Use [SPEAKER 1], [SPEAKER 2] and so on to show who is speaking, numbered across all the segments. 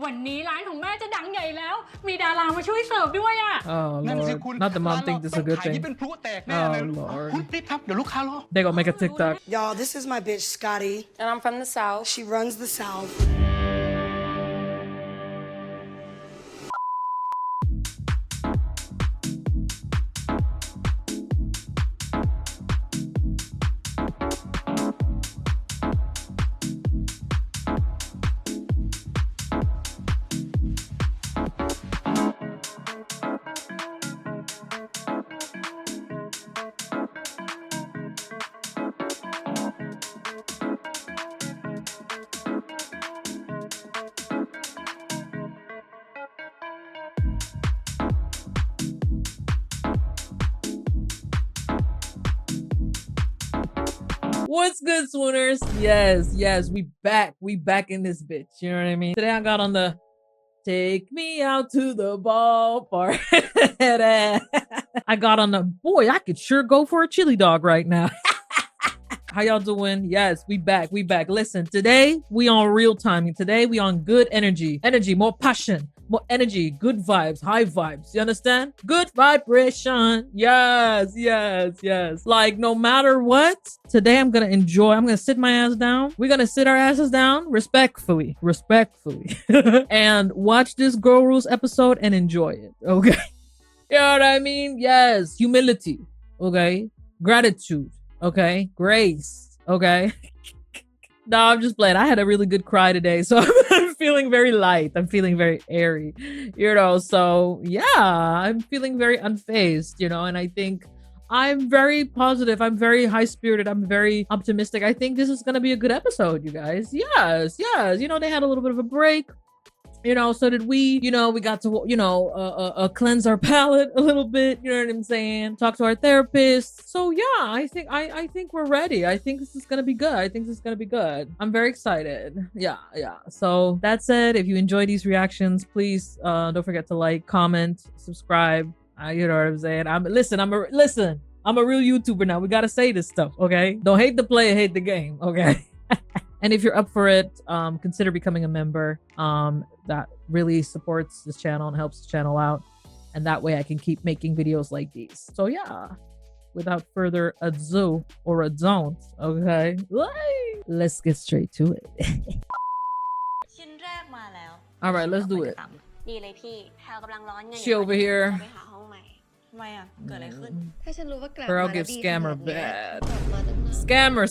[SPEAKER 1] วันนี้ร้านของแม่จะดังใหญ่แล้วมีดารามาช่วยเสิร์ฟด้วยอ่ะ
[SPEAKER 2] Oh
[SPEAKER 3] นั่นสิคุ
[SPEAKER 2] Lord
[SPEAKER 3] ณ
[SPEAKER 2] not the mom think this is a good
[SPEAKER 3] ขาย
[SPEAKER 2] thing
[SPEAKER 3] ที่เป็นพลุแตกแน่เลย
[SPEAKER 2] Oh Lord
[SPEAKER 3] คุณรีบทำเดี๋ยวลูกค้ารอ
[SPEAKER 2] they gonna make a TikTok
[SPEAKER 4] Y'all, this is my bitch, Scotty.
[SPEAKER 5] And I'm from the South.
[SPEAKER 4] She runs the South.
[SPEAKER 2] What's good, swooners? Yes, we back in this bitch. You know what I mean? Today I got on the take me out to the ballpark. I got on the boy. I could sure go for a chili dog right now. How y'all doing? Yes, we back. Listen, today we on real timing. Today we on good energy, more passion, more energy, good vibes, high vibes. You understand? Good vibration. Yes. Like no matter what, today I'm gonna enjoy. I'm gonna sit my ass down. We're gonna sit our asses down respectfully, and watch this Girl Rules episode and enjoy it. Okay. You know what I mean? Yes. Humility. Okay. Gratitude. Okay, grace. Okay. No, I'm just playing. I had a really good cry today, so I'm feeling very light. I'm feeling very airy, you know. So yeah, I'm feeling very unfazed, you know. And I think I'm very positive. I'm very high spirited. I'm very optimistic. I think this is gonna be a good episode, you guys. Yes. You know, they had a little bit of a break. You know, so did we, you know, we got to, you know, cleanse our palate a little bit, you know what I'm saying? Talk to our therapist. So yeah, I think we're ready. I think this is going to be good. I'm very excited. Yeah. So that said, if you enjoy these reactions, please don't forget to like, comment, subscribe. You know what I'm saying? I'm a real YouTuber now. We got to say this stuff, okay? Don't hate the player, hate the game, okay? And if you're up for it, consider becoming a member. That really supports this channel and helps the channel out. And that way I can keep making videos like these. So yeah, without further ado or a don't, okay? Let's get straight to it.
[SPEAKER 6] ชิ้นแรกมาแล้ว
[SPEAKER 2] All right, let's do it.
[SPEAKER 6] ดีเลยพี่แพลกำลังร้อนเงิน
[SPEAKER 2] She over here.
[SPEAKER 6] ไปหาห้องใหม่ทำไมอ่ะเกิดอะไรขึ้น
[SPEAKER 7] ถ้าฉันรู้ว่ากลับ
[SPEAKER 2] Girl
[SPEAKER 7] มา
[SPEAKER 2] gives
[SPEAKER 7] ดี
[SPEAKER 2] scammer
[SPEAKER 7] ขนาดเนี้ย
[SPEAKER 2] bad.
[SPEAKER 7] กลับมาตั้งนาน
[SPEAKER 2] Scammer.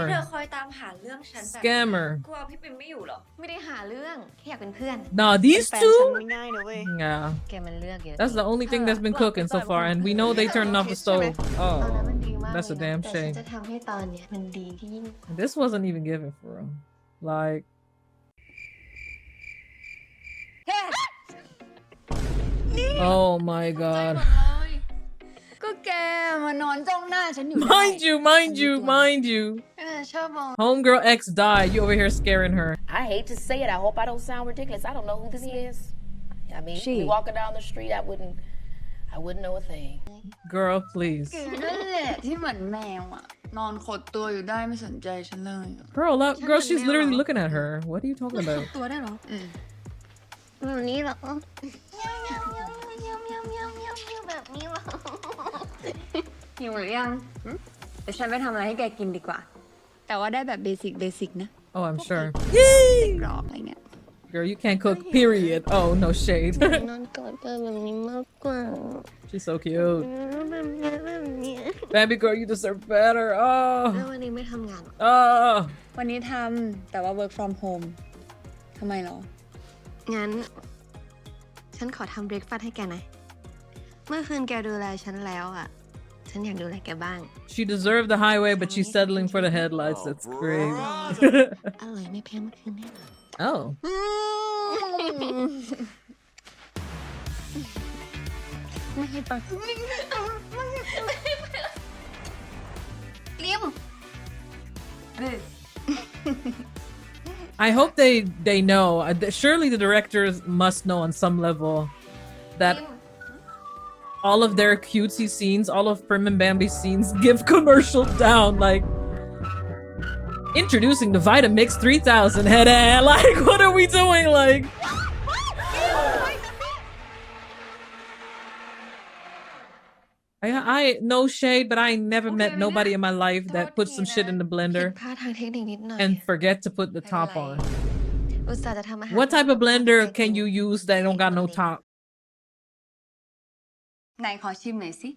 [SPEAKER 6] แต่ที่เธอคอยตามหาเรื่องฉันแบบ
[SPEAKER 2] Scammer.
[SPEAKER 6] กลัวพี่ปิ่มไม่อยู่หรอ
[SPEAKER 7] ไม่ได้หาเรื่องแค่อยากเป็นเพื่อน
[SPEAKER 2] Nah, these
[SPEAKER 4] แฟนฉัน
[SPEAKER 2] two?
[SPEAKER 4] ไม่ง่ายนะเว้ย
[SPEAKER 2] Yeah.
[SPEAKER 7] แกมันเลือกเยอะ
[SPEAKER 2] That's the only thing that's been cooking so far. And we know they turned off the stove.
[SPEAKER 7] ตอนนั้น
[SPEAKER 2] Oh,
[SPEAKER 7] มันดีมาก
[SPEAKER 2] that's a
[SPEAKER 7] เลยนะ
[SPEAKER 2] damn
[SPEAKER 7] แต่ฉัน
[SPEAKER 2] shame.
[SPEAKER 7] จะทำให้ตอนเนี้ยมันดีที่ยิ่ง
[SPEAKER 2] This wasn't even given for real. Like, oh my god.
[SPEAKER 7] ก็แกมานอนจ้องหน้าฉันอยู่
[SPEAKER 2] Mind you.
[SPEAKER 7] ชอบมอง
[SPEAKER 2] Homegirl X died. You over here scaring her.
[SPEAKER 5] I hate to say it. I hope I don't sound ridiculous. I don't know who this is. I mean,
[SPEAKER 7] She.
[SPEAKER 5] me walking down the street, I wouldn't know a thing.
[SPEAKER 2] Girl, please.
[SPEAKER 7] แกนั่นแหละที่เหมือนแมวอ่ะนอนขดตัวอยู่ได้ไม่สนใจฉันเลยอะ
[SPEAKER 2] Girl, she's literally looking at her. What are you talking about?
[SPEAKER 7] ตัวได้เหรอแบบนี้เหรอแบบนี้เหรอหิวหรือยังเดี๋ยวฉันไปทำอะไรให้แกกินดีกว่า แต่ว่าได้แบบเบสิกนะ
[SPEAKER 2] Oh, I'm sure.
[SPEAKER 7] กรอบอะไรเงี้ย
[SPEAKER 2] Girl, you can't cook, period. Oh, no shade.
[SPEAKER 7] นอนกอดเธอแบบนี้มากกว่า
[SPEAKER 2] She's so cute.
[SPEAKER 7] แบบนี้
[SPEAKER 2] Baby girl, you deserve better.
[SPEAKER 7] แล้ววันนี้ไม่ทำงาน
[SPEAKER 2] Oh.
[SPEAKER 7] วันนี้ทำแต่ว่า work from home ทำไมหรอ งั้น ฉันขอทำเบรกฟาสต์ให้แกหน่อย เมื่อคืนแกดูแลฉันแล้วอ่ะ ฉันอยากดูแลแกบ้าง
[SPEAKER 2] She deserved the highway, but she's settling for the headlights. That's great.
[SPEAKER 7] อร่อยไม่แพ้เมื่อคืนแน่นอน
[SPEAKER 2] Oh.
[SPEAKER 7] ไม่ให้ปะเลี้ยม
[SPEAKER 2] I hope they know. Surely the directors must know on some level that all of their cutesy scenes, all of Prim and Bambi's scenes give commercial down. Like, introducing the Vitamix 3000 head. Like, what are we doing? Like, I no shade, but I ain't never met nobody in my life that puts some shit in the
[SPEAKER 7] ผิด
[SPEAKER 2] blender
[SPEAKER 7] พลาดทางเทคนิคนิดหน่อย
[SPEAKER 2] and forget to put the
[SPEAKER 7] ไม่เป็น
[SPEAKER 2] top
[SPEAKER 7] ไร
[SPEAKER 2] on.
[SPEAKER 7] อุตส่าห์จะทำอาหาร
[SPEAKER 2] What type of blender can you use that don't got no top?
[SPEAKER 8] ไหนขอชิมหน่อยสิ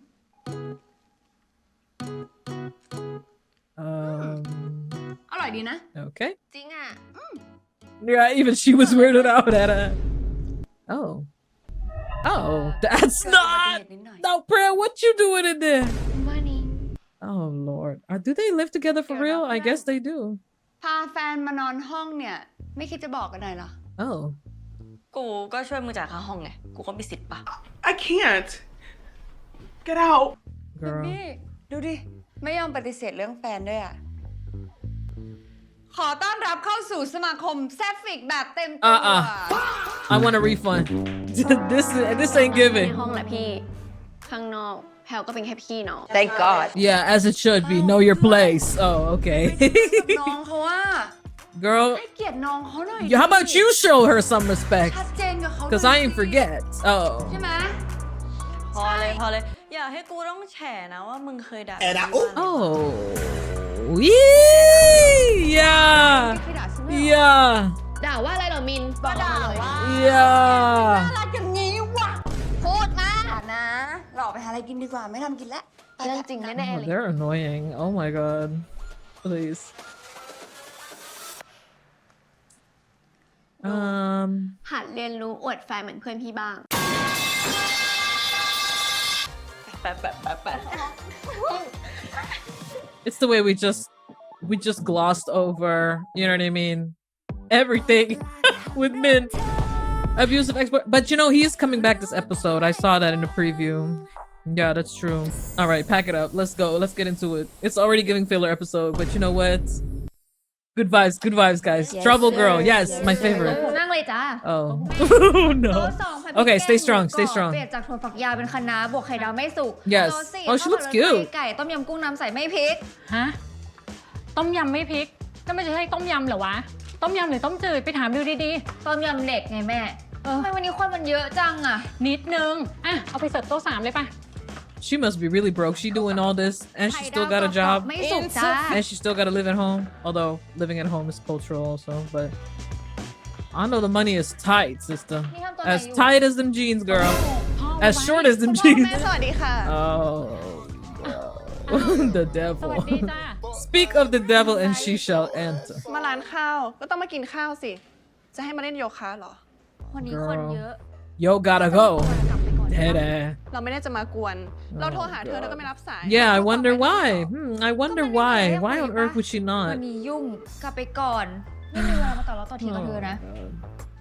[SPEAKER 8] อร่อยดีนะ
[SPEAKER 2] Okay.
[SPEAKER 7] จริงอ่ะ
[SPEAKER 2] Yeah, even she was weirded out at it. Oh. Oh, that's not. No, prayer. What you doing in there?
[SPEAKER 7] money
[SPEAKER 2] Oh Lord. Do they live together for real? I guess they do.
[SPEAKER 8] พาแฟนมานอนห้องเนี่ย ไม่คิดจะบอกกันหน่อยเหรอ
[SPEAKER 2] Oh.
[SPEAKER 6] กูก็ช่วยมึงจ่ายค่าห้องไง กูก็มีสิทธิ์ปะ
[SPEAKER 9] I can't. Get out.
[SPEAKER 2] Girl.
[SPEAKER 8] นี่ดูดิ ไม่ยอมปฏิเสธเรื่องแฟนด้วยอ่ะ ขอต้อนรับเข้าสู่สมาคมแซฟฟิกแบบเต็มตัว
[SPEAKER 2] I want a refund. this ain't
[SPEAKER 7] ใน
[SPEAKER 2] giving.
[SPEAKER 7] ห้องแหละพี่ ข้างนอกแพลก็เป็นแค่พี่น้อง
[SPEAKER 8] Thank God
[SPEAKER 2] Yeah, as it should be. Know your place. Oh, okay.
[SPEAKER 8] น้องเขาว่า
[SPEAKER 2] Girl,
[SPEAKER 8] ให้เกียรติน้องเขาหน่อย
[SPEAKER 2] how about you show her some respect?
[SPEAKER 8] ชัดเจนกับเขา
[SPEAKER 2] Cause I ain't forget. Oh.
[SPEAKER 8] ใช่ไหม
[SPEAKER 6] พอเลยพอเลย อย่าให้กูต้องแฉนะว่ามึงเคยด่า
[SPEAKER 2] Oh. Yeah.
[SPEAKER 8] พี่ด่าฉันไหม
[SPEAKER 2] Yeah.
[SPEAKER 7] ด่าว่าอะไรเหรอมินบอกมาเลย
[SPEAKER 2] Yeah.
[SPEAKER 8] รักอย่างนี้วะพูดมานะเราออกไปหาอะไรกินดีกว่าไม่ทำกินแล้ว
[SPEAKER 7] เรื่องจริงแน่ๆ
[SPEAKER 2] Oh,
[SPEAKER 7] เลย
[SPEAKER 2] they're annoying. Oh my god. Please.
[SPEAKER 7] หัดเรียนรู้อวดแฟนเหมือนเพื่อนพี่บ้าง
[SPEAKER 2] It's the way we just glossed over, you know what I mean? Everything with Min. Abusive expert. But you know, he's coming back this episode. I saw that in the preview. Yeah, that's true. All right, pack it up. Let's go. Let's get into it. It's already giving filler episode, but you know what? Good vibes, guys. Trouble girl. Yes, my favorite.
[SPEAKER 7] นั่งเลยจ้า
[SPEAKER 2] Oh.
[SPEAKER 7] โต๊ะ
[SPEAKER 2] no.
[SPEAKER 7] สองผัดพริก
[SPEAKER 2] Okay,
[SPEAKER 7] แกง
[SPEAKER 2] stay
[SPEAKER 7] หมู
[SPEAKER 2] strong,
[SPEAKER 7] กร
[SPEAKER 2] stay
[SPEAKER 7] อบ
[SPEAKER 2] strong.
[SPEAKER 7] เปลี่ยนจากถั่วฝักยาวเป็นคะน้าบวกไข่ดาวไม่สุก
[SPEAKER 2] Yes.
[SPEAKER 7] โต๊ะสี่
[SPEAKER 2] Oh, she
[SPEAKER 7] ข้าว
[SPEAKER 2] looks
[SPEAKER 7] ผัด
[SPEAKER 2] cute.
[SPEAKER 7] ไก่ต้มยำกุ้งน้ำใสไม่พริก
[SPEAKER 1] ฮะ ต้มยำไม่พริกก็ไม่ใช่ต้มยำเหรอวะ ต้มยำหรือต้มจืดไปถามดูดี
[SPEAKER 7] ต้มยำเด็กไงแม่ทำไมวันนี้คนมันเยอะจังอ่ะ
[SPEAKER 1] ๆ นิดนึง อ่ะ เอาไปเสิร์ฟโต๊ะ3เลยป่ะ
[SPEAKER 2] She must be really broke. She doing all this, and she still got a
[SPEAKER 7] ไข่ดาว
[SPEAKER 2] job,
[SPEAKER 7] ไม่สุกจ้า
[SPEAKER 2] and she still got to live at home. Although living at home is cultural also, but I know the money is tight, sister.
[SPEAKER 7] นี่ทำตัวไหน
[SPEAKER 2] As
[SPEAKER 7] อยู่
[SPEAKER 2] tight as them jeans, girl.
[SPEAKER 1] พ่อ
[SPEAKER 2] As short as them
[SPEAKER 8] แม่
[SPEAKER 2] jeans.
[SPEAKER 8] สวัสดีค่ะ
[SPEAKER 2] Oh, the
[SPEAKER 1] ส
[SPEAKER 2] devil.
[SPEAKER 1] วัสดีจ้า
[SPEAKER 2] Speak of the devil, and she shall enter.
[SPEAKER 8] มาร้านข้าวก็ต้องมากินข้าวสิ จะให้มาเล่นโยคะเหรอ
[SPEAKER 7] วันนี้คนเยอะ
[SPEAKER 2] Yo, gotta go.
[SPEAKER 7] กลับไปก่อน
[SPEAKER 2] Dead ass.
[SPEAKER 8] เราไม่ได้จะมากวน เราโทรหาเธอเธอก็ไม่รับสาย
[SPEAKER 2] Yeah, I
[SPEAKER 8] เรา
[SPEAKER 2] wonder
[SPEAKER 8] ตอบไป
[SPEAKER 2] why.
[SPEAKER 8] ไม่ตอบ
[SPEAKER 2] I wonder why. Why on earth would she
[SPEAKER 7] วั
[SPEAKER 2] not?
[SPEAKER 7] นนี้ยุ่งกลับไปก่อน ไม่มีเวลามาต่อแล้วต่อทีกับเธอนะ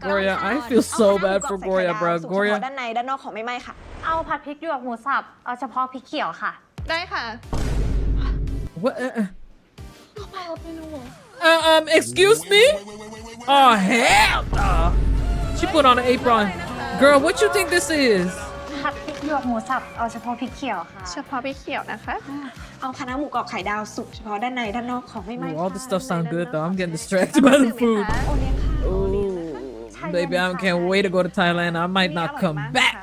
[SPEAKER 2] Gorya, I feel so bad for Gorya, bro. Gorya.
[SPEAKER 6] ด้านในด้านนอกของไม่ไหม้ค่ะ
[SPEAKER 10] เอาผัดพริกหยวกหมูสับ เอาเฉพาะพริกเขียวค่ะ
[SPEAKER 8] ได้ค่ะ
[SPEAKER 2] What? Excuse me? Oh, hell no. She put on an apron. Girl, what you think this is?
[SPEAKER 10] ผัดพริกหยวกหมูสับ เอาเฉพาะพริกเขียวค่ะ
[SPEAKER 8] เฉพาะพริกเขียวนะคะ
[SPEAKER 6] เอาคณะหมูกรอบไข่ดาวสุกเฉพาะด้านในด้านนอกของไม่ไหม้
[SPEAKER 2] Ooh, all this stuff sound good though. I'm getting distracted by the food.
[SPEAKER 6] โอเลี้ยงค่ะ
[SPEAKER 2] Ooh, baby, I can't wait to go to Thailand. I might not come back.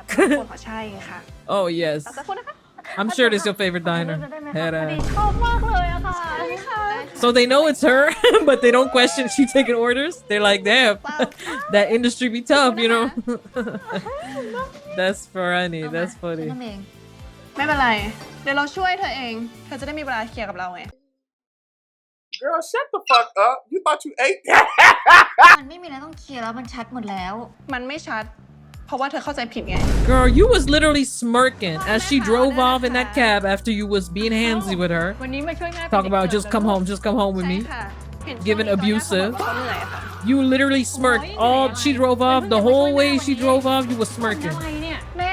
[SPEAKER 8] ใช่ค่ะ
[SPEAKER 2] Oh yes.
[SPEAKER 8] สักครู่นะคะ
[SPEAKER 2] I'm sure this is your favorite diner.
[SPEAKER 10] พอดี
[SPEAKER 2] Head
[SPEAKER 10] ชอบมากเลยอะค่ะ
[SPEAKER 2] So they know it's her, but they don't question she taking orders. They're like, damn, that industry be tough, you know. That's funny. That's funny.
[SPEAKER 7] นั่นเอง
[SPEAKER 8] ไม่เป็นไร เดี๋ยวเราช่วยเธอเอง เธอจะได้มีเวลาเคลียร์กับเราไง
[SPEAKER 9] Girl, shut the fuck up. You thought you ate that?
[SPEAKER 7] มันไม่มีอะไรต้องเคลียร์แล้วมันชัดหมดแล้ว
[SPEAKER 8] มันไม่ชัด เพราะว่าเธอเข้าใจผิดไง
[SPEAKER 2] Girl, you was literally smirking as she drove off in that cab after you was being handsy with her.
[SPEAKER 1] วันนี้มาช่วยแม่
[SPEAKER 2] Talk about just come home with
[SPEAKER 8] ใช่
[SPEAKER 2] me.
[SPEAKER 8] ค่ะเห็น
[SPEAKER 2] Given
[SPEAKER 8] ช่วงนี้
[SPEAKER 2] abusive.
[SPEAKER 8] เขาเหนื่อยอะค่ะ
[SPEAKER 2] You literally smirked. All she drove off, the whole way she drove off, you was
[SPEAKER 1] อะ
[SPEAKER 2] smirking.
[SPEAKER 1] ไรเนี่ย
[SPEAKER 7] แม่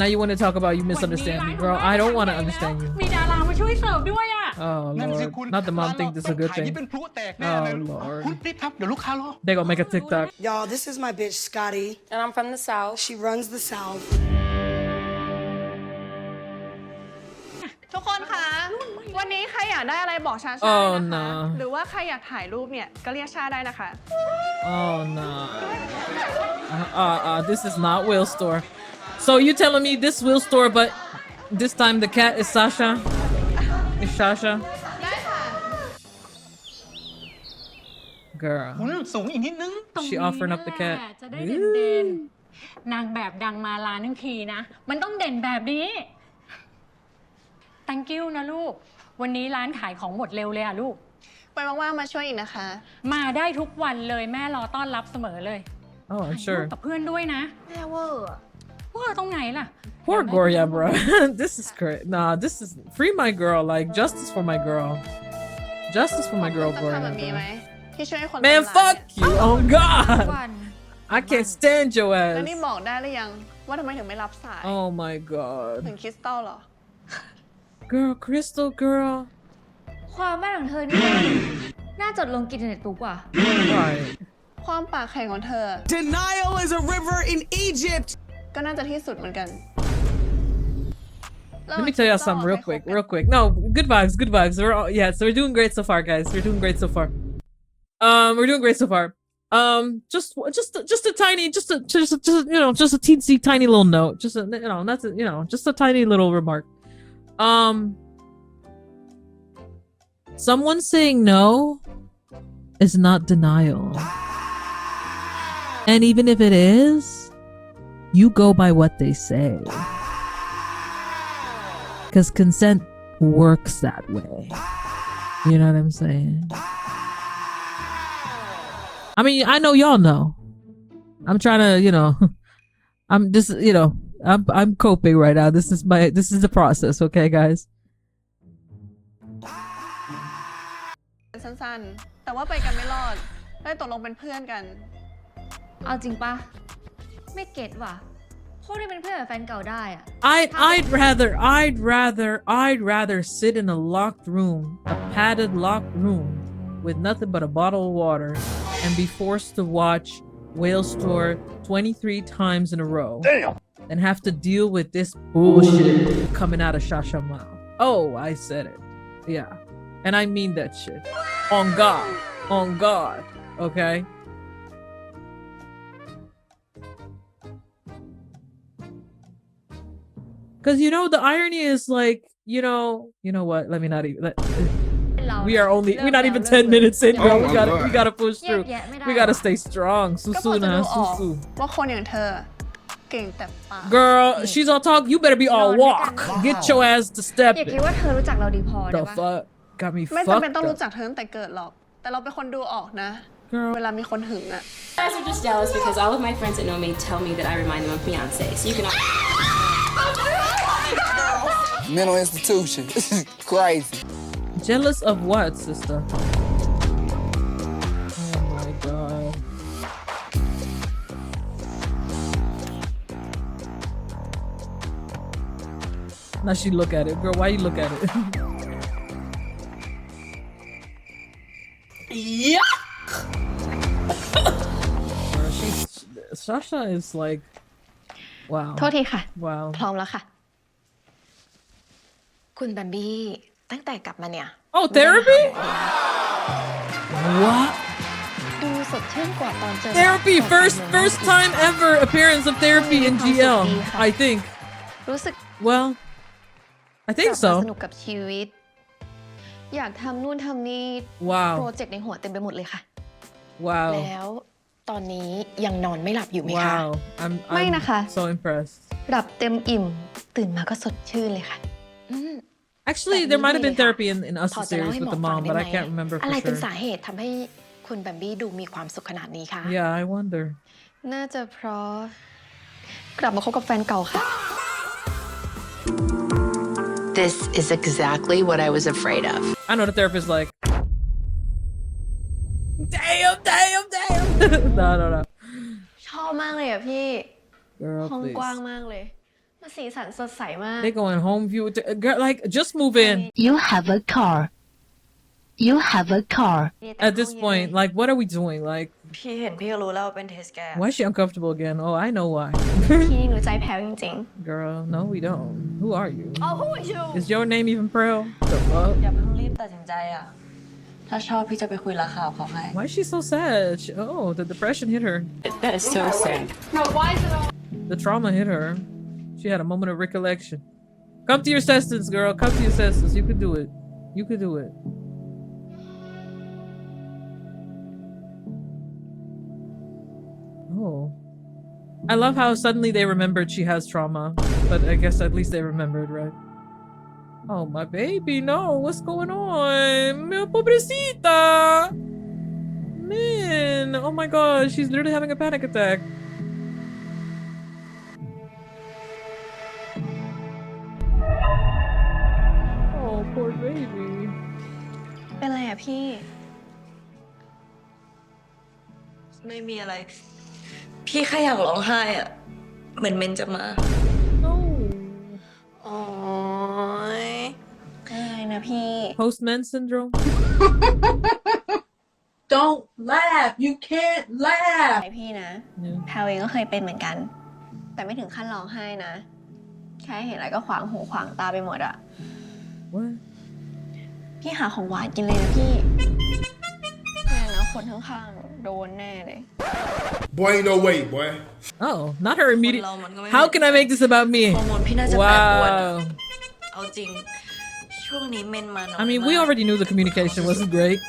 [SPEAKER 2] Now you want to talk about you misunderstand me, girl. I don't want to understand you.
[SPEAKER 1] มีดารามาช่วยเสิร์ฟด้วยอ่ะ
[SPEAKER 2] Oh
[SPEAKER 3] นั่นสิคุ
[SPEAKER 2] Lord.
[SPEAKER 3] ณ
[SPEAKER 2] Not the mom think this is a good
[SPEAKER 3] ขาย
[SPEAKER 2] thing.
[SPEAKER 3] นี่เป็นพลุแตกแน่เลย
[SPEAKER 2] Oh, Lord.
[SPEAKER 3] คุณรีบทำเดี๋ยวลูกค้ารอ
[SPEAKER 2] They gonna make a TikTok.
[SPEAKER 4] Y'all, this is my bitch, Scotty.
[SPEAKER 6] and I'm from the south
[SPEAKER 4] She runs the South.
[SPEAKER 8] ทุกคนคะ วันนี้ใครอยากได้อะไรบอกชาชา
[SPEAKER 2] Oh
[SPEAKER 8] นะคะ
[SPEAKER 2] no.
[SPEAKER 8] หรือว่าใครอยากถ่ายรูปเนี่ย ก็เรียกชาได้นะคะ
[SPEAKER 2] Oh no. This is not Will Store. So you telling me this Will Store, but This time the cat is Sasha. Is Shasha.
[SPEAKER 8] ได้ค่ะ
[SPEAKER 2] Girl.
[SPEAKER 3] หมุนสูงอีกนิดนึง
[SPEAKER 1] ตรง
[SPEAKER 2] She
[SPEAKER 1] นี้
[SPEAKER 2] offering up the
[SPEAKER 1] แหละ
[SPEAKER 2] cat.
[SPEAKER 1] จะได้เด่นๆนางแบบดังมาร้านทั้งทีนะ มันต้องเด่นแบบนี้ thank you นะลูก วันนี้ร้านขายของหมดเร็วเลยอะลูก
[SPEAKER 8] ไปว่างๆมาช่วยอีกนะคะ
[SPEAKER 1] มาได้ทุกวันเลยแม่รอต้อนรับเสมอเลย
[SPEAKER 2] Oh, I'm
[SPEAKER 1] ถ่ายรูป
[SPEAKER 2] sure.
[SPEAKER 1] กับเพื่อนด้วยนะ
[SPEAKER 7] แม่เวอร์อะ
[SPEAKER 1] ว่าตรงไหนล่ะ
[SPEAKER 2] Poor Gorya, bro. This is great. Nah, this is free my girl. Like justice for my girl. Justice for my girl,
[SPEAKER 8] จะทำแบบนี้ไหม
[SPEAKER 2] Gorya.
[SPEAKER 8] ที่ช่วยให้คน
[SPEAKER 2] Man,
[SPEAKER 8] ทำร้าย
[SPEAKER 2] fuck you. Oh
[SPEAKER 7] วั
[SPEAKER 2] God.
[SPEAKER 7] น
[SPEAKER 2] I can't stand your
[SPEAKER 8] แล้วนี่
[SPEAKER 2] ass.
[SPEAKER 8] บอกได้หรือยัง ว่าทำไมถึงไม่รับสาย
[SPEAKER 2] Oh my
[SPEAKER 8] ถึง
[SPEAKER 2] God.
[SPEAKER 8] คริสตัลเหรอ
[SPEAKER 2] Girl, Crystal girl.
[SPEAKER 10] ความบ้านของเธอนี่น่าจดลงกินเน็ตบุ๊กว่ะ
[SPEAKER 2] Right.
[SPEAKER 8] ความปากแข็งของเธอ
[SPEAKER 4] Denial is a river in Egypt.
[SPEAKER 8] ก็น่าจะที่สุดเหมือนกัน
[SPEAKER 2] Let me tell y'all something real quick. No, good vibes. We're all, yeah, so we're doing great so far, guys. We're doing great so far. We're doing great so far. Just a tiny, just a you know, just a teensy tiny little note. Just a, you know, that's a, you know, just a tiny little remark. Someone saying no is not denial. And even if it is, you go by what they say. Because consent works that way. You know what I'm saying? I mean, I know y'all know. I'm trying to, you know, I'm just, you know, I'm coping right now. This is the process, okay, guys?
[SPEAKER 8] สั้นๆ แต่ว่าไปกันไม่รอดเลยตกลงเป็นเพื่อนกัน
[SPEAKER 10] เอาจริงปะไม่เก็ตว่ะพวกที่เป็นเพื่อนกับแฟนเก่าได้อะ
[SPEAKER 2] I'd rather sit in a locked room, a padded locked room, with nothing but a bottle of water, and be forced to watch Whale Store 23 times in a row.
[SPEAKER 9] Damn.
[SPEAKER 2] And have to deal with this bullshit coming out of Shasha mouth. Oh, I said it. Yeah. And I mean that shit. On God. On God. Okay? Because, you know, the irony is like, you know what? Let me not even... we're not even 10 minutes in, bro. We gotta push through. We gotta stay strong.
[SPEAKER 8] ก็พอ
[SPEAKER 2] Susu
[SPEAKER 8] จะ
[SPEAKER 2] na
[SPEAKER 8] ดูออก
[SPEAKER 2] susu.
[SPEAKER 8] ว่าคนอย่างเธอเก่งแต่ปาก
[SPEAKER 2] Girl, she's all talk. You better be all walk. Get your ass to
[SPEAKER 10] อย่าคิด
[SPEAKER 2] stepping.
[SPEAKER 10] ว่าเธอรู้จักเราดีพอได้
[SPEAKER 2] The
[SPEAKER 10] ปะ
[SPEAKER 2] fuck? Got me
[SPEAKER 8] ไม่จำเป็น
[SPEAKER 2] fucked
[SPEAKER 8] ต้องรู้
[SPEAKER 2] up.
[SPEAKER 8] จักเธอตั้งแต่เกิดหรอก แต่เราเป็นคนดูออกนะ
[SPEAKER 2] Girl.
[SPEAKER 8] เวลามีคนหึงอะ
[SPEAKER 5] You guys are just jealous because all of my friends that know me tell me that I remind them of Beyonce. So you can all...
[SPEAKER 11] Mental institution. This is crazy.
[SPEAKER 2] Jealous of what, sister? Oh my god. Now she look at it. Girl, why you look at it? Girl, Shasha is like, wow.
[SPEAKER 7] โทษทีค่ะ
[SPEAKER 2] Wow.
[SPEAKER 7] พร้อมแล้วค่ะ คุณแบมบี้ตั้งแต่กลับมาเนี่ย
[SPEAKER 2] Oh, therapy? What?
[SPEAKER 7] ดูสดชื่นกว่าตอนเจอ
[SPEAKER 2] Therapy, first time ever appearance of therapy in GL, I think.
[SPEAKER 7] รู้สึก
[SPEAKER 2] Well, I
[SPEAKER 7] ก
[SPEAKER 2] think
[SPEAKER 7] ลับมา
[SPEAKER 2] so.
[SPEAKER 7] สนุกกับชีวิต อยากทำนู่นทำนี่
[SPEAKER 2] Wow.
[SPEAKER 7] โปรเจกต์ในหัวเต็มไปหมดเลยค่ะ
[SPEAKER 2] Wow.
[SPEAKER 7] แล้วตอนนี้ยังนอนไม่หลับอยู่ไหมคะ
[SPEAKER 2] Wow. I'm
[SPEAKER 7] ไม่นะคะ
[SPEAKER 2] so impressed.
[SPEAKER 7] หลับเต็มอิ่ม ตื่นมาก็สดชื่นเลยค่ะ
[SPEAKER 2] Actually, there might have been therapy in us
[SPEAKER 7] พอจะเล่า
[SPEAKER 2] series
[SPEAKER 7] ให้
[SPEAKER 2] with
[SPEAKER 7] หมอ
[SPEAKER 2] the
[SPEAKER 7] ฟัง
[SPEAKER 2] mom,
[SPEAKER 7] ได้
[SPEAKER 2] but
[SPEAKER 7] ไหม
[SPEAKER 2] I can't remember
[SPEAKER 7] อะไร
[SPEAKER 2] for
[SPEAKER 7] เป็น
[SPEAKER 2] sure.
[SPEAKER 7] สาเหตุทำให้คุณแบมบี้ดูมีความสุขขนาดนี้คะ
[SPEAKER 2] Yeah, I wonder.
[SPEAKER 7] น่าจะเพราะกลับมาคบกับแฟนเก่าค่ะ
[SPEAKER 12] This is exactly what I was afraid of.
[SPEAKER 2] I know the therapist like, damn. No.
[SPEAKER 7] ชอบมากเลยอ่ะพี่
[SPEAKER 2] Girl,
[SPEAKER 7] ห้อง
[SPEAKER 2] please.
[SPEAKER 7] กว้างมากเลยมาสีสันสดใสมาก
[SPEAKER 2] They going home view. Girl, like, just move in.
[SPEAKER 12] You have a car. You have a car.
[SPEAKER 2] At this point, like, what are we doing? Like,
[SPEAKER 6] พี่เห็นพี่ก็รู้แล้วว่าเป็นเทสแก
[SPEAKER 2] why is she uncomfortable again? Oh, I know why.
[SPEAKER 10] พี่นี่หนูใจแพ้วจริง
[SPEAKER 2] Girl, no, we don't. Who are you?
[SPEAKER 10] ๆ Oh who are you
[SPEAKER 2] Is your name even praew? The fuck?
[SPEAKER 6] อย่าเพิ่งรีบตัดสินใจอ่ะ ถ้าชอบพี่จะไปคุยราคาเขาให้
[SPEAKER 2] Why is she so sad? Oh, the depression hit her.
[SPEAKER 5] That is so sad.
[SPEAKER 2] The trauma hit her. She had a moment of recollection. Come to your senses, girl. Come to your senses. You could do it. You could do it. Oh. I love how suddenly they remembered she has trauma. But I guess at least they remembered, right? Oh, my baby, no. What's going on? Mi pobrecita. Man. Oh my god. She's literally having a panic attack. Oh, poor baby.
[SPEAKER 6] เป็นไรอะพี่ ไม่มีอะไร พี่แค่อยากร้องไห้อะเหมือนเมนจะมา
[SPEAKER 2] No.
[SPEAKER 6] โอ้ยอะไรนะพี่
[SPEAKER 2] Postman syndrome.
[SPEAKER 4] Don't laugh. You can't laugh.
[SPEAKER 6] ไอพี่นะ
[SPEAKER 2] Yeah.
[SPEAKER 6] แพลวเองก็เคยเป็นเหมือนกัน แต่ไม่ถึงขั้นร้องไห้นะ แค่เห็นอะไรก็ขวางหูขวางตาไปหมดอะ
[SPEAKER 2] What?
[SPEAKER 6] พี่หาของหวานกินเลยนะพี่เนี่ยนะคนข้างๆโดนแน่เลย
[SPEAKER 9] Boy, ain't no way, boy.
[SPEAKER 2] Oh, not her immediate.
[SPEAKER 6] คนเรามันก็ไม่
[SPEAKER 2] How can I make this about me?
[SPEAKER 6] ฮอร์โมนพี่น่าจะแปรปรวนอะ
[SPEAKER 2] Wow.
[SPEAKER 6] เอาจริง ช่วงนี้เมนมาน้อย
[SPEAKER 2] I mean, we
[SPEAKER 6] มาก
[SPEAKER 2] already knew the communication wasn't great,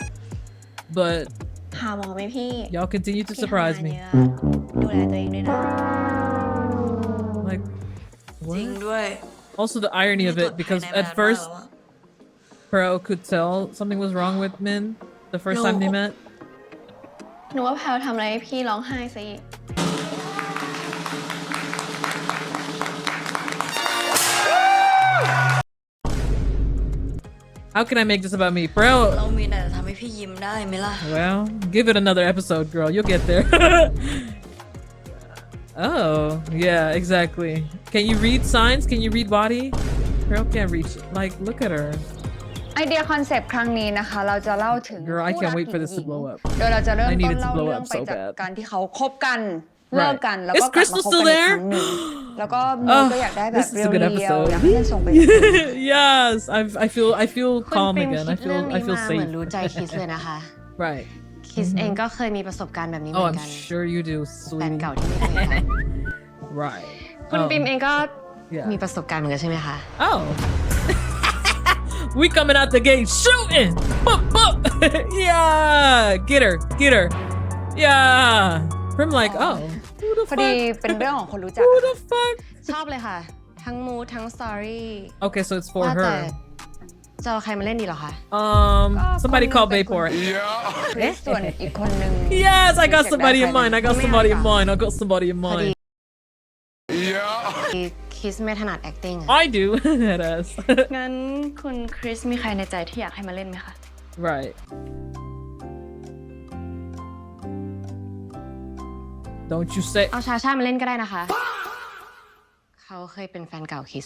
[SPEAKER 2] but
[SPEAKER 6] หาหมอไหมพี่
[SPEAKER 2] y'all continue to
[SPEAKER 6] พี่
[SPEAKER 2] surprise
[SPEAKER 6] ทำงาน
[SPEAKER 2] me.
[SPEAKER 6] เยอะดูแลตัวเองด้วยนะ
[SPEAKER 2] Like,
[SPEAKER 6] จริง
[SPEAKER 2] what?
[SPEAKER 6] ด้วย
[SPEAKER 2] Also, the irony of it, because at first, Praew could tell something was wrong with Min the first time they met.
[SPEAKER 6] หนูว่าแพลวทำอะไรให้พี่ร้องไห้ซะอีก
[SPEAKER 2] How can I make this about me? Praew.
[SPEAKER 6] เรามีแต่จะทำให้พี่ยิ้มได้ไหมล่ะ
[SPEAKER 2] Well, give it another episode, girl. You'll get there. Oh, yeah, exactly. Can you read signs? Can you read body? Praew can't reach. Like, look at her.
[SPEAKER 10] ไอเดียคอนเซปต์ครั้งนี้นะคะ เราจะเล่าถึง
[SPEAKER 2] Girl, I
[SPEAKER 10] คู่
[SPEAKER 2] can't
[SPEAKER 10] รัก
[SPEAKER 2] wait for
[SPEAKER 10] หญิ
[SPEAKER 2] this
[SPEAKER 10] ง
[SPEAKER 2] to blow up.
[SPEAKER 10] โดยเราจะเริ่ม
[SPEAKER 2] I
[SPEAKER 10] ต้
[SPEAKER 2] need
[SPEAKER 10] น
[SPEAKER 2] it to
[SPEAKER 10] เล่า
[SPEAKER 2] blow
[SPEAKER 10] เรื่อง
[SPEAKER 2] up
[SPEAKER 10] ไป
[SPEAKER 2] so
[SPEAKER 10] จาก
[SPEAKER 2] bad.
[SPEAKER 10] การที่เขาคบกันเลิกกันแล้ว
[SPEAKER 2] Is
[SPEAKER 10] ก็กลับมา
[SPEAKER 2] Crystal
[SPEAKER 10] คบ
[SPEAKER 2] still
[SPEAKER 10] กันอีก
[SPEAKER 2] there?
[SPEAKER 10] ครั้งหนึ่งแล้วก็โมก็อยากได้แบบ
[SPEAKER 2] This
[SPEAKER 10] เรี
[SPEAKER 2] is a good
[SPEAKER 10] ยว
[SPEAKER 2] episode.
[SPEAKER 10] ๆอยากให้มันส่งไป
[SPEAKER 2] Yes, I feel
[SPEAKER 7] คุณ
[SPEAKER 2] calm
[SPEAKER 7] ปริม
[SPEAKER 2] again.
[SPEAKER 7] คิ
[SPEAKER 2] I
[SPEAKER 7] ดเรื่อง
[SPEAKER 2] feel
[SPEAKER 7] นี้มาเหมือน
[SPEAKER 2] safe.
[SPEAKER 7] รู้ใจคิสเลยนะคะ
[SPEAKER 2] Right.
[SPEAKER 7] คิสเองก็เคยมีประสบการณ์แบบนี้เห
[SPEAKER 2] Oh,
[SPEAKER 7] มือน
[SPEAKER 2] I'm
[SPEAKER 7] กัน
[SPEAKER 2] sure you do,
[SPEAKER 7] แฟน
[SPEAKER 2] sweetie.
[SPEAKER 7] เก่าที่ไม่เคยท
[SPEAKER 2] Right.
[SPEAKER 7] ำคุณปิมเองก็
[SPEAKER 2] Yeah.
[SPEAKER 7] มีประสบการณ์เหมือนกันใช่ไหมคะ
[SPEAKER 2] Oh. We coming out the gate shooting. Boop, boop. Yeah. Get her. Get her. Yeah. Prim like, oh. Who the
[SPEAKER 10] พอดี
[SPEAKER 2] fuck?
[SPEAKER 10] เป็นเรื่องของคนรู้จัก
[SPEAKER 2] Who the fuck?
[SPEAKER 7] ชอบเลยค่ะ ทั้งมูดทั้งสตอรี่
[SPEAKER 2] Okay, so it's for
[SPEAKER 7] ว่าแต่
[SPEAKER 2] her.
[SPEAKER 7] จะเอาใครมาเล่นดีเหรอคะ
[SPEAKER 2] Somebody call Bayport.
[SPEAKER 10] คริสส่วนอีกคนนึง
[SPEAKER 2] Yes, I got somebody in mind. I got somebody in mind. I got somebody in
[SPEAKER 7] พอดี
[SPEAKER 2] mind.
[SPEAKER 7] คิสไม่ถนัด acting อะ
[SPEAKER 2] I do. That ass.
[SPEAKER 6] งั้นคุณคริสมีใครในใจที่อยากให้มาเล่นไหมคะ
[SPEAKER 2] Right. Don't you say.
[SPEAKER 7] เอาชาชามาเล่นก็ได้นะคะ เขาเคยเป็นแฟนเก่าคิส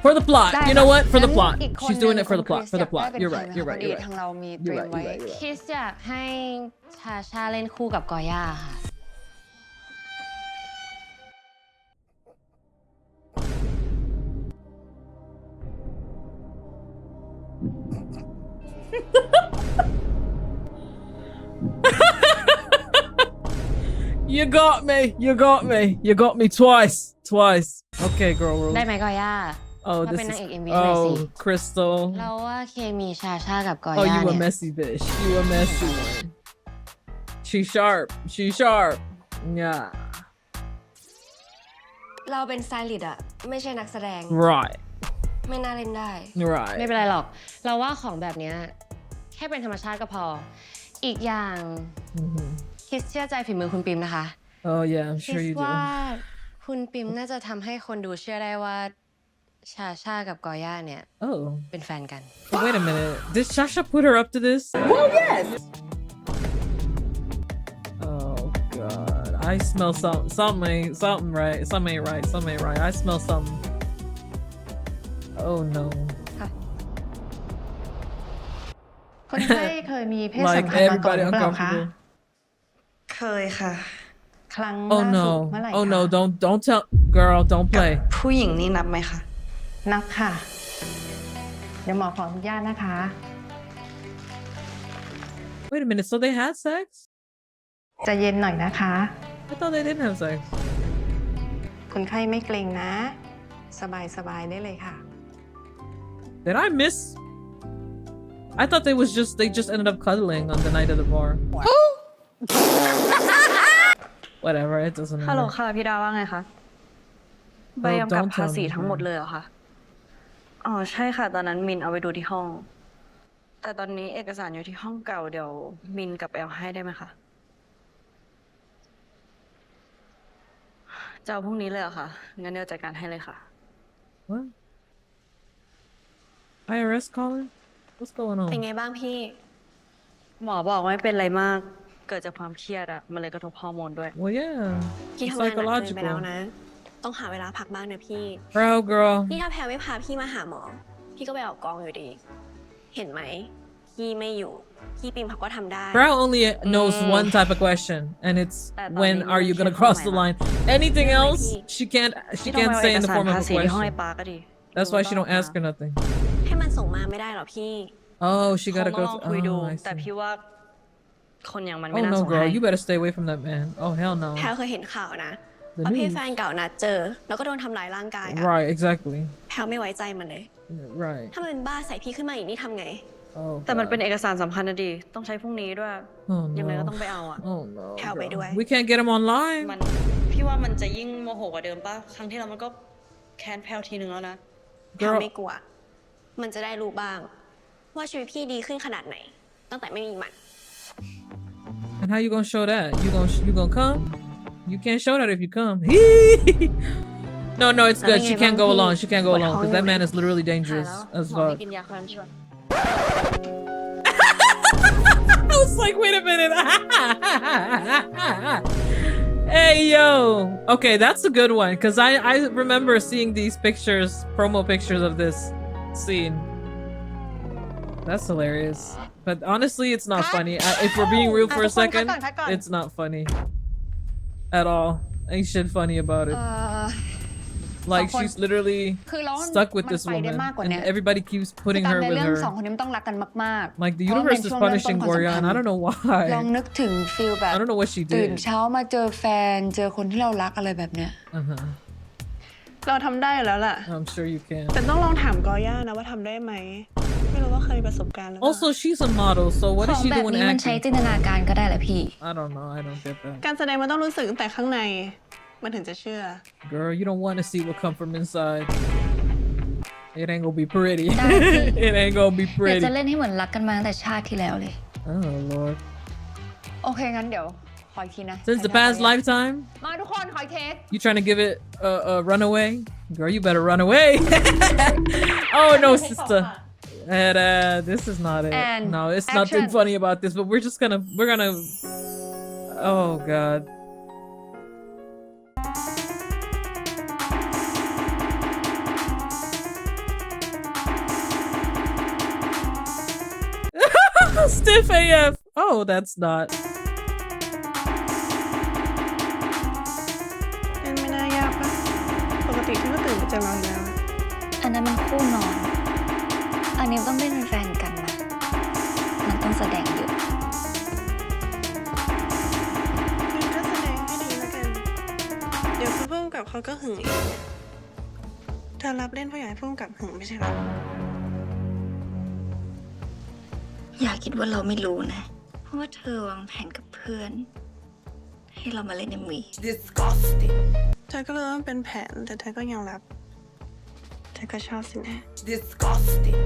[SPEAKER 2] For the plot.
[SPEAKER 10] ได้
[SPEAKER 2] You know
[SPEAKER 10] ค่ะ
[SPEAKER 2] what? For the
[SPEAKER 10] งั้น
[SPEAKER 2] plot.
[SPEAKER 10] อีกคน
[SPEAKER 2] She's doing
[SPEAKER 10] หนึ่
[SPEAKER 2] it for
[SPEAKER 10] ง
[SPEAKER 2] the plot.
[SPEAKER 10] คุณ
[SPEAKER 2] For the
[SPEAKER 10] คริส
[SPEAKER 2] plot.
[SPEAKER 10] อยากได้
[SPEAKER 2] You're
[SPEAKER 10] เป็น
[SPEAKER 2] right.
[SPEAKER 10] ใคร
[SPEAKER 2] You're
[SPEAKER 10] ไหม
[SPEAKER 2] right.
[SPEAKER 10] พอดี
[SPEAKER 2] You're right.
[SPEAKER 10] ทางเรามีเต
[SPEAKER 2] You're
[SPEAKER 10] รียม
[SPEAKER 2] right.
[SPEAKER 10] ไว้
[SPEAKER 2] You're right. You're right.
[SPEAKER 7] คิสอยากให้ชาชาเล่นคู่กับกอย่าค่ะ
[SPEAKER 2] You got me. You got me. You got me twice. Twice. Okay, girl.
[SPEAKER 7] ได้ไหมกอย่า
[SPEAKER 2] Oh,
[SPEAKER 7] มา
[SPEAKER 2] this
[SPEAKER 7] เป็น
[SPEAKER 2] is.
[SPEAKER 7] นางเอก MV หน่อยสิ
[SPEAKER 2] Oh, Crystal.
[SPEAKER 7] เราว่าเคมีชาชากับกอ
[SPEAKER 2] Oh,
[SPEAKER 7] ย่า
[SPEAKER 2] you a
[SPEAKER 7] เนี่ย
[SPEAKER 2] messy bitch. You a messy one. She sharp. She sharp. Yeah.
[SPEAKER 7] เราเป็นสไตลิสต์อะไม่ใช่นักแสดง
[SPEAKER 2] Right.
[SPEAKER 7] ไม่น่าเล่นได้
[SPEAKER 2] Right.
[SPEAKER 7] ไม่เป็นไรหรอก เราว่าของแบบเนี้ยแค่เป็นธรรมชาติก็พอ อีกอย่าง
[SPEAKER 2] Mhm.
[SPEAKER 7] คิดเชื่อใจฝีมือคุณปิมนะคะ
[SPEAKER 2] Oh yeah, I'm
[SPEAKER 7] คิ
[SPEAKER 2] sure
[SPEAKER 7] ด
[SPEAKER 2] you
[SPEAKER 7] ว่า
[SPEAKER 2] do.
[SPEAKER 7] คุณปิมน่าจะทำให้คนดูเชื่อได้ว่าชาชากับกอย่าเนี่ย
[SPEAKER 2] Oh.
[SPEAKER 7] เป็นแฟนกัน
[SPEAKER 2] But wait a minute. Did Shasha put her up to this?
[SPEAKER 4] Well, yes.
[SPEAKER 2] Oh god. I smell something right. Something ain't right. Something ain't right. I smell something. Oh no.
[SPEAKER 8] คนไข้เคยมีเพศสัม
[SPEAKER 2] like
[SPEAKER 8] พันธ์มาก่อน
[SPEAKER 2] everybody
[SPEAKER 8] หรือเปล่าคะ
[SPEAKER 2] uncomfortable.
[SPEAKER 6] เคยค่ะ
[SPEAKER 8] ครั้ง
[SPEAKER 2] Oh
[SPEAKER 8] ล่าสุด
[SPEAKER 2] no.
[SPEAKER 8] เมื่อไหร่
[SPEAKER 2] Oh
[SPEAKER 8] คะ
[SPEAKER 2] no. Don't tell, girl. Don't play.
[SPEAKER 6] ผู้หญิงนี่นับไหมคะ
[SPEAKER 8] นับค่ะ เดี๋ยวหมอขออนุญาตนะคะ
[SPEAKER 2] Wait a minute. So they had sex?
[SPEAKER 8] ใจะเย็นหน่อยนะคะ
[SPEAKER 2] I thought they didn't have sex.
[SPEAKER 8] คนไข้ไม่เกรงนะ สบายๆได้เลยค่ะ
[SPEAKER 2] Did I miss? I thought they just ended up cuddling on the night of the bar. Whatever. It doesn't
[SPEAKER 6] ฮัลโหล
[SPEAKER 2] matter.
[SPEAKER 6] ค่ะพี่ดาว่าไงคะ ใบกำกับภาษีทั้งหมดเลยเหรอคะ อ๋อใช่ค่ะ ตอนนั้นมินเอาไปดูที่ห้อง แต่ตอนนี้เอกสารอยู่ที่ห้องเก่าเดี๋ยวมินกับแอลให้ได้ไหมคะ จะเอาพรุ่งนี้เลยเหรอคะ งั้นเดี๋ยวจัดการให้เลยค่ะ
[SPEAKER 2] What? IRS calling? What's going
[SPEAKER 6] เป็น
[SPEAKER 2] on?
[SPEAKER 6] ไงบ้างพี่ หมอบอกว่าไม่เป็นไรมาก เกิดจากความเครียดอะมันเลยกระทบฮอร์โมนด้วย
[SPEAKER 2] Well, yeah.
[SPEAKER 7] พี่
[SPEAKER 2] It's
[SPEAKER 7] ทำงานหนักเกินไปแล้ว
[SPEAKER 2] psychological.
[SPEAKER 7] นะ ต้องหาเวลาพักบ้างนะพี่
[SPEAKER 2] Proud girl.
[SPEAKER 7] นี่ถ้าแพรไม่พาพี่มาหาหมอ พี่ก็ไปออกกองอยู่ดี เห็นไหม พี่ไม่อยู่ พี่ปิมเขาก็ทำได้
[SPEAKER 2] Proud only knows one type of question, and it's when are you gonna cross the line? Anything else, she can't say in the form of a
[SPEAKER 6] ห้องไอ้
[SPEAKER 2] question.
[SPEAKER 6] ปาก็ดี
[SPEAKER 2] That's why she don't ask her nothing.
[SPEAKER 7] ให้มันส่งมาไม่ได้หรอพี่
[SPEAKER 2] Oh, she gotta
[SPEAKER 6] คง
[SPEAKER 2] go.
[SPEAKER 6] ต้องลองคุยดู
[SPEAKER 2] Oh, I
[SPEAKER 6] แต่
[SPEAKER 2] see.
[SPEAKER 6] พี่ว่าคนอย่างมันไม่
[SPEAKER 2] Oh
[SPEAKER 6] น่า
[SPEAKER 2] no,
[SPEAKER 6] ส่ง
[SPEAKER 2] girl,
[SPEAKER 6] ให้
[SPEAKER 2] you better stay away from that man. Oh hell no.
[SPEAKER 7] แพรเคยเห็นข่าวนะ
[SPEAKER 2] The
[SPEAKER 7] ว่าพี่
[SPEAKER 2] news.
[SPEAKER 7] แฟนเก่านัดเจอ แล้วก็โดนทำร้ายร่างกายอะ
[SPEAKER 2] Right, exactly.
[SPEAKER 7] แพรไม่ไว้ใจมันเลย
[SPEAKER 2] Right.
[SPEAKER 7] ถ้ามันเป็นบ้าใส่พี่ขึ้นมาอีกนี่ทำไง
[SPEAKER 2] Oh.
[SPEAKER 6] แต่มัน
[SPEAKER 2] God.
[SPEAKER 6] เป็นเอกสารสำคัญนะดี ต้องใช้พรุ่งนี้ด้วย
[SPEAKER 2] Oh
[SPEAKER 6] ยังไงก็
[SPEAKER 2] no.
[SPEAKER 6] ต้องไปเอาอะ
[SPEAKER 2] Oh no.
[SPEAKER 7] How by the
[SPEAKER 2] girl.
[SPEAKER 7] way?
[SPEAKER 2] We can't get him online.
[SPEAKER 6] มันพี่ว่ามันจะยิ่งโมโหกว่าเดิมป่ะ ครั้งที่แล้วมันก็แค้นแพลวทีนึงแล้วนะ
[SPEAKER 7] แพร
[SPEAKER 2] Girl.
[SPEAKER 7] ไม่กลัว มันจะได้รู้บ้าง ว่าชีวิตพี่ดีขึ้นขนาดไหน ตั้งแต่ไม่มีมัน
[SPEAKER 2] And how you gonna show that? You gonna come? You can't show that if you come. No, it's good. She can't go alone. She can't go alone because that man is literally dangerous
[SPEAKER 6] แล้ว
[SPEAKER 2] as
[SPEAKER 6] หมอให้
[SPEAKER 2] fuck.
[SPEAKER 6] กินยาความช่วย
[SPEAKER 2] I was like, wait a minute. Hey, yo. Okay, that's a good one because I remember seeing these pictures, promo pictures of this scene. That's hilarious. But honestly, it's not funny. If we're being real for a second, it's not funny at all. Ain't shit funny about it. Like she's literally
[SPEAKER 8] คือแล้ว
[SPEAKER 2] stuck with
[SPEAKER 8] มัน
[SPEAKER 2] this
[SPEAKER 8] ไปได้
[SPEAKER 2] woman,
[SPEAKER 8] มากกว่า
[SPEAKER 2] and
[SPEAKER 8] เนี้ย
[SPEAKER 2] everybody keeps putting
[SPEAKER 8] คือ
[SPEAKER 2] her
[SPEAKER 8] ตามใน
[SPEAKER 2] with
[SPEAKER 8] เรื่องสอง
[SPEAKER 2] her.
[SPEAKER 8] คนนี้มันต้องรักกันมากๆ
[SPEAKER 2] Like the
[SPEAKER 8] เพราะมัน
[SPEAKER 2] universe
[SPEAKER 8] เป็น
[SPEAKER 2] is
[SPEAKER 8] ช่วงเริ่มต้น
[SPEAKER 2] punishing
[SPEAKER 8] ความสัม
[SPEAKER 2] Gorya,
[SPEAKER 8] พัน
[SPEAKER 2] and I
[SPEAKER 8] ธ์
[SPEAKER 2] don't know
[SPEAKER 8] ลอง
[SPEAKER 2] why.
[SPEAKER 8] นึกถึงฟีลแบบ
[SPEAKER 2] I don't know what she
[SPEAKER 8] ตื่น
[SPEAKER 2] did.
[SPEAKER 8] เช้ามาเจอแฟน เจอคนที่เรารักอะไรแบบเนี้ย เราทำได้อยู่แล้วล่ะ
[SPEAKER 2] I'm sure you can.
[SPEAKER 8] แต่ต้องลองถามกอย่านะว่าทำได้ไหม ไม่รู้ว่าเคยมีประสบการณ์หรือเปล่า
[SPEAKER 2] Also, she's a model, so what
[SPEAKER 10] ข
[SPEAKER 2] is
[SPEAKER 10] อง
[SPEAKER 2] she
[SPEAKER 10] แบบ
[SPEAKER 2] doing
[SPEAKER 10] นี้มันใช้
[SPEAKER 2] acting?
[SPEAKER 10] จินตนาการก็ได้แหละพี่
[SPEAKER 2] I don't know. I don't get that.
[SPEAKER 8] การแสดงมันต้องรู้สึกตั้งแต่ข้างใน มันถึงจะเชื่อ
[SPEAKER 2] Girl, you don't want to see what come from inside. It ain't gonna be pretty.
[SPEAKER 10] ได้สิ
[SPEAKER 2] It ain't gonna be
[SPEAKER 10] เดี๋ยว
[SPEAKER 2] pretty.
[SPEAKER 10] จะเล่นให้เหมือนรักกันมาตั้งแต่ชาติที่แล้วเลย
[SPEAKER 2] Oh Lord.
[SPEAKER 8] โอเคงั้นเดี๋ยวขออีกทีนะ
[SPEAKER 2] Since the past lifetime,
[SPEAKER 8] มาทุกคนขออีกเทค
[SPEAKER 2] you trying to give it a runaway? Girl, you better run away. Oh no, sister. And this is not it.
[SPEAKER 8] And
[SPEAKER 2] No, it's nothing
[SPEAKER 8] action.
[SPEAKER 2] funny about this, but we're gonna. Oh God. Stiff AF. Oh, that's not.
[SPEAKER 8] เป็นไม่น่ายากปะปกติพี่ก็ตื่นมาเจอเราอยู่แล้ว
[SPEAKER 10] อันนั้นมันคู่นอน อันนี้ต้องเล่นเป็นแฟนกันนะ มันต้องแสดงเยอะ
[SPEAKER 8] งั้นก็แสดงให้ดีแล้วกัน เดี๋ยวผู้กำกับเขาก็หึงเองเธอรับเล่นเพราะอยากให้ผู้กำกับหึงไม่ใช่หรอ
[SPEAKER 10] อย่าคิดว่าเราไม่รู้นะ เพราะว่าเธอวางแผนกับเพื่อน ให้เรามาเล่นMV
[SPEAKER 11] Disgusting.
[SPEAKER 8] เธอก็รู้ว่ามันเป็นแผนแต่เธอก็ยังรับ เธอก็ชอบสินะ
[SPEAKER 11] Disgusting.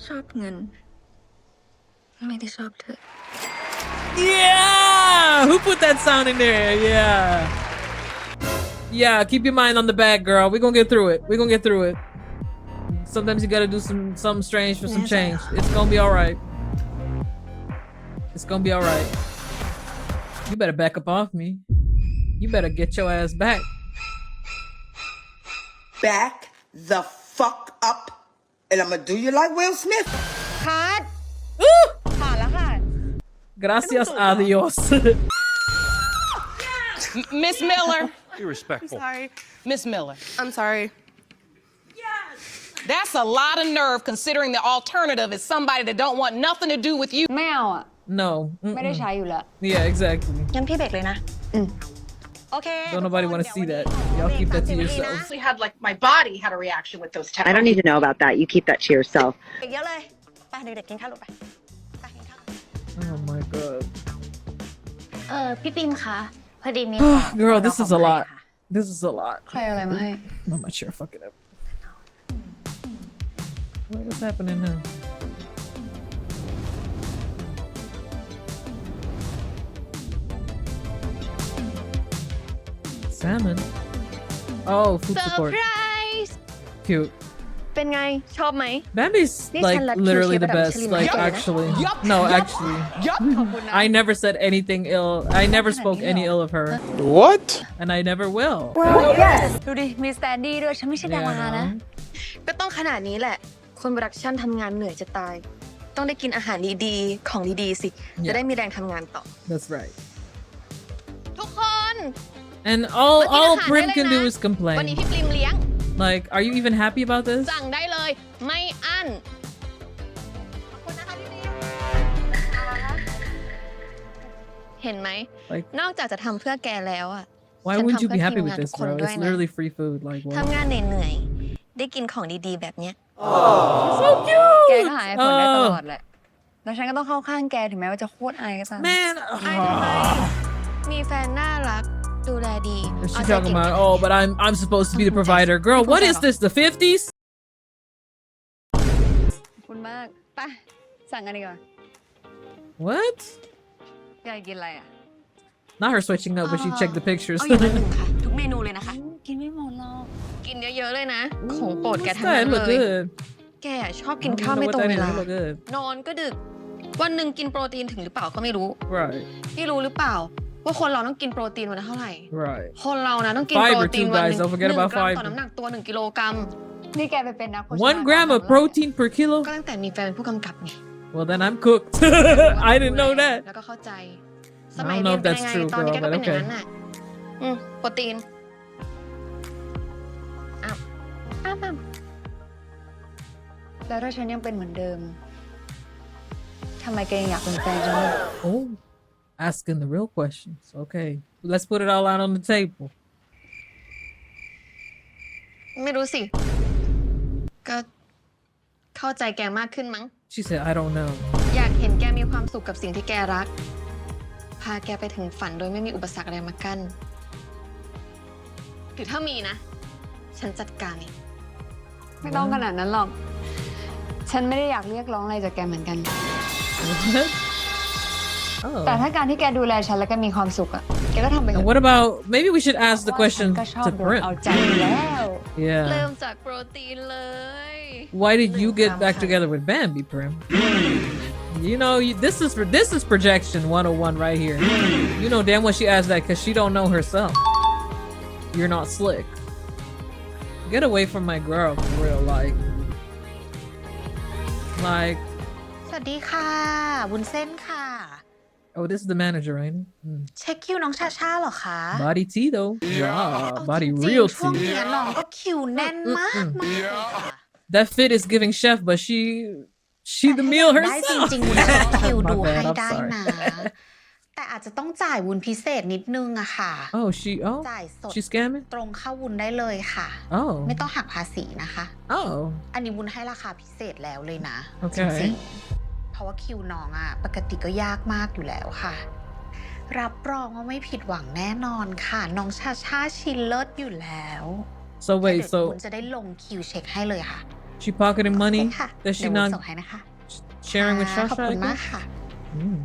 [SPEAKER 10] ชอบเงิน ไม่ได้ชอบเธอ
[SPEAKER 2] Yeah! Who put that sound in there? Yeah. Yeah, keep your mind on the bag, girl. We're gonna get through it. We're gonna get through it. Sometimes you gotta do something strange for some change. It's gonna be alright. It's gonna be alright. You better back up off me. You better get your ass back.
[SPEAKER 4] Back the fuck up, and I'm gonna do you like Will Smith.
[SPEAKER 6] คัดผ่านแล้วค่ะ
[SPEAKER 2] Gracias a Dios.
[SPEAKER 5] Miss Miller.
[SPEAKER 3] Be respectful.
[SPEAKER 8] Sorry.
[SPEAKER 5] Miss Miller.
[SPEAKER 8] I'm sorry.
[SPEAKER 5] That's a lot of nerve considering the alternative is somebody that don't want nothing to do with you.
[SPEAKER 6] ไม่เอาอ่ะ
[SPEAKER 2] No.
[SPEAKER 6] ไม่ได้ใช้อยู่แล้ว
[SPEAKER 2] Yeah, exactly.
[SPEAKER 6] งั้นพี่เบรกเลยนะโอเค
[SPEAKER 2] Don't nobody want to see that. Y'all keep that to yourselves.
[SPEAKER 4] I had like my body had a reaction with those
[SPEAKER 13] I don't need to know about that. You keep that to yourself.
[SPEAKER 6] เบรกเยอะเลยไปเด็กๆกินข้าวลูกไปไปกินข้าว
[SPEAKER 2] Oh my god.
[SPEAKER 7] พี่ปิมคะพอดีมี
[SPEAKER 2] Girl, this is a lot. This is a lot.
[SPEAKER 6] ใครเอาอะไรมาให้
[SPEAKER 2] I'm not sure. Fuck it up. What is happening now? Salmon. Oh, food support.
[SPEAKER 7] Surprise
[SPEAKER 2] Cute.
[SPEAKER 7] เป็นไงชอบไหม
[SPEAKER 2] Bambi's
[SPEAKER 7] This
[SPEAKER 2] like
[SPEAKER 7] one like
[SPEAKER 2] literally
[SPEAKER 7] cute
[SPEAKER 2] the
[SPEAKER 7] shape,
[SPEAKER 2] best.
[SPEAKER 7] but I'm
[SPEAKER 2] Like
[SPEAKER 7] chilling
[SPEAKER 2] actually,
[SPEAKER 5] Yup,
[SPEAKER 2] no,
[SPEAKER 5] yup,
[SPEAKER 2] actually,
[SPEAKER 5] yup.
[SPEAKER 2] I never said anything ill. I never spoke any ill of her,
[SPEAKER 9] What?
[SPEAKER 2] and I never will.
[SPEAKER 6] ดูดิมีสแตนดี้ด้วยฉันไม่ใช่ดารา
[SPEAKER 2] Yeah,
[SPEAKER 6] นะ
[SPEAKER 2] no.
[SPEAKER 7] ก็ต้องขนาดนี้แหละ คนโปรดักชั่นทำงานเหนื่อยจะตาย ต้องได้กินอาหารดีๆ ของดีๆสิ จะได้มีแรงทำงานต่อ
[SPEAKER 2] That's right.
[SPEAKER 7] ทุกคน
[SPEAKER 2] And all
[SPEAKER 7] But
[SPEAKER 2] Prim
[SPEAKER 7] you
[SPEAKER 2] can
[SPEAKER 7] know,
[SPEAKER 2] do is
[SPEAKER 7] วันนี้
[SPEAKER 2] complain.
[SPEAKER 7] พี่ปริมเลี้ยง
[SPEAKER 2] Like, are you even happy about this?
[SPEAKER 7] สั่งได้เลย ไม่อั้นเห็นไหม
[SPEAKER 2] Like,
[SPEAKER 7] นอกจากจะทำเพื่อแกแล้วอ่ะ
[SPEAKER 2] why
[SPEAKER 7] ฉัน
[SPEAKER 2] wouldn't you
[SPEAKER 7] ทำ
[SPEAKER 2] be
[SPEAKER 7] เพื่อ
[SPEAKER 2] happy
[SPEAKER 7] ทีม
[SPEAKER 2] with
[SPEAKER 7] งานทุ
[SPEAKER 2] this,
[SPEAKER 7] กคน
[SPEAKER 2] bro?
[SPEAKER 7] ด้วย
[SPEAKER 2] It's
[SPEAKER 7] นะ
[SPEAKER 2] literally free food. Like, what?
[SPEAKER 7] ทำงานเหนื่อยๆ ได้กินของดีๆ แบบเนี้ย
[SPEAKER 2] So cute.
[SPEAKER 6] แกก็หายผลได้ตลอดแหละ แล้วฉันก็ต้องเข้าข้างแกถึงแม้ว่าจะโคตรอายก็ตาม
[SPEAKER 2] Man.
[SPEAKER 7] อายทำไมมีแฟนน่ารัก ดูแลดี
[SPEAKER 2] She's
[SPEAKER 7] เอาใจ
[SPEAKER 2] talking
[SPEAKER 7] เก่ง
[SPEAKER 2] about, oh, but I'm supposed to be the provider. Girl, what is this? The 50s?
[SPEAKER 6] ขอบคุณมากไปสั่งกันดีกว่า
[SPEAKER 2] What?
[SPEAKER 6] อยากกินอะไรอ่ะ
[SPEAKER 2] Not her switching up, but she checked the pictures.
[SPEAKER 7] เอาอย่างละหนึ่งค่ะ ทุกเมนูเลยนะคะ
[SPEAKER 6] กินไม่หมดหรอก
[SPEAKER 7] กินเยอะๆเลยนะ ของโปรดแก
[SPEAKER 2] What's
[SPEAKER 7] ทั้งนั้
[SPEAKER 2] that?
[SPEAKER 7] น
[SPEAKER 2] It
[SPEAKER 7] เล
[SPEAKER 2] look
[SPEAKER 7] ย
[SPEAKER 2] good.
[SPEAKER 7] แกชอบกิน
[SPEAKER 2] I don't
[SPEAKER 7] ข้าว
[SPEAKER 2] know
[SPEAKER 7] ไม่
[SPEAKER 2] what
[SPEAKER 7] ตรง
[SPEAKER 2] that
[SPEAKER 7] เว
[SPEAKER 2] is.
[SPEAKER 7] ลา
[SPEAKER 2] It look good.
[SPEAKER 7] นอนก็ดึก วันหนึ่งกินโปรตีนถึงหรือเปล่าก็ไม่รู้
[SPEAKER 2] Right.
[SPEAKER 7] พี่รู้หรือเปล่า ว่าคนเราต้องกินโปรตีนวันละเท่าไหร่
[SPEAKER 2] Right.
[SPEAKER 7] คนเรานะต้องกิน
[SPEAKER 2] Fiber
[SPEAKER 7] โปรตีน
[SPEAKER 2] too,
[SPEAKER 7] วันห
[SPEAKER 2] guys.
[SPEAKER 7] นึ่ง
[SPEAKER 2] Don't forget
[SPEAKER 7] 1
[SPEAKER 2] about
[SPEAKER 7] กรัม
[SPEAKER 2] fiber.
[SPEAKER 7] ต่อน้ำหนักตัว1 กิโลกรัม
[SPEAKER 6] นี่แกไปเป็นนักโภชนา
[SPEAKER 2] 1 gram of protein per kilo?
[SPEAKER 7] ก็ตั้งแต่มีแฟนเป็นผู้กำกับไง
[SPEAKER 2] Well, then I'm cooked. I didn't know that.
[SPEAKER 7] แล้วก็เข้าใจ ส
[SPEAKER 2] I
[SPEAKER 7] มัย
[SPEAKER 2] don't
[SPEAKER 7] เรี
[SPEAKER 2] know
[SPEAKER 7] ยน
[SPEAKER 2] if
[SPEAKER 7] เป็น
[SPEAKER 2] that's
[SPEAKER 7] ยังไง
[SPEAKER 2] true,
[SPEAKER 7] ตอนนี้
[SPEAKER 2] girl,
[SPEAKER 7] แกก็
[SPEAKER 2] but
[SPEAKER 7] เป็นอย่าง
[SPEAKER 2] okay.
[SPEAKER 7] นั้นน่ะโปรตีนอ้าวอ้าว
[SPEAKER 6] แล้วถ้าฉันยังเป็นเหมือนเดิมทำไมแกยังอยากเป็นแฟนฉันเลย
[SPEAKER 2] Oh, asking the real questions. Okay, let's put it all out on the table.
[SPEAKER 7] ไม่รู้สิ ก็เข้าใจแกมากขึ้นมั้ง
[SPEAKER 2] She said, I don't know.
[SPEAKER 7] อยากเห็นแกมีความสุขกับสิ่งที่แกรัก พาแกไปถึงฝันโดยไม่มีอุปสรรคอะไรมากั้นหรือถ้ามีนะ ฉันจัดการเอง
[SPEAKER 6] ไม่ต้องขนาดนั้นหรอก ฉันไม่ได้อยากเรียกร้องอะไรจากแกเหมือนกัน
[SPEAKER 2] Oh.
[SPEAKER 6] แต่ถ้าการที่แกดูแลฉันแล้วก็มีความสุขอะแกก็ทำไปเถ
[SPEAKER 2] And
[SPEAKER 6] อะ
[SPEAKER 2] what about, maybe we should ask the question
[SPEAKER 6] ก็ชอบ
[SPEAKER 2] to
[SPEAKER 6] โดน
[SPEAKER 2] Prim.
[SPEAKER 6] เอาใจแล้ว
[SPEAKER 7] เริ่
[SPEAKER 2] Yeah.
[SPEAKER 7] มจากโปรตีนเลย
[SPEAKER 2] Why did you get back together with Bambi, Prim? You know, this is projection 101 right here. You know damn well she asked that because she don't know herself. You're not slick. Get away from my girl, for real. Like,
[SPEAKER 7] สวัสดีค่ะวุ้นเส้นค่ะ
[SPEAKER 2] oh, this is the manager, right? Mm.
[SPEAKER 7] เช็คคิวน้องชาชาเหรอคะ
[SPEAKER 2] Body T though. Yeah,
[SPEAKER 7] เอา
[SPEAKER 2] body
[SPEAKER 7] จริง
[SPEAKER 2] real
[SPEAKER 7] ๆช่วง
[SPEAKER 2] T.
[SPEAKER 7] นี้น้องก็คิวแน่นมากมากเลยค่ะ
[SPEAKER 2] That fit is giving chef, but she the meal
[SPEAKER 7] ได้จ
[SPEAKER 2] herself.
[SPEAKER 7] ริงๆวุ้นจะคิว
[SPEAKER 2] My
[SPEAKER 7] ดู
[SPEAKER 2] bad,
[SPEAKER 7] ให้
[SPEAKER 2] I'm
[SPEAKER 7] ได้
[SPEAKER 2] sorry.
[SPEAKER 7] นะ แต่อาจจะต้องจ่ายวุ้นพิเศษนิดนึงอะค่ะ
[SPEAKER 2] Oh, oh,
[SPEAKER 7] จ่ายสด
[SPEAKER 2] she's scamming?
[SPEAKER 7] ตรงเข้าวุ้นได้เลยค่ะ
[SPEAKER 2] Oh,
[SPEAKER 7] ไม่ต้องหักภาษีนะคะ
[SPEAKER 2] oh,
[SPEAKER 7] อันนี้วุ้นให้ราคาพิเศษแล้วเลยนะ
[SPEAKER 2] โอเค
[SPEAKER 7] จริงๆเพราะว่าคิวน้องอะปกติก็ยากมากอยู่แล้วค่ะ รับรองว่าไม่ผิดหวังแน่นอนค่ะ น้องชาชาชิลเลิศอยู่แล้ว
[SPEAKER 2] so wait,
[SPEAKER 7] เดี๋ยว
[SPEAKER 2] so
[SPEAKER 7] วุ้นจะได้ลงคิวเช็คให้เลยค่ะ
[SPEAKER 2] she pocketing
[SPEAKER 7] โอเค
[SPEAKER 2] money
[SPEAKER 7] ค่ะ
[SPEAKER 2] that
[SPEAKER 7] เดี๋
[SPEAKER 2] she
[SPEAKER 7] ยววุ้น
[SPEAKER 2] not
[SPEAKER 7] ส่งให้นะคะ
[SPEAKER 2] sharing with
[SPEAKER 7] ขอบ
[SPEAKER 2] Shasha?
[SPEAKER 7] คุ
[SPEAKER 2] I
[SPEAKER 7] ณมาก
[SPEAKER 2] guess?
[SPEAKER 7] ค่ะ
[SPEAKER 2] Mm.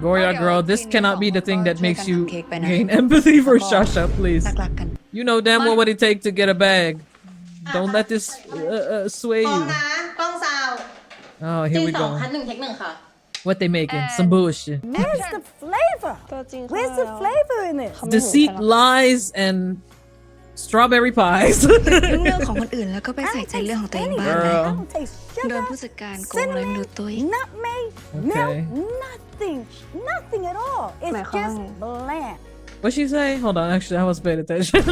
[SPEAKER 2] Gorya girl, this cannot be the thing that makes you gain empathy for Shasha, please.
[SPEAKER 6] รักๆกัน
[SPEAKER 2] You know damn well what it takes to get a bag. Don't let this sway
[SPEAKER 7] กล้อง
[SPEAKER 2] you.
[SPEAKER 7] นะกล้องซาว
[SPEAKER 2] Oh, here we
[SPEAKER 7] ตี
[SPEAKER 2] go.
[SPEAKER 7] 2 คัน 1 เทค 1 ค่ะ
[SPEAKER 2] What they making? Some bullshit.
[SPEAKER 8] Where's the flavor? Where's the flavor in it?
[SPEAKER 2] Deceit, lies, and strawberry pies
[SPEAKER 10] ยุ่งเรื่องของคนอื่นแล้วก็ไปใส่ใจเรื่องของตัวเองบ้างนะ
[SPEAKER 2] girl
[SPEAKER 10] โดนผู้จัดการโกงเลยไม่รู้ตัวอีก
[SPEAKER 2] okay
[SPEAKER 14] Nothing at all. It's just bland.
[SPEAKER 2] what'd she say hold on actually I was paying attention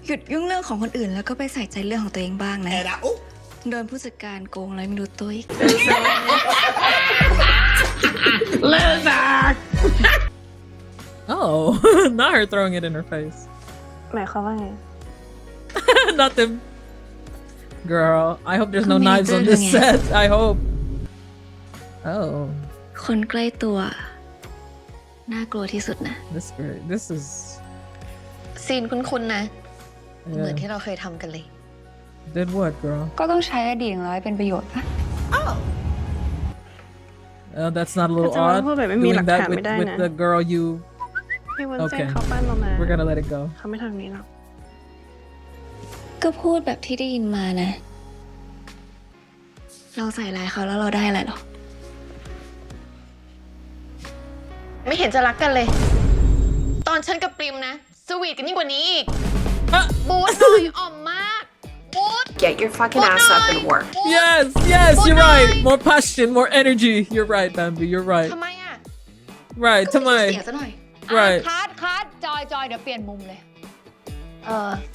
[SPEAKER 10] หยุดยุ่งเรื่องของคนอื่นแล้วก็ไปใส่ใจเรื่องของตัวเองบ้างนะโดนผู้จัดการโกงเลยไม่รู้ตัวอีก
[SPEAKER 2] oh not her throwing it in her face
[SPEAKER 8] หมายความว่าไง
[SPEAKER 2] nothing girl I hope there's no knives on this set I hope oh
[SPEAKER 10] คนใกล้ตัวน่ากลัวที่สุดนะ
[SPEAKER 2] this is
[SPEAKER 7] ซีนคุ้นๆนะ เหมือน
[SPEAKER 2] yeah.
[SPEAKER 7] ที่เราเคยทำกันเลย
[SPEAKER 2] did what girl
[SPEAKER 6] ก็ต้องใช้อดีตของเราให้เป็นประโยชน์ปะ
[SPEAKER 2] that's not a little
[SPEAKER 8] แต่จะมา
[SPEAKER 2] odd
[SPEAKER 8] พูดแบบไม่มีหลั
[SPEAKER 2] doing
[SPEAKER 8] ก
[SPEAKER 2] that
[SPEAKER 8] ฐานไม่ได้
[SPEAKER 2] with
[SPEAKER 8] นะ
[SPEAKER 2] the girl you
[SPEAKER 8] พี่วุ้นเส้น
[SPEAKER 2] okay
[SPEAKER 8] เขาปั้นมา
[SPEAKER 2] we're gonna let it go
[SPEAKER 8] เขาไม่ทำแบบนี้หรอก
[SPEAKER 10] ก็พูดแบบที่ได้ยินมานะ เราใส่ร้ายเขาแล้วเราได้อะไรหรอ
[SPEAKER 7] ไม่เห็นจะรักกันเลย ตอนฉันกับปริมนะ สวีทกันยิ่งกว่านี้อีก บู๊ดหน่อยอ่อมมากบู๊ด
[SPEAKER 5] Get your fucking ass up and work.
[SPEAKER 2] yes you're right more passion more energy you're right Bambi you're right
[SPEAKER 7] ทำไมอ่ะ
[SPEAKER 2] right ทำไม
[SPEAKER 7] เสียซะหน่อย
[SPEAKER 2] right
[SPEAKER 1] คัดจอยเดี๋ยวเปลี่ยนมุมเลย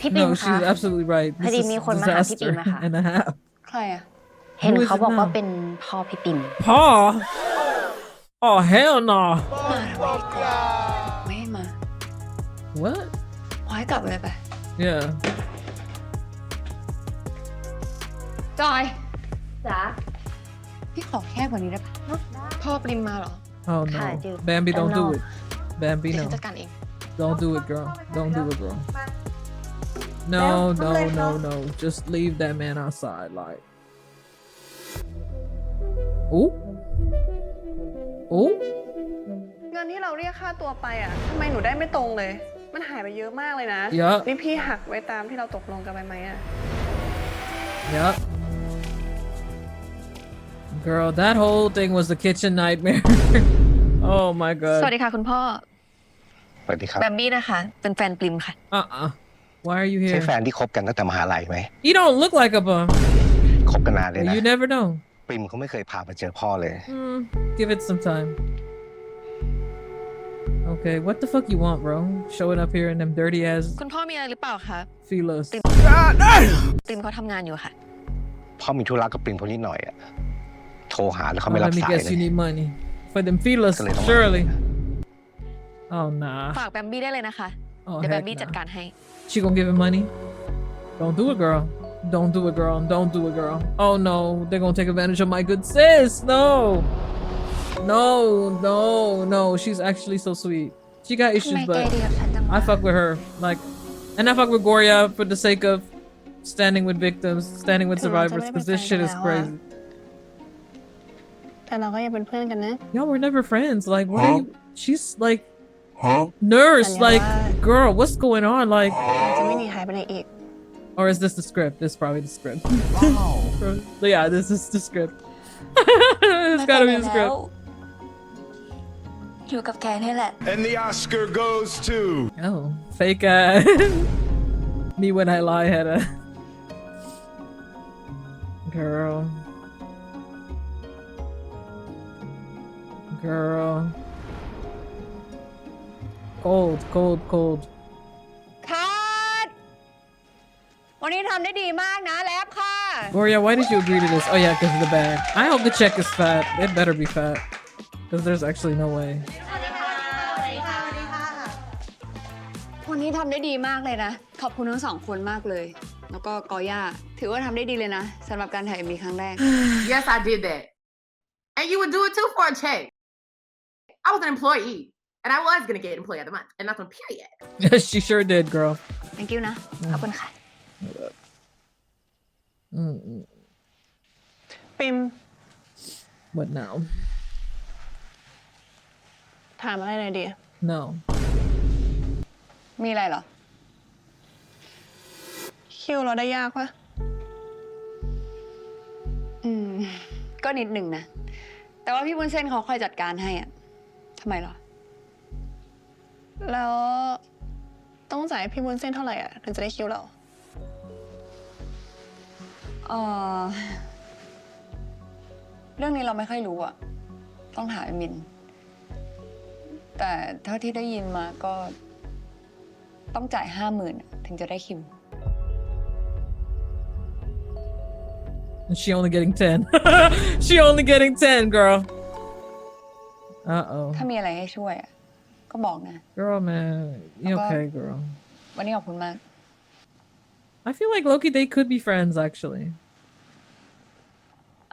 [SPEAKER 6] พี่ปิม
[SPEAKER 2] no
[SPEAKER 6] คะ
[SPEAKER 2] she's absolutely right
[SPEAKER 6] พอ
[SPEAKER 2] this
[SPEAKER 6] ดี
[SPEAKER 2] is
[SPEAKER 6] มีคนมาหาพี่ปิม
[SPEAKER 2] disaster
[SPEAKER 6] อะค่ะ
[SPEAKER 2] and a half
[SPEAKER 1] ใครอะ
[SPEAKER 6] เห็น
[SPEAKER 2] Who is
[SPEAKER 6] เขา
[SPEAKER 2] it
[SPEAKER 6] บอกว่า
[SPEAKER 2] now?
[SPEAKER 6] เป็นพ่อพี่ปิม
[SPEAKER 2] Paul oh hell no
[SPEAKER 6] ไม่ให้มา
[SPEAKER 2] what
[SPEAKER 6] พอให้กลับไปเลยไป
[SPEAKER 2] yeah
[SPEAKER 1] จอย
[SPEAKER 6] จ้า
[SPEAKER 1] พี่ขอแค่กว่านี้ได้ปะ
[SPEAKER 7] พ่อปริมมาเหรอ
[SPEAKER 2] oh no
[SPEAKER 6] ค่ะจืด
[SPEAKER 2] Bambi don't do
[SPEAKER 6] no.
[SPEAKER 2] it Bambi
[SPEAKER 7] เดี๋ยว
[SPEAKER 2] no
[SPEAKER 7] ฉันจัดการเอง
[SPEAKER 2] don't do it girl don't do it girl no just leave that man outside like ooh
[SPEAKER 8] เงินที่เราเรียกค่าตัวไปอ่ะทำไมหนูได้ไม่ตรงเลย มันหายไปเยอะมากเลยนะ
[SPEAKER 2] เยอะ
[SPEAKER 8] นี่พี่หักไว้ตามที่เราตกลงกันไปไหมอ่ะ
[SPEAKER 2] Yep. Girl, that whole thing was a kitchen nightmare. Oh my
[SPEAKER 6] สวัส
[SPEAKER 2] god.
[SPEAKER 6] ดีค่ะคุณพ่อ
[SPEAKER 15] สวัสดีครับ
[SPEAKER 6] แบมบี้นะคะ เป็นแฟนปริมค่ะ
[SPEAKER 2] Why are you
[SPEAKER 15] ใช่
[SPEAKER 2] here?
[SPEAKER 15] แฟนที่คบกันตั้งแต่มหาลัยไหม
[SPEAKER 2] You don't look like a bum.
[SPEAKER 15] คบกันนานเลยนะ
[SPEAKER 2] You never know.
[SPEAKER 15] ปริมเขาไม่เคยพามาเจอพ่อเลย
[SPEAKER 2] Give it some time. Okay, what the fuck you want, bro? Showing up here in them dirty ass
[SPEAKER 6] คุณพ่อมีอะไรหรือเปล่าคะ
[SPEAKER 2] feelers.
[SPEAKER 6] ปริมเขาทำงานอยู่ค่ะ
[SPEAKER 15] พ่อมีธุระกับปริมเขานิดหน่อยอะโทรหาแล้วเขาไม่
[SPEAKER 2] Oh,
[SPEAKER 15] รับ
[SPEAKER 2] let me
[SPEAKER 15] สาย
[SPEAKER 2] guess,
[SPEAKER 15] เล
[SPEAKER 2] you
[SPEAKER 15] ย
[SPEAKER 2] need money for them feelers,
[SPEAKER 15] ก็เลยต้องมา
[SPEAKER 2] surely. Oh nah.
[SPEAKER 6] ฝากแบมบี้ได้เลยนะคะ
[SPEAKER 2] Oh
[SPEAKER 6] เดี๋ยวแบ
[SPEAKER 2] heck
[SPEAKER 6] มบี้จัด
[SPEAKER 2] nah.
[SPEAKER 6] การให้
[SPEAKER 2] She gonna give him money? Don't do it, girl. Don't do it, girl. Don't do it, girl. Oh no, they're gonna take advantage of my good sis. No. She's actually so sweet. She got issues, but I fuck with her. Like, and I fuck with Gorya for the sake of standing with victims, standing with survivors, because this shit is crazy.
[SPEAKER 8] แต่เราก็ยังเป็นเพื่อนกันนะ
[SPEAKER 2] Y'all were never friends. Like, what are you? She's like, nurse. Like, girl, what's going on? Like,
[SPEAKER 8] จะไม่หนีหายไปไหนอีก
[SPEAKER 2] or is this the script? This is probably the script. Yeah, this is the script. It's gotta be the script.
[SPEAKER 10] อยู่กับแกนี่แหละ
[SPEAKER 9] And the Oscar goes to
[SPEAKER 2] Oh, fake ass. Me when I lie had a girl. Cold.
[SPEAKER 1] คัดวันนี้ทำได้ดีมากนะแลบค่ะ
[SPEAKER 2] Gorya, why did you agree to this? Oh yeah, because of the bag. I hope the check is fat. It better be fat. Because there's actually no way.
[SPEAKER 6] วันนี้ทำได้ดีมากเลยนะ ขอบคุณทั้งสองคนมากเลย แล้วก็กอย่าถือว่าทำได้ดีเลยนะสำหรับการถ่าย MV ครั้งแรก
[SPEAKER 4] Yes, I did that. And you would do it too for a check. I was an employee. And I was gonna get employee of the month. And that's on period.
[SPEAKER 2] She sure did, girl.
[SPEAKER 6] thank you นะ ขอบคุณค่ะ
[SPEAKER 8] ปิม
[SPEAKER 2] What now?
[SPEAKER 8] ถามอะไรหน่อยดิ
[SPEAKER 2] No.
[SPEAKER 6] มีอะไรเหรอ
[SPEAKER 8] คิวเราได้ยากปะ
[SPEAKER 6] ก็นิดหนึ่งนะ แต่ว่าพี่วุ้นเส้นเขาคอยจัดการให้อะทำไมเหรอ
[SPEAKER 8] แล้ว ต้องจ่ายพี่วุ้นเส้นเท่าไหร่อ่ะถึงจะได้คิวเรา
[SPEAKER 6] เรื่องนี้เราไม่ค่อยรู้อะต้องถามมิน แต่เท่าที่ได้ยินมาก็ต้องจ่าย50,000ถึงจะได้คิว
[SPEAKER 2] And she only getting 10. She only getting 10, girl. Uh-oh.
[SPEAKER 6] ถ้ามีอะไรให้ช่วยอะก็บอกนะ
[SPEAKER 2] Girl, man. You okay, girl?
[SPEAKER 6] วันนี้ขอบคุณมาก
[SPEAKER 2] I feel like Loki, they could be friends, actually.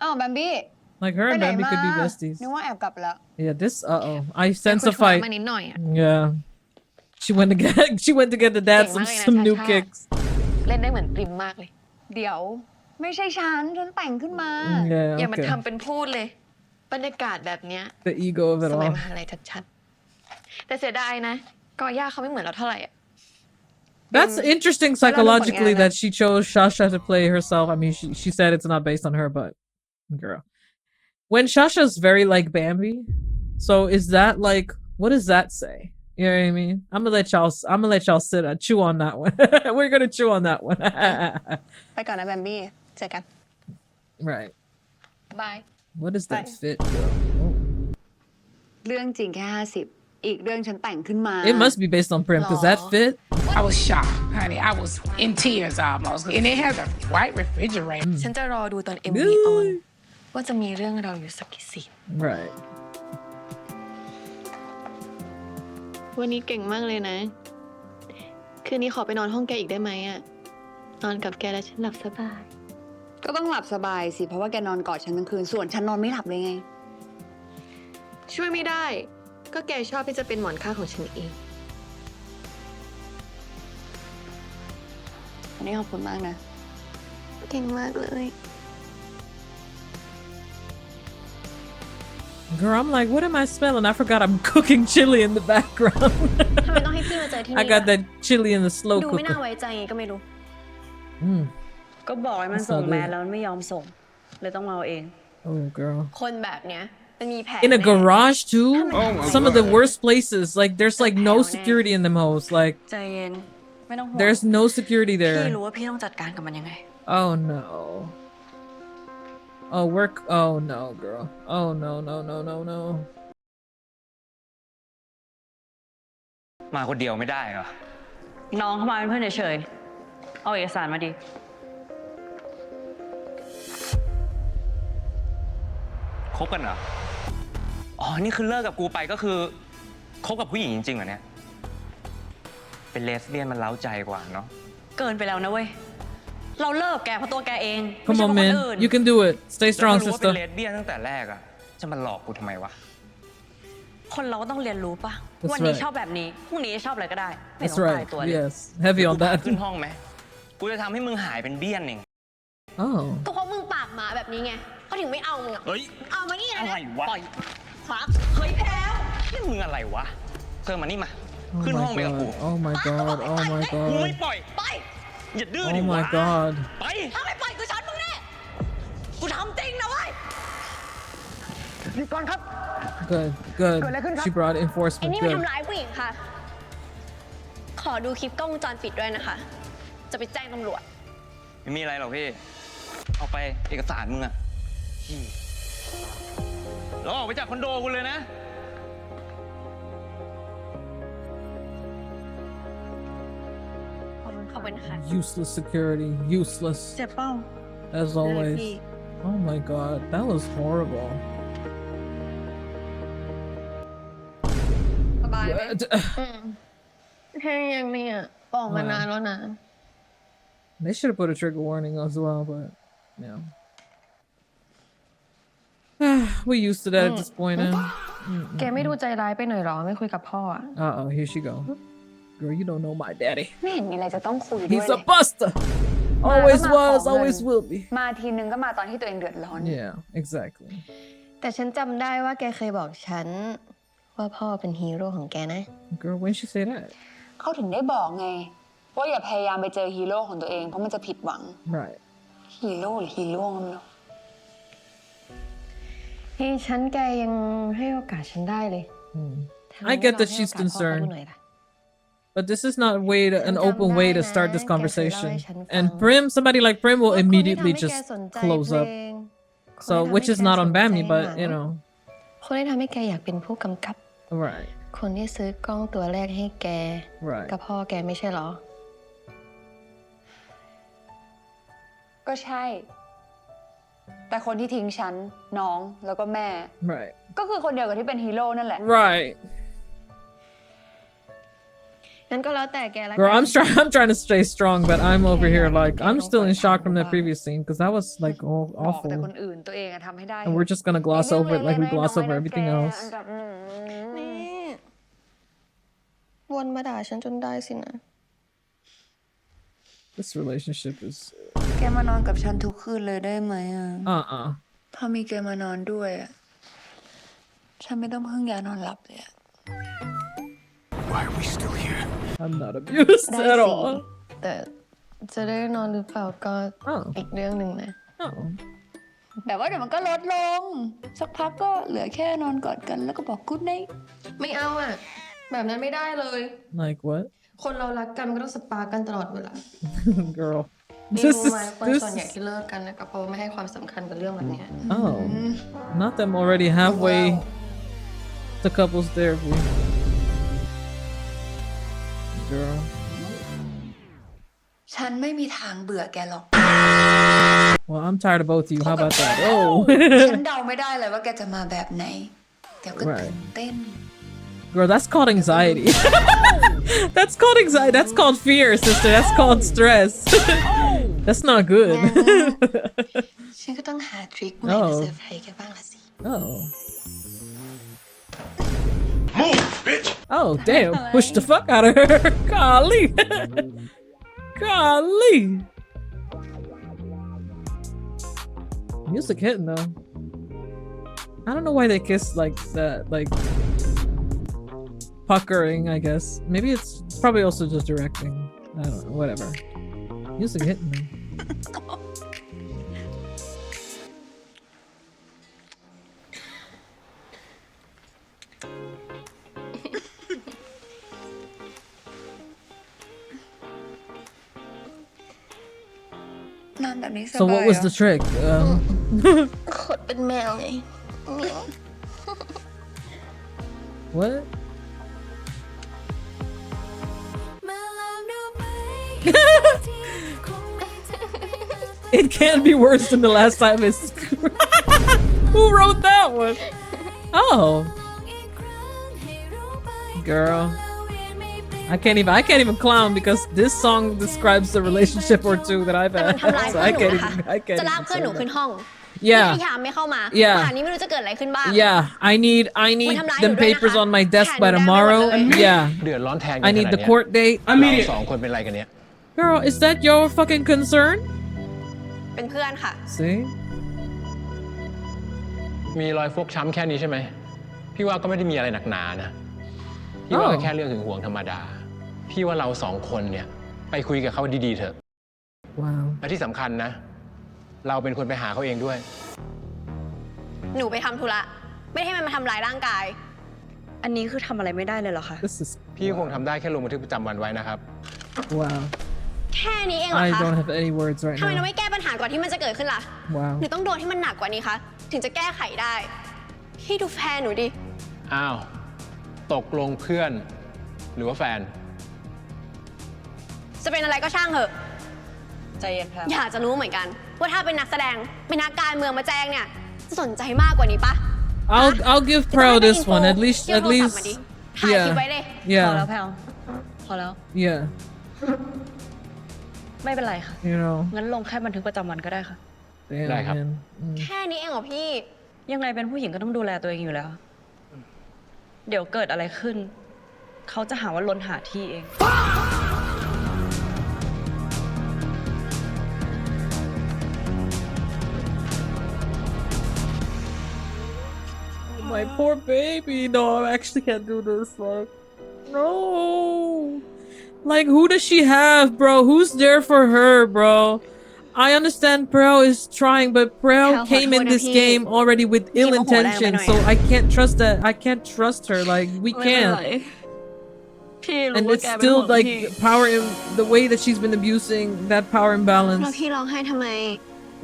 [SPEAKER 6] อ้าวแบมบี้
[SPEAKER 2] Like her and Bambi could be besties.
[SPEAKER 6] นึกว่าแอบกลับแล้ว
[SPEAKER 2] Yeah, this, uh-oh. I sense a fight.
[SPEAKER 6] มานิดหน่อยอะ
[SPEAKER 2] Yeah. She went to get the dad some new kicks.
[SPEAKER 7] เล่นได้เหมือนปริมมากเลย
[SPEAKER 6] เดี๋ยวไม่ใช่ฉันแต่งขึ้นมา
[SPEAKER 2] Yeah,
[SPEAKER 7] อย่ามา
[SPEAKER 2] okay.
[SPEAKER 7] ทำเป็นพูดเลยบรรยากาศแบบเนี้ย
[SPEAKER 2] The ego of it
[SPEAKER 7] สมัย
[SPEAKER 2] all.
[SPEAKER 7] มหาลัยชัดๆแต่เสียดายนะกอย่าเขาไม่เหมือนเราเท่าไหร่อ่ะ
[SPEAKER 2] That's interesting psychologically that she chose Shasha to play herself. I mean, she said it's not based on her, but girl. When Shasha's very like Bambi, so is that like, what does that say? You know what I mean? I'm gonna let y'all sit and chew on that one. We're gonna chew on that one.
[SPEAKER 8] ไปก่อนนะแบมบี้เจอกัน
[SPEAKER 2] Right.
[SPEAKER 6] บาย
[SPEAKER 2] What is that fit, girl? Oh.
[SPEAKER 6] เรื่องจริงแค่50อีกเรื่องฉันแต่งขึ้นมา
[SPEAKER 2] It must be based on Prim, because that fit.
[SPEAKER 16] I was shocked, honey. I was in tears almost. And it has a white refrigerator.
[SPEAKER 7] ฉันจะรอดูตอน MV on ว่าจะมีเรื่องเราอยู่สักกี่ซีน
[SPEAKER 2] Right.
[SPEAKER 8] วันนี้เก่งมากเลยนะ คืนนี้ขอไปนอนห้องแกอีกได้ไหมอะนอนกับแกแล้วฉันหลับสบาย
[SPEAKER 6] ก็ต้องหลับสบายสิเพราะว่าแกนอนกอดฉันทั้งคืนส่วนฉันนอนไม่หลับเลยไง
[SPEAKER 7] ช่วยไม่ได้ ก็แกชอบที่จะเป็นหมอนข้างของฉันเอง
[SPEAKER 6] วันนี้ขอบคุณมากนะ
[SPEAKER 8] เก่งมากเลย
[SPEAKER 2] Girl, I'm like, what am I smelling? I forgot I'm cooking chili in the background.
[SPEAKER 8] ทำไมต้องให้พี่มาเจอที่นี่
[SPEAKER 2] I got that chili in the slow
[SPEAKER 8] ดูไม่น่า
[SPEAKER 2] cooker.
[SPEAKER 8] ไว้ใจไงก็ไม่รู้
[SPEAKER 6] ก็บอกให้มันส่งแมสแล้วมันไม่ยอมส่งเลยต้องมาเอาเอง
[SPEAKER 2] Oh, girl.
[SPEAKER 8] คนแบบเนี้ยมันมีแผน
[SPEAKER 2] In a garage too? Some of the worst places. Like, there's like no security in them hoes. Like,
[SPEAKER 6] ใจเย็นไม่ต้องห่วง
[SPEAKER 2] there's no security
[SPEAKER 6] พี่
[SPEAKER 2] there.
[SPEAKER 6] รู้ว่าพี่ต้องจัดการกับมันยังไง
[SPEAKER 2] Oh no. Oh, oh no, girl. Oh no, no, no, no, no.
[SPEAKER 17] มาคนเดียวไม่ได้เหรอ
[SPEAKER 6] น้องเข้ามาเป็นเพื่อนเฉยๆเอาเอกสารมาดิ
[SPEAKER 17] คบกันเหรอ อ๋อ นี่คือเลิกกับกูไปก็คือคบกับผู้หญิงจริงๆเหรอเนี่ย เป็นเลสเบี้ยนมันเล้าใจกว่าเนาะ
[SPEAKER 6] เกินไปแล้วนะเว้ย เราเลิกแกเพราะตัวแกเอง
[SPEAKER 2] Come on, man. You can do it. Stay
[SPEAKER 17] แล้ว
[SPEAKER 2] strong,
[SPEAKER 17] รู้ว่าเป็น
[SPEAKER 2] sister.
[SPEAKER 17] เลสเบี้ยนตั้งแต่แรกอะจะมาหลอกกูทำไมวะ
[SPEAKER 6] คนเราก็ต้องเรียนรู้ป่ะ
[SPEAKER 2] That's
[SPEAKER 6] วันนี้
[SPEAKER 2] right.
[SPEAKER 6] ชอบแบบนี้พรุ่งนี้จะชอบอะไรก็ได้ไม่
[SPEAKER 2] That's
[SPEAKER 6] ต้องตาย
[SPEAKER 2] right.
[SPEAKER 6] ตัวเลย
[SPEAKER 2] Yes. Heavy on
[SPEAKER 17] กูพา
[SPEAKER 2] that.
[SPEAKER 17] ขึ้นห้องไหม กูจะทำให้มึงหายเป็นเบี้ยนเอง
[SPEAKER 2] Oh.
[SPEAKER 8] ก็เพราะมึงปากหมาแบบนี้ไงเขาถึงไม่เอามึงอ่ะ
[SPEAKER 17] เฮ้ย
[SPEAKER 8] เอามานี่นะ
[SPEAKER 17] อะไรวะ
[SPEAKER 8] ปล่อยควักเฮ้ยแพรว
[SPEAKER 17] นี่มึงอะไรวะ เธอมานี่มา
[SPEAKER 2] Oh
[SPEAKER 17] ขึ้นห้องไป
[SPEAKER 2] my
[SPEAKER 17] กับกู
[SPEAKER 2] god. Oh my god. Oh my
[SPEAKER 17] กูไม่
[SPEAKER 2] god.
[SPEAKER 17] ปล่อย
[SPEAKER 8] ไป
[SPEAKER 17] อย่าดื้อ
[SPEAKER 2] Oh
[SPEAKER 17] ดิวะ
[SPEAKER 2] my god.
[SPEAKER 17] ไป
[SPEAKER 8] ถ้าไม่ปล่อยกูช็อตมึงแน่กูทำจริงนะเว้ย
[SPEAKER 16] หยุดก่อนครับ
[SPEAKER 2] Good. Good.
[SPEAKER 16] เกิดอะไรขึ้นครับ
[SPEAKER 2] She brought
[SPEAKER 8] ไอ้
[SPEAKER 2] enforcement.
[SPEAKER 8] นี่มัน
[SPEAKER 2] Good.
[SPEAKER 8] ทำร้ายผู้หญิงค่ะ ขอดูคลิปกล้องวงจรปิดด้วยนะคะ จะไปแจ้งตำรวจ
[SPEAKER 17] ไม่มีอะไรหรอกพี่ เอาไปเอกสารมึงอะแล้วออกไปจากคอนโดกูเลยนะ
[SPEAKER 8] ขอบคุณค่ะ
[SPEAKER 2] Useless security. Useless.
[SPEAKER 6] เจ็บเป้า
[SPEAKER 2] As always. Oh my god. That was horrible.
[SPEAKER 6] สบายไหม
[SPEAKER 8] แค่ยังเนี่ยออกมานานแล้วนะ
[SPEAKER 2] They should have put a trigger warning as well, but yeah. We used to that at this point, eh?
[SPEAKER 7] แกไม่ดูใจร้ายไปหน่อยหรอไม่คุยกับพ่ออ่ะ
[SPEAKER 2] Uh-oh, here she go. Girl, you don't know my daddy.
[SPEAKER 6] ไม่เห็นมีอะไรจะต้องคุยด้วย
[SPEAKER 2] He's
[SPEAKER 6] เล
[SPEAKER 2] a
[SPEAKER 6] ย
[SPEAKER 2] buster. Always was, always will be.
[SPEAKER 6] มาทีนึงก็มาตอนที่ตัวเองเดือดร้อน
[SPEAKER 2] Yeah, exactly.
[SPEAKER 7] แต่ฉันจำได้ว่าแกเคยบอกฉันว่าพ่อเป็นฮีโร่ของแกนะ
[SPEAKER 2] Girl, when she say that?
[SPEAKER 6] เขาถึงได้บอกไง ว่าอย่าพยายามไปเจอฮีโร่ของตัวเองเพราะมันจะผิดหวัง
[SPEAKER 2] Right.
[SPEAKER 6] ฮีโร่หรือฮีโร่ก็ไม่รู้
[SPEAKER 7] ที่ฉันแกยังให้โอกาสฉันได้เลย
[SPEAKER 2] I get that she's concerned. but this is not an open way to start this conversation. And Prim, somebody like Prim will immediately just close up. So, which is not on Bambi, but you know.
[SPEAKER 7] คนที่ทำให้แกอยากเป็นผู้กำกับ
[SPEAKER 2] Right.
[SPEAKER 7] คนที่ซื้อกล้องตัวแรกให้แก
[SPEAKER 2] Right.
[SPEAKER 7] กับพ่อแกไม่ใช่หรอ
[SPEAKER 6] ก็ใช่ แต่คนที่ทิ้งฉันน้องแล้วก็แม่
[SPEAKER 2] Right.
[SPEAKER 6] ก็คือคนเดียวกับที่เป็นฮีโร่นั่นแหละ
[SPEAKER 2] Right.
[SPEAKER 7] งั้นก็แล้วแต่แกละ
[SPEAKER 2] Girl, I'm trying to stay strong, but I'm over here like I'm still in shock from that previous scene because that was like
[SPEAKER 6] บอก
[SPEAKER 2] awful.
[SPEAKER 6] แต่คนอื่นตัวเองอะทำให้ได้
[SPEAKER 2] And we're just gonna gloss over it like we gloss over everything else.
[SPEAKER 7] นี่วนมาด่าฉันจนได้สินะ
[SPEAKER 2] This relationship is
[SPEAKER 6] แกมานอนกับฉันทุกคืนเลยได้ไหมอะ
[SPEAKER 2] uh-uh.
[SPEAKER 6] พอมีแกมานอนด้วยอะฉันไม่ต้องพึ่งยานอนหลับเลยอะ
[SPEAKER 11] Why are we still here?
[SPEAKER 2] I'm not abused
[SPEAKER 7] ได้
[SPEAKER 2] at
[SPEAKER 7] สิ
[SPEAKER 2] all.
[SPEAKER 7] แต่จะได้นอนหรือเปล่าก็อีกเรื่องหนึ่งนะ
[SPEAKER 2] Oh.
[SPEAKER 6] แบบว่าเดี๋ยวมันก็ลดลง สักพักก็เหลือแค่นอนกอดกันแล้วก็บอกกู๊ดไนท์
[SPEAKER 7] ไม่เอาอ่ะ แบบนั้นไม่ได้เลย
[SPEAKER 2] Like what?
[SPEAKER 7] คนเรารักกันก็ต้องสปากันตลอดเวลา
[SPEAKER 2] Girl.
[SPEAKER 7] นี่รู้ไหมคนส่วนใหญ่ที่เลิกกันนะก็เพราะไม่ให้ความสำคัญกับเรื่องแบบนี้
[SPEAKER 2] Oh. Not them already halfway to couples therapy. Girl.
[SPEAKER 6] ฉันไม่มีทางเบื่อแกหรอก
[SPEAKER 2] Well, I'm tired of both of you. How about that? Oh.
[SPEAKER 6] ฉันเดาไม่ได้เลยว่าแกจะมาแบบไหนเดี๋ยวก็ตื่นเต้น
[SPEAKER 2] Girl, that's called anxiety. That's called anxiety. That's called fear, sister. That's called stress. That's not good.
[SPEAKER 7] ฉันก็ต้องหาทริคใหม่มาเซอร์ไพรส์แกบ้างละสิ
[SPEAKER 2] Oh.
[SPEAKER 9] Move, bitch!
[SPEAKER 2] Oh, damn. Push the fuck out of her. Golly. Golly. Music hitting though. I don't know why they kiss like that. Like puckering, I guess. Maybe it's probably also just directing. I don't know. Whatever. Music hitting though. So what was the trick?
[SPEAKER 7] ขดเป็นแมวไง
[SPEAKER 2] What? It can't be worse than the last time it's Who wrote that one? Oh. Girl. I can't even clown because this song describes the relationship or two that I've had. So I can't even
[SPEAKER 7] จะลากเพื่อนหนูขึ้นห้อง
[SPEAKER 2] Yeah.
[SPEAKER 7] พยายามไม่เข้ามา
[SPEAKER 2] Yeah.
[SPEAKER 7] ป่านนี้ไม่รู้จะเกิดอะไรขึ้นบ้าง
[SPEAKER 2] Yeah, I need them papers on my desk by tomorrow. Yeah.
[SPEAKER 17] เดือดร้อนแทน
[SPEAKER 2] I need the court date.
[SPEAKER 17] เราสองคนเป็นไรกันเนี่ย
[SPEAKER 2] Girl, is that your fucking concern?
[SPEAKER 7] เป็นเพื่อนค่ะ
[SPEAKER 2] See?
[SPEAKER 17] มีรอยฟกช้ำแค่นี้ใช่ไหม พี่ว่าก็ไม่ได้มีอะไรหนักหนานะ พี่ว่าแค่เรื่องหึงหวงธรรมดา พี่ว่าเราสองคนเนี่ยไปคุยกับเขาดีๆเถอะ
[SPEAKER 2] Wow.
[SPEAKER 17] และที่สำคัญนะ เราเป็นคนไปหาเขาเองด้วย
[SPEAKER 7] หนูไปทำธุระไม่ได้ให้มันมาทำร้ายร่างกาย
[SPEAKER 6] อันนี้คือทำอะไรไม่ได้เลยเหรอคะ
[SPEAKER 2] This is
[SPEAKER 17] พี่คงทำได้แค่ลงบันทึกประจำวันไว้นะครับ
[SPEAKER 2] wow.
[SPEAKER 7] แค่นี้เองเหรอ
[SPEAKER 2] I
[SPEAKER 7] คะ
[SPEAKER 2] don't have any words right
[SPEAKER 7] ทำไมเรา
[SPEAKER 2] now.
[SPEAKER 7] ไม่แก้ปัญหาก่อนที่มันจะเกิดขึ้นล่ะ
[SPEAKER 2] Wow.
[SPEAKER 7] หรือต้องโดนให้มันหนักกว่านี้คะถึงจะแก้ไขได้พี่ดูแฟนหนูดิ
[SPEAKER 17] อ้าว ตกลงเพื่อน หรือว่าแฟน
[SPEAKER 7] จะเป็นอะไรก็ช่างเถอะ
[SPEAKER 6] ใจเย็นค่ะ
[SPEAKER 7] อยากจะรู้เหมือนกัน ว่าถ้าเป็นนักแสดงเป็นนักการเมืองมาแจ้งเนี่ยจะสนใจมากกว่านี้ปะ
[SPEAKER 2] I'll give Praew this one at least
[SPEAKER 7] ถ่ายคลิปไว้เลย
[SPEAKER 6] พอแล้ว
[SPEAKER 2] Yeah.
[SPEAKER 6] แพลวพอแล้ว
[SPEAKER 2] Yeah.
[SPEAKER 6] ไม่เป็นไรค่ะ
[SPEAKER 2] You know.
[SPEAKER 6] งั้นลงแค่บันทึกประจำวันก็ได้ค่ะ
[SPEAKER 2] Damn,
[SPEAKER 17] Right,
[SPEAKER 2] man.
[SPEAKER 7] แค่นี้เองเหรอพี่
[SPEAKER 6] ยังไงเป็นผู้หญิงก็ต้องดูแลตัวเองอยู่แล้ว เดี๋ยวเกิดอะไรขึ้น เขาจะหาว่าลนหาที่เอง
[SPEAKER 2] My poor baby. No, I actually can't do this. Like, no. Like, who does she have, bro? Who's there for her, bro? I understand Praew is trying, but Praew came in this game already with ill intentions, so I can't trust that. I can't trust her. Like, we can't.
[SPEAKER 6] พ พี่รู้
[SPEAKER 2] and
[SPEAKER 6] ว่า
[SPEAKER 2] it's
[SPEAKER 6] แกเป็น
[SPEAKER 2] still
[SPEAKER 6] ห่วง
[SPEAKER 2] like
[SPEAKER 6] พี่
[SPEAKER 2] the way that she's been abusing that power
[SPEAKER 7] แล้ว
[SPEAKER 2] imbalance.
[SPEAKER 7] พี่ร้องไห้ทำไม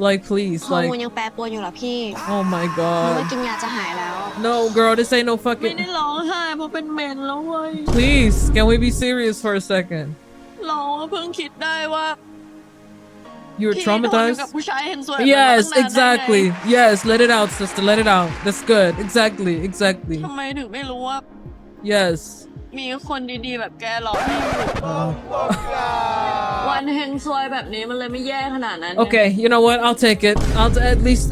[SPEAKER 2] Like, please,
[SPEAKER 7] ฮอร์โมน
[SPEAKER 2] like,
[SPEAKER 7] ยังแปรปรวนอยู่เหรอพี่
[SPEAKER 2] oh my
[SPEAKER 7] หรือว่า
[SPEAKER 2] god.
[SPEAKER 7] กินยาจะหายแล้ว
[SPEAKER 2] No, girl, this ain't no
[SPEAKER 6] ไม่
[SPEAKER 2] fucking.
[SPEAKER 6] ได้ร้องไห้เพราะเป็นเมนแล้วเว้ย
[SPEAKER 2] Please, can we be serious for a second?
[SPEAKER 6] เราเพิ่งคิดได้ว่า
[SPEAKER 2] You were
[SPEAKER 6] พี่ทนอยู่
[SPEAKER 2] traumatized?
[SPEAKER 6] กับผู้ชายเห็นสวย
[SPEAKER 2] Yes,
[SPEAKER 6] แบบนั้นมาตั้งนานได้ไง
[SPEAKER 2] exactly. Yes, let it out, sister. Let it out. That's good. Exactly. Exactly.
[SPEAKER 6] ทำไมถึงไม่รู้ว่า
[SPEAKER 2] Yes.
[SPEAKER 6] มีคนดีๆแบบแกหรอวันเฮงซวยแบบนี้มันเลยไม่แย่ขนาดนั้น
[SPEAKER 2] Okay, you know what? I'll take it.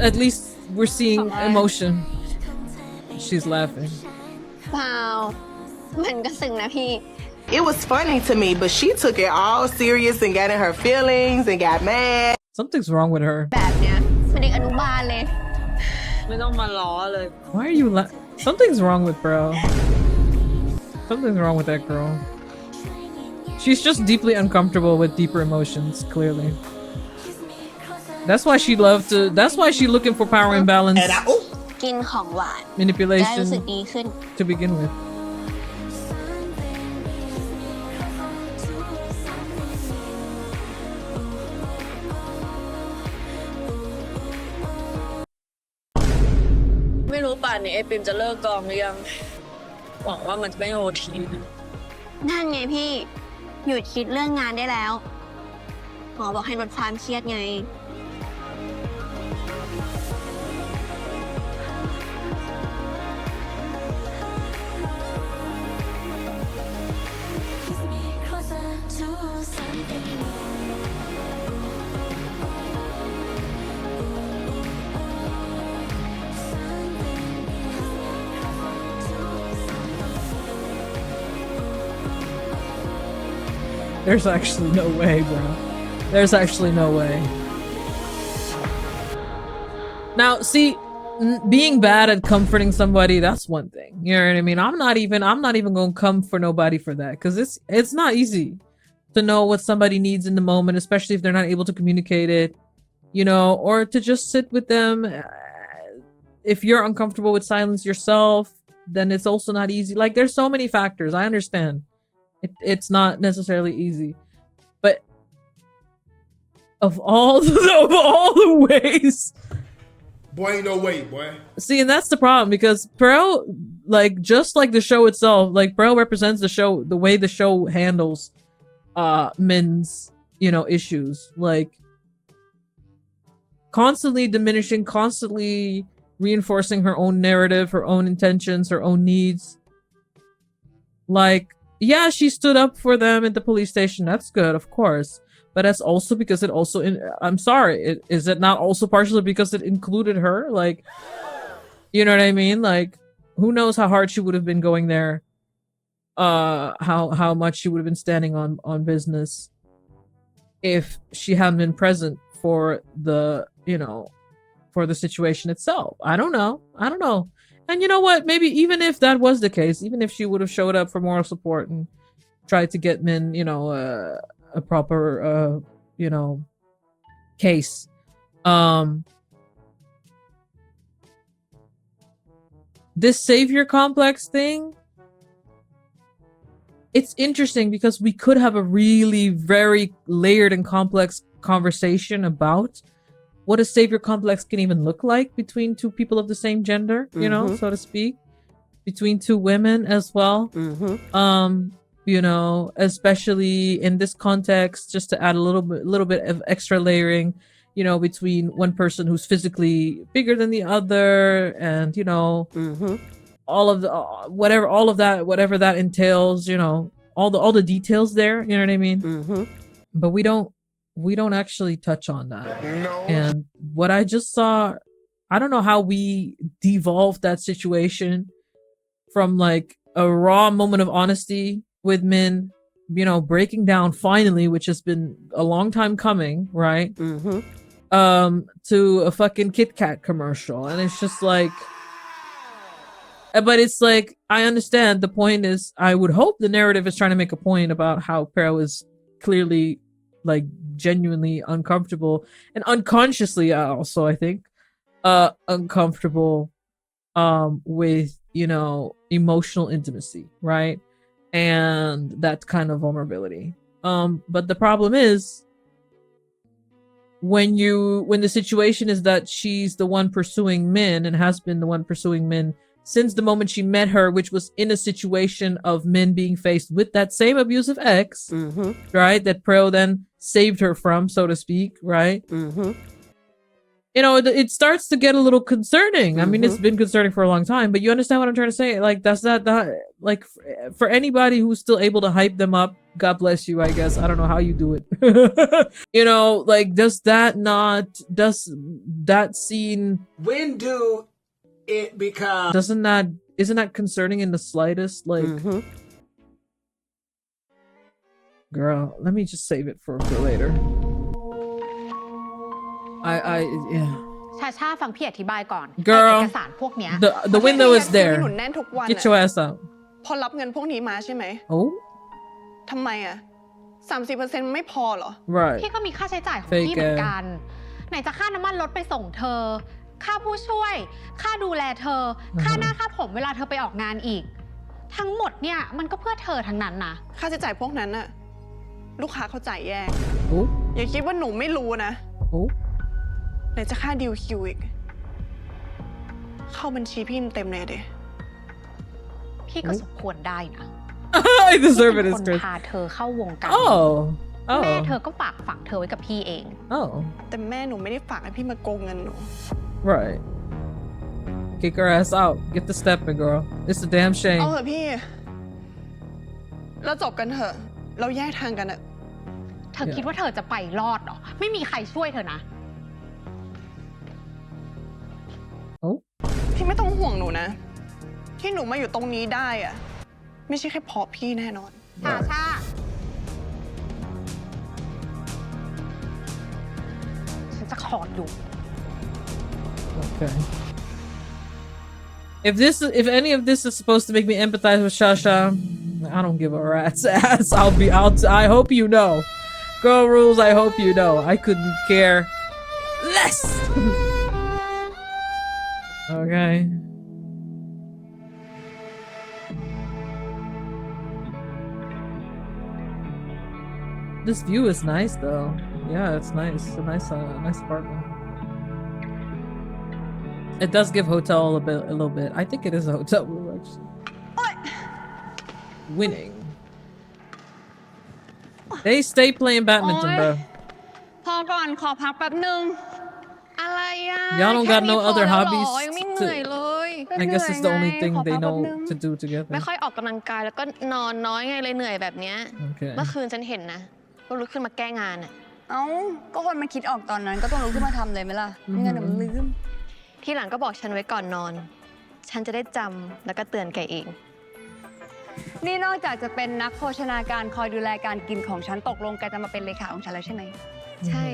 [SPEAKER 2] At least we're seeing emotion. She's laughing.
[SPEAKER 7] เปล่ามันก็ซึ้งนะพี่
[SPEAKER 18] It was funny to me, but she took it all serious and got in her feelings and got mad.
[SPEAKER 2] Something's wrong with her.
[SPEAKER 7] แบบเนี้ยเป็นเด็กอนุบาลเลย
[SPEAKER 6] ไม่ต้องมาล้อเลย
[SPEAKER 2] Why are you Something's wrong with bro. Something's wrong with that girl. She's just deeply uncomfortable with deeper emotions, clearly. That's why she's looking for power imbalance.
[SPEAKER 7] กินของหวาน
[SPEAKER 2] Manipulation
[SPEAKER 7] ได้รู้สึกดีขึ้น
[SPEAKER 2] to begin with.
[SPEAKER 6] ไม่รู้ป่านนี้ไอปิมจะเลิกกองหรือยังหวังว่ามันจะไม่โอที
[SPEAKER 7] นั่นไงพี่ หยุดคิดเรื่องงานได้แล้ว หมอบอกให้ลดความเครียดไง
[SPEAKER 2] There's actually no way, bro. There's actually no way. Now, see, being bad at comforting somebody, that's one thing. You know what I mean? I'm not even gonna come for nobody for that, because it's not easy to know what somebody needs in the moment, especially if they're not able to communicate it, you know, or to just sit with them. If you're uncomfortable with silence yourself, then it's also not easy. Like, there's so many factors. I understand. It's not necessarily easy, but of all the ways,
[SPEAKER 9] boy, ain't no way, boy.
[SPEAKER 2] See, and that's the problem, because praew, like, just like the show itself, like, praew represents the show, the way the show handles men's, you know, issues, like constantly diminishing, constantly reinforcing her own narrative, her own intentions, her own needs. Like, yeah, she stood up for them at the police station. That's good, of course. But that's also because it also, I'm sorry, is it not also partially because it included her? Like, you know what I mean? Like, who knows how hard she would have been going there. How much she would have been standing on business if she hadn't been present for the, you know, for the situation itself. I don't know. And you know what? Maybe even if that was the case, even if she would have showed up for moral support and tried to get men, you know, a proper, you know, case. This savior complex thing, it's interesting because we could have a really very layered and complex conversation about what a savior complex can even look like between two people of the same gender, you know, so to speak, between two women as well. You know, especially in this context, just to add a little bit of extra layering, you know, between one person who's physically bigger than the other, and you know, all of the whatever that entails, you know, all the details there, you know what I mean? But we don't actually touch on that.
[SPEAKER 9] No.
[SPEAKER 2] And what I just saw, I don't know how we devolved that situation from like a raw moment of honesty with men, you know, breaking down finally, which has been a long time coming, right? To a fucking Kit Kat commercial. And it's just like, but it's like, I understand the point is, I would hope the narrative is trying to make a point about how praew is clearly like genuinely uncomfortable and unconsciously also, I think, uncomfortable with, you know, emotional intimacy, right? and that kind of vulnerability. But the problem is when the situation is that she's the one pursuing Min and has been the one pursuing Min since the moment she met her, which was in a situation of Min being faced with that same abusive ex, right? That praew then saved her from, so to speak, right? You know, it starts to get a little concerning. I mean, it's been concerning for a long time, but you understand what I'm trying to say? Like, that's not like for anybody who's still able to hype them up, God bless you, I guess. I don't know how you do it. You know, like, does that scene,
[SPEAKER 19] when do it become,
[SPEAKER 2] isn't that concerning in the slightest? Like, girl, let me just save it for later. Yeah.
[SPEAKER 20] ชาชาฟังพี่อธิบายก่อน
[SPEAKER 2] Girl,
[SPEAKER 20] เอกสารพวกเนี้ย
[SPEAKER 2] the window is there.
[SPEAKER 8] หนุนแน่นทุกวัน
[SPEAKER 2] Get your ass out.
[SPEAKER 8] พอรับเงินพวกนี้มาใช่ไหม
[SPEAKER 2] Oh?
[SPEAKER 8] ทำไมอ่ะ 30% ไม่พอเหรอ
[SPEAKER 2] Right.
[SPEAKER 20] พี่ก็มีค่าใช้จ่ายของพี่เหมือนกัน ไหนจะค่าน้ำมันรถไปส่งเธอ ค่าผู้ช่วย ค่าดูแลเธอ ค่าหน้าค่าผมเวลาเธอไปออกงานอีก ทั้งหมดเนี่ยมันก็เพื่อเธอทั้งนั้นนะ
[SPEAKER 8] ค่าใช้จ่ายพวกนั้นน่ะ ลูกค้าเขาจ่ายแยก
[SPEAKER 2] Oh?
[SPEAKER 8] อย่าคิดว่าหนูไม่รู้นะ
[SPEAKER 2] Oh?
[SPEAKER 8] ไหนจะค่าดีลคิวอีก เข้าบัญชีพี่เต็มเลยเดะ
[SPEAKER 20] พี่ก็สมควรได้นะ
[SPEAKER 2] I deserve it.
[SPEAKER 20] ที่
[SPEAKER 2] It's
[SPEAKER 20] เป็นคน
[SPEAKER 2] Chris.
[SPEAKER 20] พาเธอเข้าวงการ
[SPEAKER 2] Oh.
[SPEAKER 20] แม่
[SPEAKER 2] Oh.
[SPEAKER 20] เธอก็ฝากฝังเธอไว้กับพี่เอง
[SPEAKER 2] Oh.
[SPEAKER 8] แต่แม่หนูไม่ได้ฝากให้พี่มาโกงเงินหนู
[SPEAKER 2] Right. Kick her ass out. Get the stepping, girl. It's a damn
[SPEAKER 8] เอา
[SPEAKER 2] shame.
[SPEAKER 8] เถอะพี่ เราจบกันเถอะ เราแยกทางกันอะ
[SPEAKER 20] เธอคิดว่าเธอจะไปรอดเหรอ ไม่มีใครช่วยเธอนะ
[SPEAKER 2] Oh?
[SPEAKER 8] พี่ไม่ต้องห่วงหนูนะ ที่หนูมาอยู่ตรงนี้ได้อะไม่ใช่แค่เพราะพี่แน่นอน
[SPEAKER 20] ชาชา ฉันจะขอดู
[SPEAKER 2] Okay. If any of this is supposed to make me empathize with Shasha, I don't give a rat's ass. I hope you know. Girl rules, I hope you know. I couldn't care less. Okay. This view is nice though. Yeah, it's nice. A nice apartment. It does give hotel a little bit. I think it is a hotel room actually. Winning. They stay playing badminton, bro.
[SPEAKER 6] พอก่อนขอพักแป๊บนึง อะไรอ่ะ
[SPEAKER 2] Y'all don't got no other hobbies
[SPEAKER 6] ยังไม่เหนื่อยเลย
[SPEAKER 2] I guess it's the only thing they know to do together.
[SPEAKER 6] ไม่ค่อยออกกำลังกายแล้วก็นอนน้อยไงเลยเหนื่อยแบบเนี้ย
[SPEAKER 2] Okay.
[SPEAKER 6] เมื่อคืนฉันเห็นนะก็ลุกขึ้นมาแก้งานอ่ะ
[SPEAKER 10] เอ้า ก็คนมันคิดออกตอนนั้นก็ต้องลุกขึ้นมาทำเลยไหมล่ะ ไม่งั้นเดี๋ยวมันลืม
[SPEAKER 6] ที่หลังก็บอกฉันไว้ก่อนนอน ฉันจะได้จำแล้วก็เตือนแกเอง
[SPEAKER 10] นี่นอกจากจะเป็นนักโภชนาการคอยดูแลการกินของฉันตกลงแกจะมาเป็นเลขาของฉันแล้วใช่ไหม
[SPEAKER 6] ใช่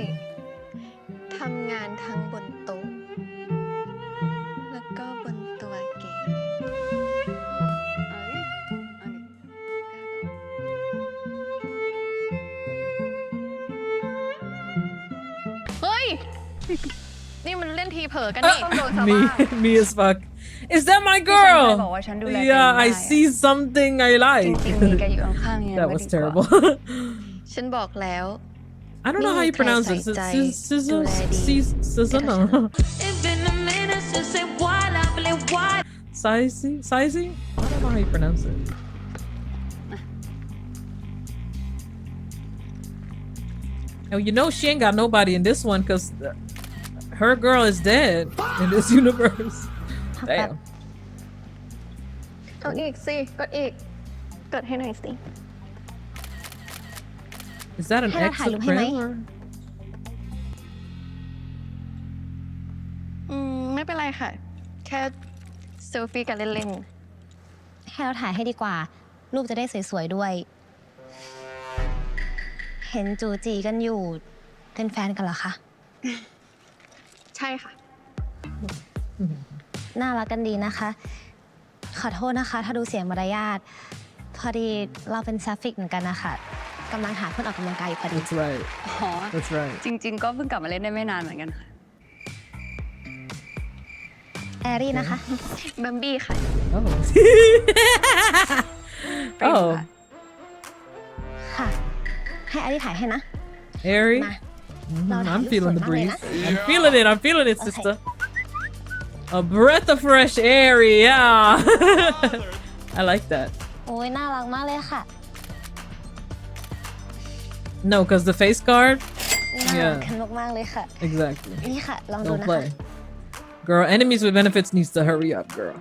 [SPEAKER 6] ทำงานทั้งบนโต๊ะ แล้วก็บนตัวแก เฮ้ย นี่มันเล่นทีเผลอกันนี่
[SPEAKER 2] Me as fuck. Is that my girl? Yeah, I see something I like. That was terrible.
[SPEAKER 6] ฉันบอกแล้ว
[SPEAKER 2] I don't know how you pronounce it. Sizey? I don't know how you pronounce it. Oh, you know she ain't got nobody in this one because her girl is dead in this universe. Damn.
[SPEAKER 6] เอาอีกสิกดอีกกดให้หน่อยสิ
[SPEAKER 2] Is that an X of prim or?
[SPEAKER 6] ไม่เป็นไรค่ะ แค่เซลฟี่กันเล่น
[SPEAKER 21] ให้เราถ่ายให้ดีกว่า รูปจะได้สวยๆด้วย เห็นจูจีกันอยู่เป็นแฟนกันเหรอคะ
[SPEAKER 6] ๆ ใช่ค่ะ
[SPEAKER 21] น่ารักกันดีนะคะ ขอโทษนะคะ ถ้าดูเสียมารยาท พอดีเราเป็นแซฟิกเหมือนกันนะคะกำลังหาเพื่อนออกกำลังกายอยู่พอดี
[SPEAKER 2] That's right.
[SPEAKER 10] อ๋อ
[SPEAKER 2] That's right.
[SPEAKER 10] จริงๆ ก็เพิ่งกลับมาเล่นได้ไม่นานเหมือนกันค่ะ
[SPEAKER 21] แอรี่นะคะ
[SPEAKER 6] บัมบี้ค่ะ
[SPEAKER 2] Oh.
[SPEAKER 6] ปริม
[SPEAKER 2] Oh.
[SPEAKER 6] ค่ะ ให้อธิถ่ายให้นะ
[SPEAKER 2] Airy.
[SPEAKER 6] มา
[SPEAKER 2] I'm feeling the breeze. I'm feeling it. I'm feeling it, sister. A breath of fresh air. Yeah. I like that.
[SPEAKER 21] โอ้ยน่ารักมากเลยค่ะ
[SPEAKER 2] No, because the face card.
[SPEAKER 21] น่ารัก
[SPEAKER 2] Yeah.
[SPEAKER 21] กันมากๆเลยค่ะ
[SPEAKER 2] Exactly.
[SPEAKER 21] นี่ค่ะ ลองดู
[SPEAKER 2] Don't
[SPEAKER 21] นะคะ
[SPEAKER 2] play. Girl, enemies with benefits needs to hurry up, girl.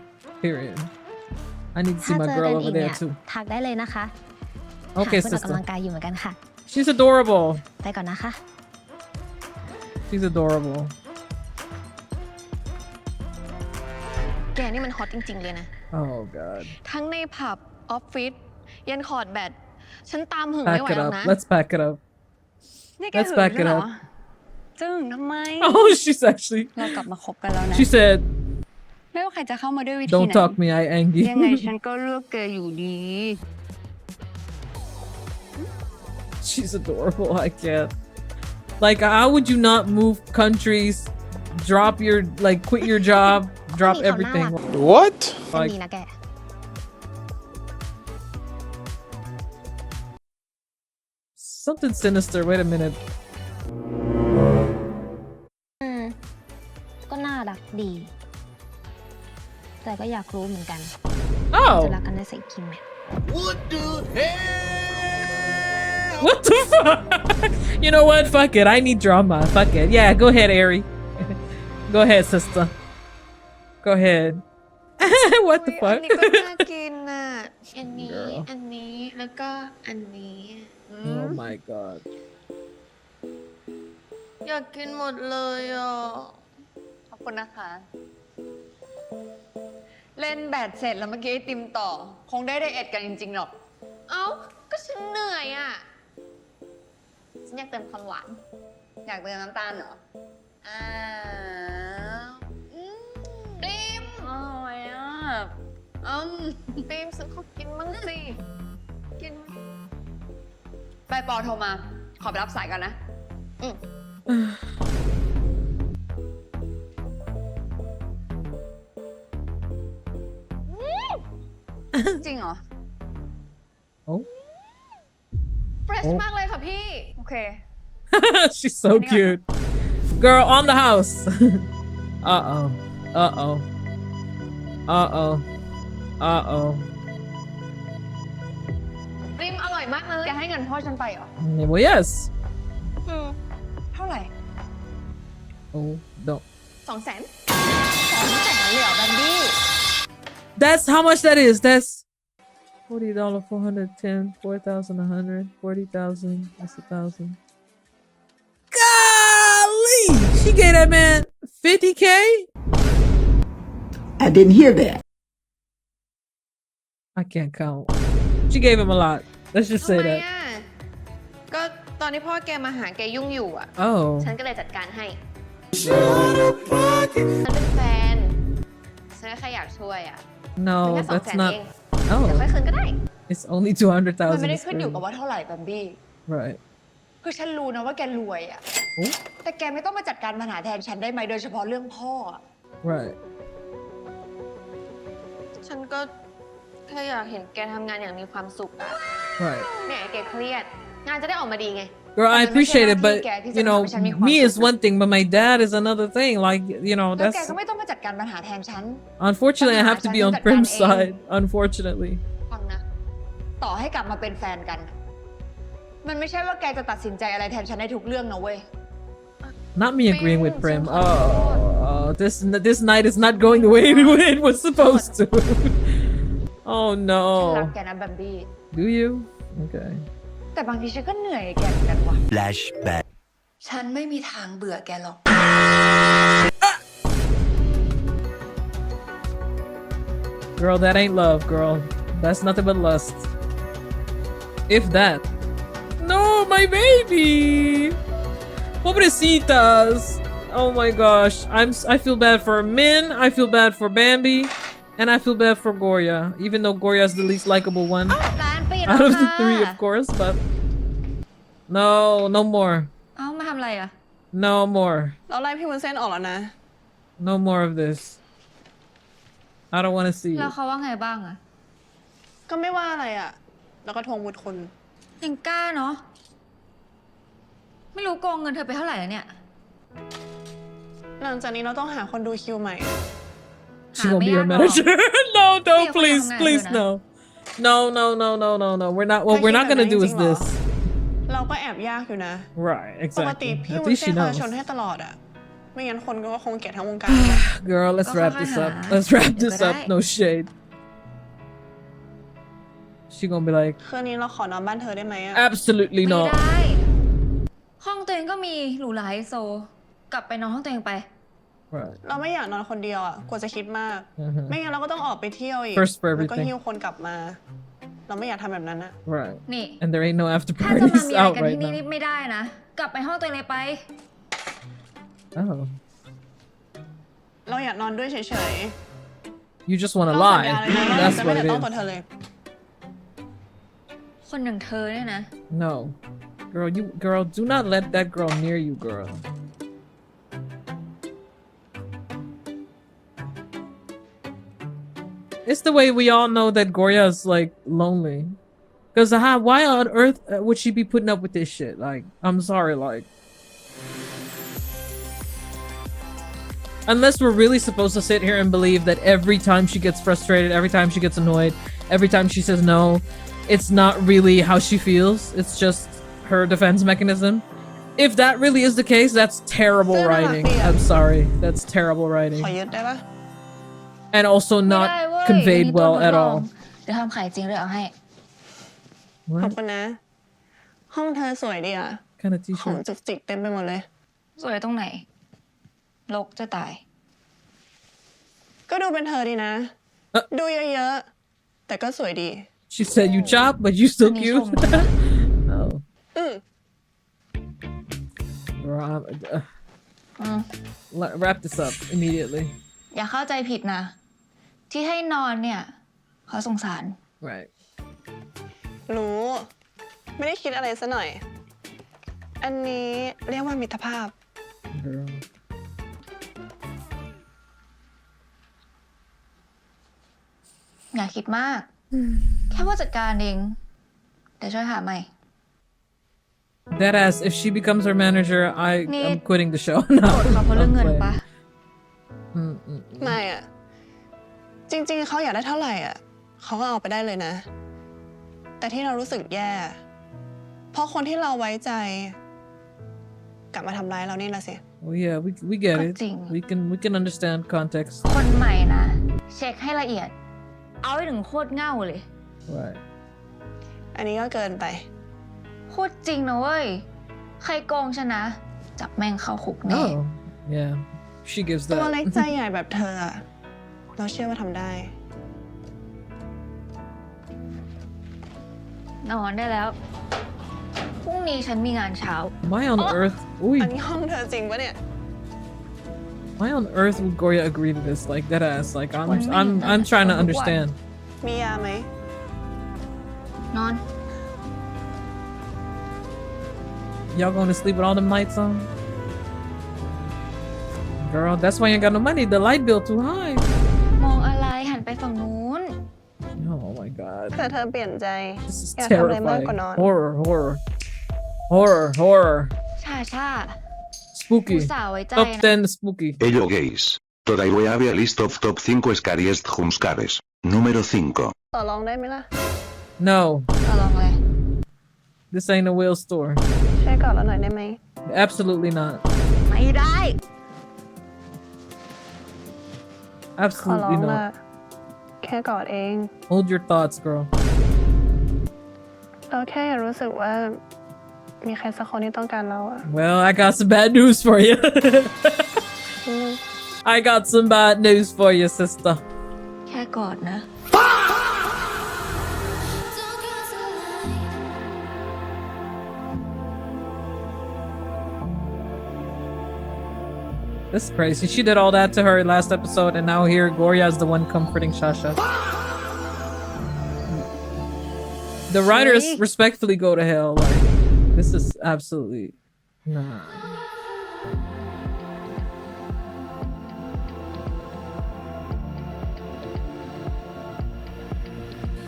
[SPEAKER 2] Period. I need to
[SPEAKER 21] ถ้า
[SPEAKER 2] see my
[SPEAKER 21] เจอ
[SPEAKER 2] girl
[SPEAKER 21] กัน
[SPEAKER 2] over
[SPEAKER 21] อีกเนี่
[SPEAKER 2] there
[SPEAKER 21] ย
[SPEAKER 2] too.
[SPEAKER 21] ทักได้เลยนะคะ
[SPEAKER 2] Okay,
[SPEAKER 21] หาเพื่อนออก
[SPEAKER 2] sister.
[SPEAKER 21] กำลังกายอยู่เหมือนกันค่ะ
[SPEAKER 2] She's adorable.
[SPEAKER 21] ไปก่อนนะคะ
[SPEAKER 2] She's adorable.
[SPEAKER 6] แกนี่มันฮอตจริงๆเลยนะ
[SPEAKER 2] Oh god.
[SPEAKER 6] ทั้งในผับออฟฟิศยันคอร์ดแบดฉันตามหึงไม่
[SPEAKER 2] Pack
[SPEAKER 6] ไหว
[SPEAKER 2] it
[SPEAKER 6] แล้ว
[SPEAKER 2] up.
[SPEAKER 6] นะ
[SPEAKER 2] Let's pack it up.
[SPEAKER 6] นี่แก
[SPEAKER 2] Let's
[SPEAKER 6] หึง
[SPEAKER 2] back
[SPEAKER 6] ด้วย
[SPEAKER 2] it
[SPEAKER 6] เหรอ
[SPEAKER 2] up.
[SPEAKER 6] จึงทำไม
[SPEAKER 2] Oh, she's actually.
[SPEAKER 6] เรากลับมาคบกันแล้วนะ
[SPEAKER 2] She said,
[SPEAKER 6] ไม่ว่าใครจะเข้ามาด้วยวิธี
[SPEAKER 2] "Don't
[SPEAKER 6] ไหน
[SPEAKER 2] talk me, I angry."
[SPEAKER 6] ยังไงฉันก็เลือกแกอยู่ดี
[SPEAKER 2] She's adorable. I can't. Like, how would you not move countries, drop your quit your job, drop everything?
[SPEAKER 9] What?
[SPEAKER 21] เป็น
[SPEAKER 2] Like,
[SPEAKER 21] ดีนะแก
[SPEAKER 2] something sinister. Wait a minute.
[SPEAKER 21] ก็น่ารักดี แต่ก็อยากรู้เหมือนกัน
[SPEAKER 2] Oh.
[SPEAKER 21] จะรักกันได้สักกี่แมท
[SPEAKER 19] What the hell?
[SPEAKER 2] What the fuck? You know what? Fuck it. I need drama. Fuck it. Yeah, go ahead, Ari. Go ahead, sister. Go ahead. What the
[SPEAKER 6] อั
[SPEAKER 2] fuck?
[SPEAKER 6] นนี้ก็น่ากินอ่ะ อันนี้
[SPEAKER 2] Girl.
[SPEAKER 6] อันนี้ แล้วก็อันนี้
[SPEAKER 2] Oh my god.
[SPEAKER 6] อยากกินหมดเลยอ่ะ ขอบคุณนะคะ เล่นแบดเสร็จแล้วเมื่อกี้ไอติมต่อ คงได้ไดเอทกันจริงๆหรอก เอ้า ก็ฉันเหนื่อยอ่ะ ฉันอยากเติมความหวาน อยากเติมน้ำตาลเหรอ อ้าวปริมอร่อยอ่ะปริมซื้อเขากินมั้งสิ กินไปปอโทรมา ขอไปรับสายก่อนนะ จริงเหรอ
[SPEAKER 2] Oh.
[SPEAKER 6] เฟรชมากเลยค่ะพี่ โอเค
[SPEAKER 2] She's so cute. Girl, on the house. Uh-oh. Uh-oh. Uh-oh. Uh-oh.
[SPEAKER 6] ปริมอร่อยมากเลยแกให้เงินพ่อฉันไปเหรอ
[SPEAKER 2] Well, yes.
[SPEAKER 6] เท่าไหร่
[SPEAKER 2] Oh, no.
[SPEAKER 6] 200,000 200,000เลยเหรอแบมบี้
[SPEAKER 2] That's how much that is. That's $40, 410, 4,100, 40,000. That's 1,000. Golly! She gave that man 50K?
[SPEAKER 19] I didn't hear that.
[SPEAKER 2] I can't count. She gave him a lot. Let's just say
[SPEAKER 6] ทำไม
[SPEAKER 2] that.
[SPEAKER 6] อ่ะ ก็ตอนที่พ่อแกมาหาแกยุ่งอยู่อ่ะ
[SPEAKER 2] Oh.
[SPEAKER 6] ฉันก็เลยจัดการให้ ฉันเป็นแฟน ฉันก็แค่อยากช่วยอ่ะ
[SPEAKER 2] No,
[SPEAKER 6] มันแค่
[SPEAKER 2] that's
[SPEAKER 6] 200,000
[SPEAKER 2] not.
[SPEAKER 6] เองเดี๋ยวค่อย
[SPEAKER 2] Oh.
[SPEAKER 6] คืนก็ได้
[SPEAKER 2] It's only
[SPEAKER 6] มันไม่ได้
[SPEAKER 2] 200,000.
[SPEAKER 6] ขึ้นอยู่กับว่าเท่าไหร่แบมบี้
[SPEAKER 2] Right.
[SPEAKER 6] คือฉันรู้นะว่าแกรวยอ่ะ
[SPEAKER 2] Oh.
[SPEAKER 6] แต่แกไม่ต้องมาจัดการปัญหาแทนฉันได้ไหมโดยเฉพาะเรื่องพ่ออะ
[SPEAKER 2] Right.
[SPEAKER 6] ฉันก็แค่อยากเห็นแกทำงานอย่างมีความสุขอะ
[SPEAKER 2] Right.
[SPEAKER 6] เนี่ยแกเครียด งานจะได้ออกมาดีไง
[SPEAKER 2] Girl, I appreciate it, but you know, me is one thing, but my dad is another thing. Like, you know,
[SPEAKER 6] แล้วแก
[SPEAKER 2] that's
[SPEAKER 6] ก็ไม่ต้องมาจัดการปัญหาแทนฉัน
[SPEAKER 2] unfortunately I have to be on Prim's side. Unfortunately.
[SPEAKER 6] ฟังนะ ต่อให้กลับมาเป็นแฟนกัน มันไม่ใช่ว่าแกจะตัดสินใจอะไรแทนฉันได้ทุกเรื่องนะเว้ย
[SPEAKER 2] Not me agreeing with Prim. Oh, this night is not going the way it was supposed to. Oh
[SPEAKER 6] ฉันรัก
[SPEAKER 2] no.
[SPEAKER 6] แกนะแบมบี้
[SPEAKER 2] Do you? Okay.
[SPEAKER 6] แต่บางทีฉันก็เหนื่อยแกเหมือนกันว่ะ
[SPEAKER 15] Flashback.
[SPEAKER 10] ฉันไม่มีทางเบื่อแกหรอก
[SPEAKER 2] Girl, that ain't love, girl. That's nothing but lust. If that. No, my baby! Pobrecitas! Oh my gosh. I feel bad for Min, I feel bad for Bambi, and I feel bad for Gorya. Even though Gorya is the least likable one. Out of the three, of course, but... No, no more.
[SPEAKER 6] เอ้ามาทำอะไรอะ
[SPEAKER 2] No more.
[SPEAKER 8] เราไล่พี่วุ้นเส้นออกแล้วนะ
[SPEAKER 2] No more of this. I don't want to see
[SPEAKER 6] แล้ว
[SPEAKER 2] it.
[SPEAKER 6] เขาว่าไงบ้างอะ
[SPEAKER 8] ก็ไม่ว่าอะไรอ่ะ แล้วก็ทวงบุญคุณ
[SPEAKER 6] ยังกล้าเนาะไม่รู้โกงเงินเธอไปเท่าไหร่แล้วเนี่ย
[SPEAKER 8] หลังจากนี้เราต้องหาคนดูคิวใหม่
[SPEAKER 2] She gonna be your manager. No, no, please, please, no. No, no, no, no, no, no. What we're not gonna do is this.
[SPEAKER 8] เราก็แอบยากอยู่นะ
[SPEAKER 2] Right,
[SPEAKER 8] ปกติ
[SPEAKER 2] exactly.
[SPEAKER 8] พี่
[SPEAKER 2] At
[SPEAKER 8] วุ้น
[SPEAKER 2] least
[SPEAKER 8] เส้
[SPEAKER 2] she
[SPEAKER 8] นเขาจะ
[SPEAKER 2] knows.
[SPEAKER 8] ชนให้ตลอดอะไม่งั้นคนก็คงเกลียดทั้งวงการ
[SPEAKER 2] Girl, let's wrap this up. Let's wrap this up. No shade. She gonna be like,
[SPEAKER 8] คืนนี้เราขอนอนบ้านเธอได้ไหมอะ
[SPEAKER 2] absolutely
[SPEAKER 6] ไม่
[SPEAKER 2] not.
[SPEAKER 6] ได้ห้องตัวเองก็มีหรูหราไฮโซกลับไปนอนห้องตัวเองไป
[SPEAKER 2] Right.
[SPEAKER 8] เราไม่อยากนอนคนเดียวอะกลัวจะคิดมาก ไม่งั้นเราก็ต้องออกไปเที่ยวอีก
[SPEAKER 2] First for
[SPEAKER 8] แล้วก็
[SPEAKER 2] everything.
[SPEAKER 8] หิ้วคนกลับมา เราไม่อยากทำแบบนั้นอะ
[SPEAKER 2] Right.
[SPEAKER 6] นี่
[SPEAKER 2] And there ain't no after
[SPEAKER 6] ถ้าจะมา
[SPEAKER 2] parties
[SPEAKER 6] มีอะไร
[SPEAKER 2] out
[SPEAKER 6] กัน
[SPEAKER 2] right
[SPEAKER 6] ที่นี่
[SPEAKER 2] now.
[SPEAKER 6] ไม่ได้นะ กลับไปห้องตัวเองเลยไป
[SPEAKER 2] Oh.
[SPEAKER 8] เราอยากนอนด้วยเฉย
[SPEAKER 2] You just
[SPEAKER 8] ๆ
[SPEAKER 2] wanna
[SPEAKER 8] เราสัญ
[SPEAKER 2] lie.
[SPEAKER 8] ญาเลยนะว่าเรา
[SPEAKER 2] That's
[SPEAKER 8] จะไม่
[SPEAKER 2] what
[SPEAKER 8] แต่
[SPEAKER 2] it
[SPEAKER 8] ต้องตัว
[SPEAKER 2] is.
[SPEAKER 8] เธอเลย
[SPEAKER 6] คนอย่างเธอเนี่ยนะ
[SPEAKER 2] No. Girl, do not let that girl near you, girl. It's the way we all know that Gorya is like lonely. Cause why on earth would she be putting up with this shit? Like, I'm sorry, like. Unless we're really supposed to sit here and believe that every time she gets frustrated, every time she gets annoyed, every time she says no, it's not really how she feels. It's just her defense mechanism. If that really is the case, that's terrible writing. I'm sorry. That's terrible writing.
[SPEAKER 8] ขอยึดได้ปะ
[SPEAKER 2] And also not conveyed well at all.
[SPEAKER 6] เดี๋ยวทำขายจริงเลยเอาให้
[SPEAKER 8] ขอบคุณนะ ห้องเธอสวยดีอะ
[SPEAKER 2] Kind of
[SPEAKER 8] ของ
[SPEAKER 2] t-shirt.
[SPEAKER 8] จุกจิกเต็มไปหมดเลย
[SPEAKER 6] สวยตรงไหนรกจะตาย
[SPEAKER 8] ก็ดูเป็นเธอดีนะ ดูเยอะๆ แต่ก็สวยดี
[SPEAKER 2] She said you chop, but you still cute. Oh.
[SPEAKER 8] อืม
[SPEAKER 2] Wrap this up immediately.
[SPEAKER 6] อย่าเข้าใจผิดนะ ที่ให้นอนเนี่ยเขาสงสาร
[SPEAKER 2] Right.
[SPEAKER 8] รู้ ไม่ได้คิดอะไรซะหน่อย อันนี้เรียกว่ามิตรภาพ
[SPEAKER 2] Girl.
[SPEAKER 6] อย่าคิดมาก แค่ว่าจัดการเอง เดี๋ยวช่วยหาใหม่
[SPEAKER 2] That ass, if she becomes her manager, I'm quitting the show.
[SPEAKER 6] โกรธเขาเพราะเรื่องเงินปะ
[SPEAKER 8] ไม่อะจริงๆ เขาอยากได้เท่าไหร่อะเขาก็เอาไปได้เลยนะ แต่ที่เรารู้สึกแย่ เพราะคนที่เราไว้ใจ กลับมาทำร้ายเรานี่ละสิ
[SPEAKER 2] Oh yeah, we get it.
[SPEAKER 6] จริง
[SPEAKER 2] We can understand context.
[SPEAKER 6] คนใหม่นะ เช็คให้ละเอียด เอาให้ถึงโคตรเง่าเลย
[SPEAKER 2] Right.
[SPEAKER 8] อันนี้ก็เกินไป
[SPEAKER 6] พูดจริงนะเว้ย ใครโกงชนะ จับแม่งเข้าคุกแน่
[SPEAKER 2] Oh, yeah. She gives
[SPEAKER 8] ตัวเล็ก
[SPEAKER 2] that.
[SPEAKER 8] ใจใหญ่แบบเธออะเราเชื่อว่าทำได้
[SPEAKER 6] นอนได้แล้ว พรุ่งนี้ฉันมีงานเช้า
[SPEAKER 2] Why on earth? Ooh.
[SPEAKER 8] อันนี้ห้องเธอจริงปะเนี่ย
[SPEAKER 2] Why on earth would Gorya agree to this? Like that ass. Like I'm trying to understand.
[SPEAKER 8] มียาไหม
[SPEAKER 6] นอน
[SPEAKER 2] Y'all going to sleep with all them lights on? Girl, that's why you ain't got no money. The light bill too high.
[SPEAKER 6] มองอะไรหันไปฝั่งนู้น
[SPEAKER 2] Oh my god.
[SPEAKER 8] เธอเปลี่ยนใจ
[SPEAKER 2] This is
[SPEAKER 8] อยากทำอะไรมาก
[SPEAKER 2] terrifying.
[SPEAKER 8] กว่านอน
[SPEAKER 2] Horror.
[SPEAKER 6] ชาชา
[SPEAKER 2] Spooky.
[SPEAKER 6] อุตส่าห์ไว้ใจ
[SPEAKER 2] Top
[SPEAKER 6] นะ
[SPEAKER 2] 10 spooky.
[SPEAKER 11] Ello gays. Thaigl have a list of top 5 scariest jumpscares. Número 5.
[SPEAKER 8] ต่อรองได้ไหมล่ะ
[SPEAKER 2] No.
[SPEAKER 6] ต่อลองเลย
[SPEAKER 2] This ain't a whale store.
[SPEAKER 8] ช่วยกอดเราหน่อยได้ไหม
[SPEAKER 2] Absolutely not.
[SPEAKER 6] ไม่ได้
[SPEAKER 8] ขอร้อ
[SPEAKER 2] Absolutely
[SPEAKER 8] งล่ะ
[SPEAKER 2] not.
[SPEAKER 8] แค่กอดเอง
[SPEAKER 2] Hold your thoughts, girl.
[SPEAKER 8] เราแค่อยากรู้สึกว่า มีใครสักคนที่ต้องการเราอะ
[SPEAKER 2] Well, I got some bad news for you. I got some bad news for you, sister.
[SPEAKER 6] แค่กอดนะ
[SPEAKER 2] This is crazy. She did all that to her last episode, and now here Gorya is the one comforting Shasha. The writers respectfully go to hell. Like, this is absolutely nah.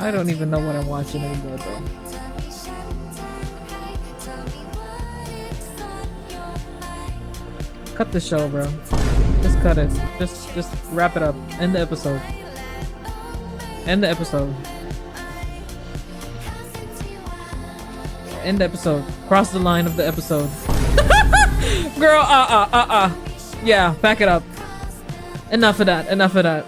[SPEAKER 2] I don't even know what I'm watching anymore, bro. Cut the show, bro. Just cut it. Just wrap it up. End the episode. End the episode. End the episode. Cross the line of the episode. Girl, yeah, back it up. Enough of that. Enough of that.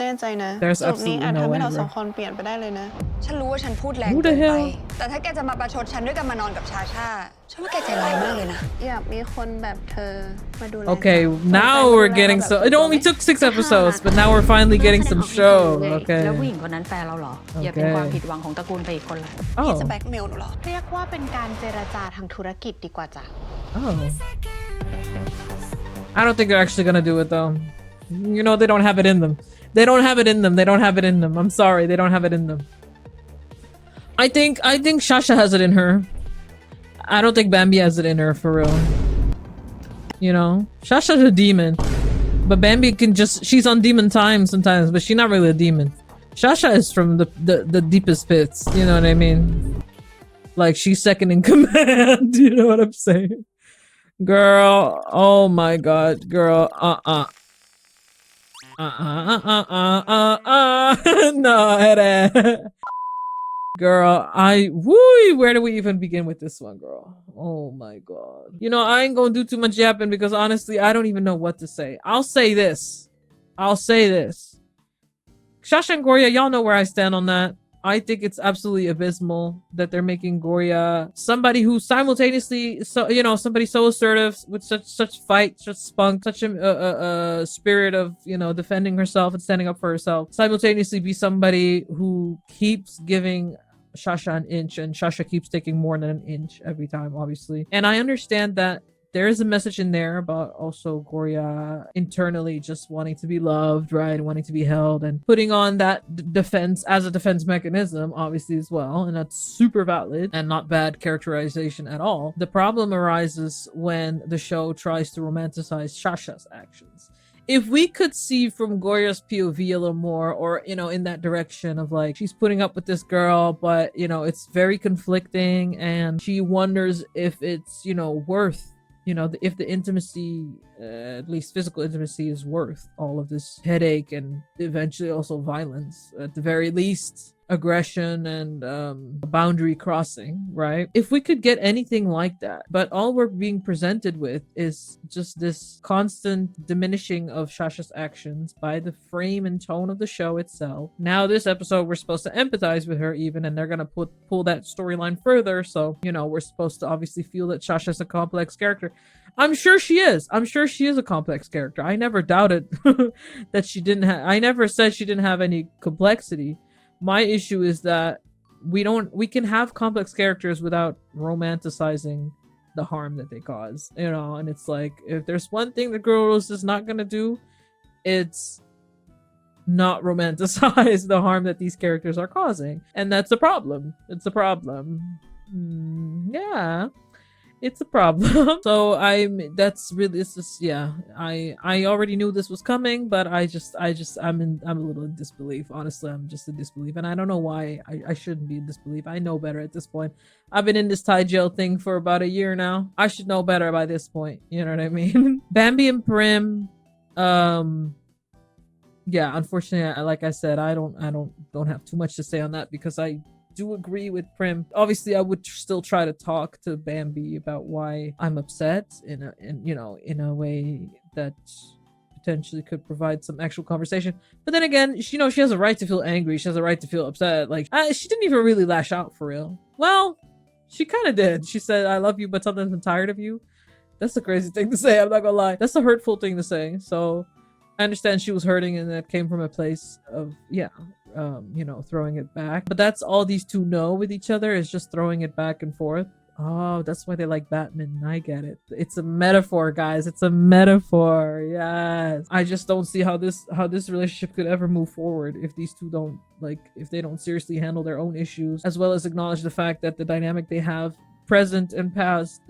[SPEAKER 8] แน่ใจนะ
[SPEAKER 2] There's
[SPEAKER 8] จุดนี้
[SPEAKER 2] absolutely
[SPEAKER 8] อาจ
[SPEAKER 2] no
[SPEAKER 8] ทำให้
[SPEAKER 2] way,
[SPEAKER 8] เราสอง
[SPEAKER 2] bro.
[SPEAKER 8] คนเปลี่ยนไปได้เลยนะ
[SPEAKER 10] ฉันรู้ว่าฉันพูดแรง
[SPEAKER 2] Who
[SPEAKER 10] เกิ
[SPEAKER 2] the
[SPEAKER 10] นไป
[SPEAKER 2] hell?
[SPEAKER 10] แต่ถ้าแกจะมาประชดฉันด้วยการมานอนกับชาชาฉันว่าแกใจร้ายมากเลยนะ
[SPEAKER 8] อยากมีคนแบบเธอมาดูแล
[SPEAKER 2] Okay, now we're getting so. It only took 6 episodes, but now we're finally getting some show.
[SPEAKER 6] แล้วผู้ห
[SPEAKER 2] Okay.
[SPEAKER 6] ญิงคนนั้นแฟนเราเหรอ อย่าเป็นความผิดหวังของตระกูลไปอีกคนละ
[SPEAKER 8] พี่จะ
[SPEAKER 2] Oh.
[SPEAKER 8] แบล็กเมลหนูเหรอ
[SPEAKER 20] เรียกว่าเป็นการเจรจาทางธุรกิจดีกว่าจ้ะ
[SPEAKER 2] Oh. I don't think they're actually gonna do it though. You know, they don't have it in them. They don't have it in them. They don't have it in them. I'm sorry, they don't have it in them. I think Shasha has it in her. I don't think Bambi has it in her for real. You know, Shasha's a demon, but Bambi can she's on demon time sometimes, but she's not really a demon. Shasha is from the deepest pits. You know what I mean? Like she's second in command. You know what I'm saying? Girl, oh my god, girl, no, girl, where do we even begin with this one, girl? Oh my god. You know, I ain't gonna do too much yapping because honestly, I don't even know what to say. I'll say this. Shasha and Gorya, y'all know where I stand on that. I think it's absolutely abysmal that they're making Gorya somebody who simultaneously, somebody so assertive with such fight, such spunk, such a spirit of, defending herself and standing up for herself, simultaneously be somebody who keeps giving Shasha an inch, and Shasha keeps taking more than an inch every time, obviously. And I understand that there is a message in there about also Gorya internally just wanting to be loved, right? Wanting to be held and putting on that defense as a defense mechanism, obviously, as well. And that's super valid and not bad characterization at all. The problem arises when the show tries to romanticize Shasha's actions. If we could see from Gorya's POV a little more, or, in that direction of like, she's putting up with this girl, but, it's very conflicting and she wonders if it's, worth, if the intimacy, at least physical intimacy, is worth all of this headache and eventually also violence, at the very least aggression and boundary crossing, right? If we could get anything like that, but all we're being presented with is just this constant diminishing of Shasha's actions by the frame and tone of the show itself. Now this episode, we're supposed to empathize with her even, and they're gonna pull that storyline further, so we're supposed to obviously feel that Shasha's a complex character. I'm sure she is a complex character. I never doubted that she didn't have, I never said she didn't have any complexity. My issue is that we can have complex characters without romanticizing the harm that they cause, and it's like, if there's one thing the Girls is not gonna do, it's not romanticize the harm that these characters are causing, and that's a problem. It's a problem. Yeah, it's a problem. So I already knew this was coming, but I'm a little in disbelief. Honestly, I'm just in disbelief, and I don't know why I shouldn't be in disbelief. I know better at this point. I've been in this thaigl thing for about a year now. I should know better by this point. You know what I mean? Bambi and Prim, yeah, unfortunately, like I said, I don't have too much to say on that because I do agree with Prim. Obviously, I would still try to talk to Bambi about why I'm upset in a way that potentially could provide some actual conversation. But then again, she has a right to feel angry. She has a right to feel upset. Like, she didn't even really lash out for real. Well, she kind of did. She said, "I love you, but sometimes I'm tired of you." That's a crazy thing to say. I'm not gonna lie. That's a hurtful thing to say. So I understand she was hurting, and that came from a place of throwing it back. But that's all these two know with each other, is just throwing it back and forth. Oh, that's why they like Batman. I get it. It's a metaphor, guys. It's a metaphor. Yes. I just don't see how this relationship could ever move forward if these two don't, if they don't seriously handle their own issues, as well as acknowledge the fact that the dynamic they have present and past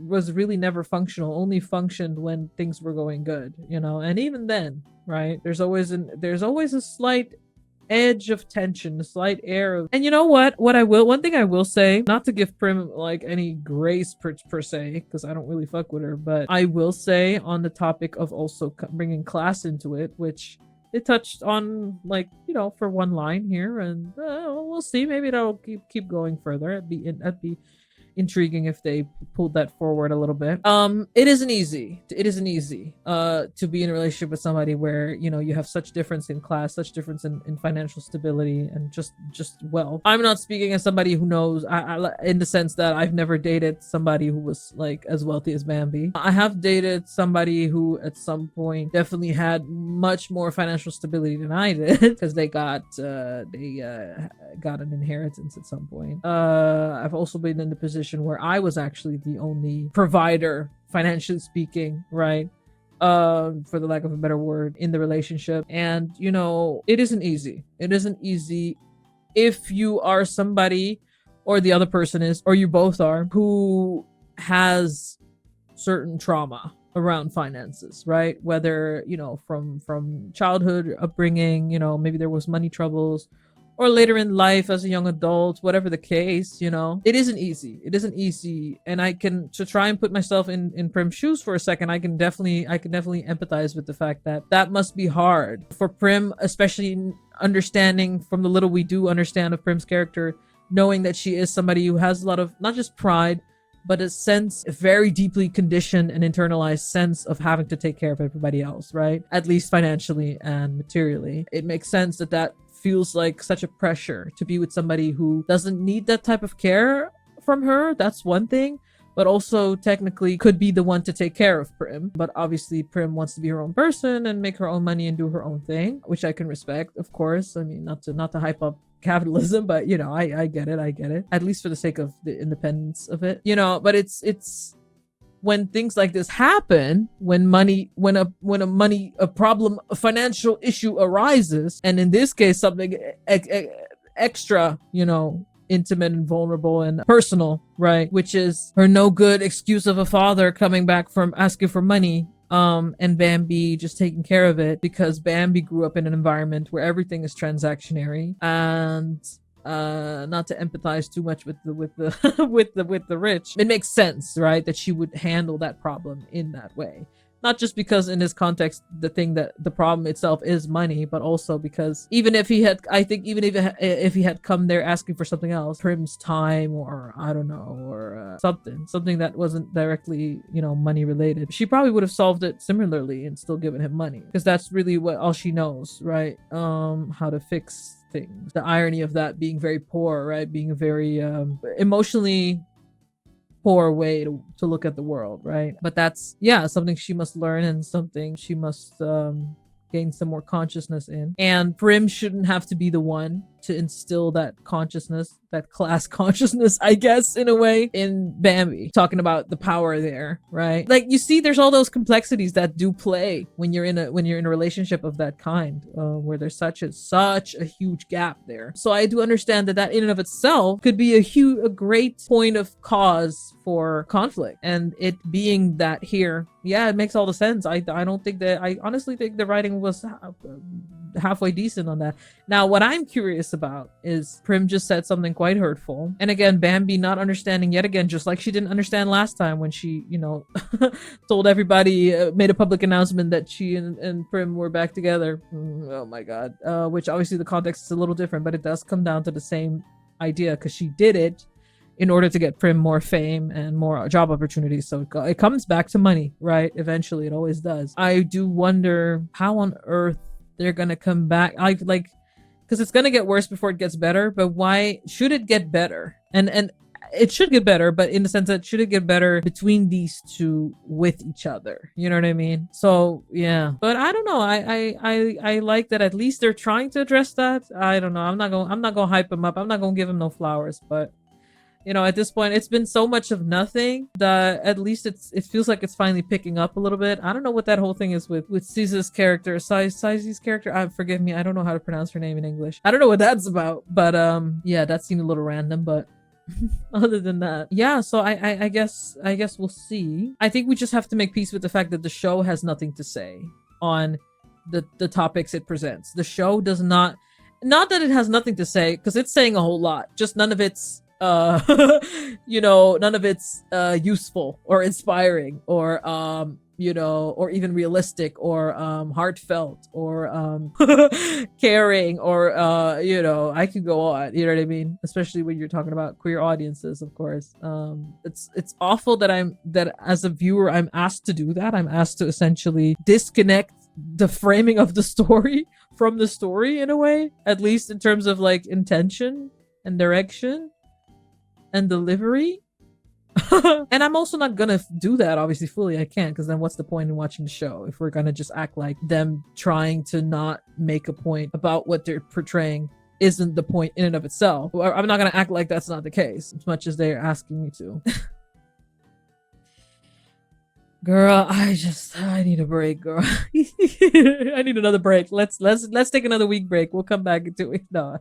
[SPEAKER 2] was really never functional, only functioned when things were going good, and even then, right, there's always a slight edge of tension, a slight air of, and you know what? One thing I will say, not to give Prim like any grace per se, because I don't really fuck with her, but I will say on the topic of also bringing class into it, which it touched on, like, you know, for one line here, and we'll see. Maybe that'll keep going further. That'd be intriguing if they pulled that forward a little bit. It isn't easy to be in a relationship with somebody where, you know, you have such difference in class, such difference in financial stability, and just wealth. I'm not speaking as somebody who knows, I in the sense that I've never dated somebody who was like as wealthy as Bambi. I have dated somebody who at some point definitely had much more financial stability than I did, because they got an inheritance at some point. I've also been in the position where I was actually the only provider, financially speaking, right? For the lack of a better word, in the relationship. And, you know, it isn't easy. It isn't easy if you are somebody, or the other person is, or you both are, who has certain trauma around finances, right? Whether, you know, from childhood upbringing, you know, maybe there was money troubles, or later in life as a young adult, whatever the case, you know, it isn't easy. And I can, to try and put myself in Prim's shoes for a second, I can definitely empathize with the fact that that must be hard for Prim, especially understanding from the little we do understand of Prim's character, knowing that she is somebody who has a lot of, not just pride, but a very deeply conditioned and internalized sense of having to take care of everybody else, right? At least financially and materially. It makes sense that feels like such a pressure to be with somebody who doesn't need that type of care from her. That's one thing, but also technically could be the one to take care of Prim. But obviously Prim wants to be her own person and make her own money and do her own thing, which I can respect, of course. I mean, not to hype up capitalism, but you know, I get it, at least for the sake of the independence of it, you know. But it's when things like this happen, when a problem, a financial issue arises, and in this case something extra, you know, intimate and vulnerable and personal, right, which is her no good excuse of a father coming back from asking for money, and Bambi just taking care of it, because Bambi grew up in an environment where everything is transactionary. And not to empathize too much with the rich, it makes sense, right, that she would handle that problem in that way. Not just because in this context the problem itself is money, but also because even if he had come there asking for something else, Prim's time, or I don't know, or something that wasn't directly, you know, money related, she probably would have solved it similarly and still given him money, because that's really all she knows, right? How to fix things. The irony of that being very poor, right? Being a very emotionally poor way to look at the world, right? But that's, yeah, something she must learn, and something she must gain some more consciousness in. And Prim shouldn't have to be the one to instill that consciousness, that class consciousness, I guess, in a way, in Bambi. Talking about the power there, right? Like, you see, there's all those complexities that do play when you're in a relationship of that kind, where there's such a huge gap there. So I do understand that in and of itself could be a great point of cause for conflict, and it being that here, yeah, it makes all the sense. I honestly think the writing was halfway decent on that. Now, what I'm curious about is Prim just said something quite hurtful, and again, Bambi not understanding yet again, just like she didn't understand last time when she, you know, told everybody, made a public announcement that she and Prim were back together. Oh my god. Which obviously the context is a little different, but it does come down to the same idea, because she did it in order to get Prim more fame and more job opportunities. So it comes back to money, right? Eventually, it always does. I do wonder how on earth they're gonna come back. Because it's gonna get worse before it gets better. But why should it get better? And it should get better, but in the sense that should it get better between these two with each other? You know what I mean? So yeah, but I don't know. I like that at least they're trying to address that. I don't know. I'm not gonna hype them up. I'm not gonna give them no flowers, but you know, at this point, it's been so much of nothing that at least it feels like it's finally picking up a little bit. I don't know what that whole thing is with Caesar's character, Saizi's character. Forgive me, I don't know how to pronounce her name in English. I don't know what that's about, but yeah, that seemed a little random, but other than that, yeah. So I guess we'll see. I think we just have to make peace with the fact that the show has nothing to say on the topics it presents. The show does not not that it has nothing to say, because it's saying a whole lot, just none of it's none of it's useful or inspiring or or even realistic or heartfelt or caring or I could go on, you know what I mean? Especially when you're talking about queer audiences, of course. It's awful that as a viewer I'm asked to do that. I'm asked to essentially disconnect the framing of the story from the story in a way, at least in terms of like intention and direction and delivery. And I'm also not gonna do that obviously fully. I can't, because then what's the point in watching the show if we're gonna just act like them trying to not make a point about what they're portraying isn't the point in and of itself. I'm not gonna act like that's not the case as much as they're asking me to. Girl, I need a break, girl. I need another break. Let's take another week break. We'll come back to it. No.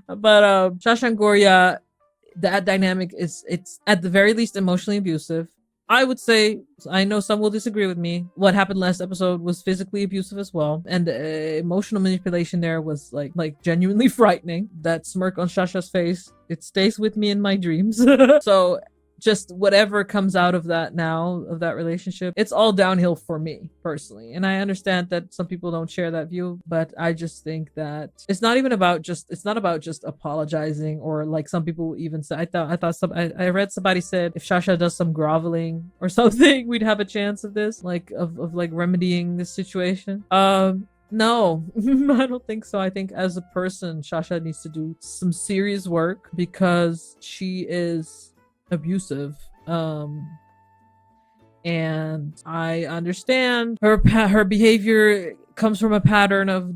[SPEAKER 2] But Shasha and Gorya, that dynamic it's at the very least emotionally abusive. I would say, I know some will disagree with me, what happened last episode was physically abusive as well, and emotional manipulation there was like genuinely frightening. That smirk on Shasha's face, it stays with me in my dreams. So just whatever comes out of that now, of that relationship, it's all downhill for me personally. And I understand that some people don't share that view, but I just think that it's not about just apologizing, or like some people even say, I read somebody said if Shasha does some groveling or something, we'd have a chance of this, like of like remedying this situation. No, I don't think so. I think as a person, Shasha needs to do some serious work because she is abusive, and I understand her behavior comes from a pattern of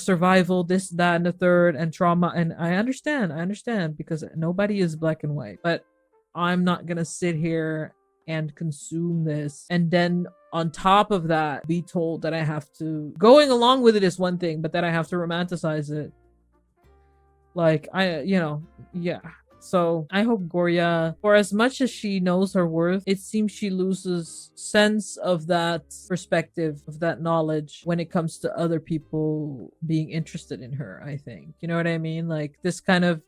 [SPEAKER 2] survival, this, that, and the third, and trauma, and I understand because nobody is black and white. But I'm not gonna sit here and consume this and then on top of that be told that I have to, going along with it is one thing, but that I have to romanticize it. Like yeah. So I hope Gorya, for as much as she knows her worth, it seems she loses sense of that perspective, of that knowledge when it comes to other people being interested in her, I think. You know what I mean? Like this kind of,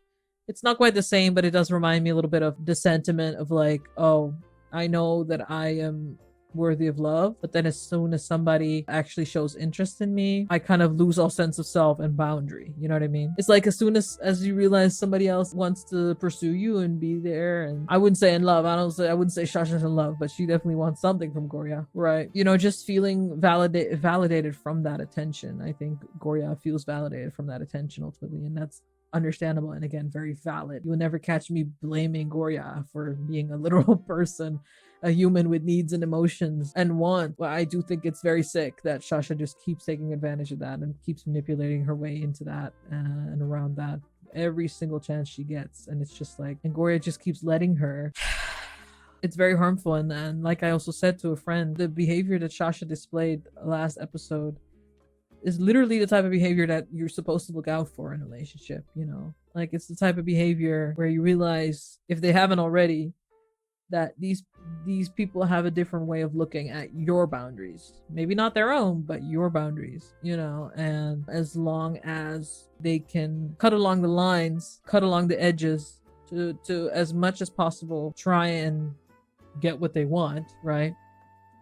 [SPEAKER 2] it's not quite the same, but it does remind me a little bit of the sentiment of like, oh, I know that I am worthy of love, but then as soon as somebody actually shows interest in me, I kind of lose all sense of self and boundary. You know what I mean? It's like as soon as you realize somebody else wants to pursue you and be there, and I wouldn't say in love, I wouldn't say Shasha's in love, but she definitely wants something from Gorya, right? Just feeling validated from that attention. I think Gorya feels validated from that attention ultimately, and that's understandable and again very valid. You will never catch me blaming Gorya for being a literal person, a human with needs and emotions and want. Well, I do think it's very sick that Shasha just keeps taking advantage of that and keeps manipulating her way into that and around that every single chance she gets. And it's just like, and Gorya just keeps letting her. It's very harmful. And like I also said to a friend, the behavior that Shasha displayed last episode is literally the type of behavior that you're supposed to look out for in a relationship, like it's the type of behavior where you realize, if they haven't already, that these people have a different way of looking at your boundaries, maybe not their own, but your boundaries, and as long as they can cut along the lines, cut along the edges to as much as possible try and get what they want, right,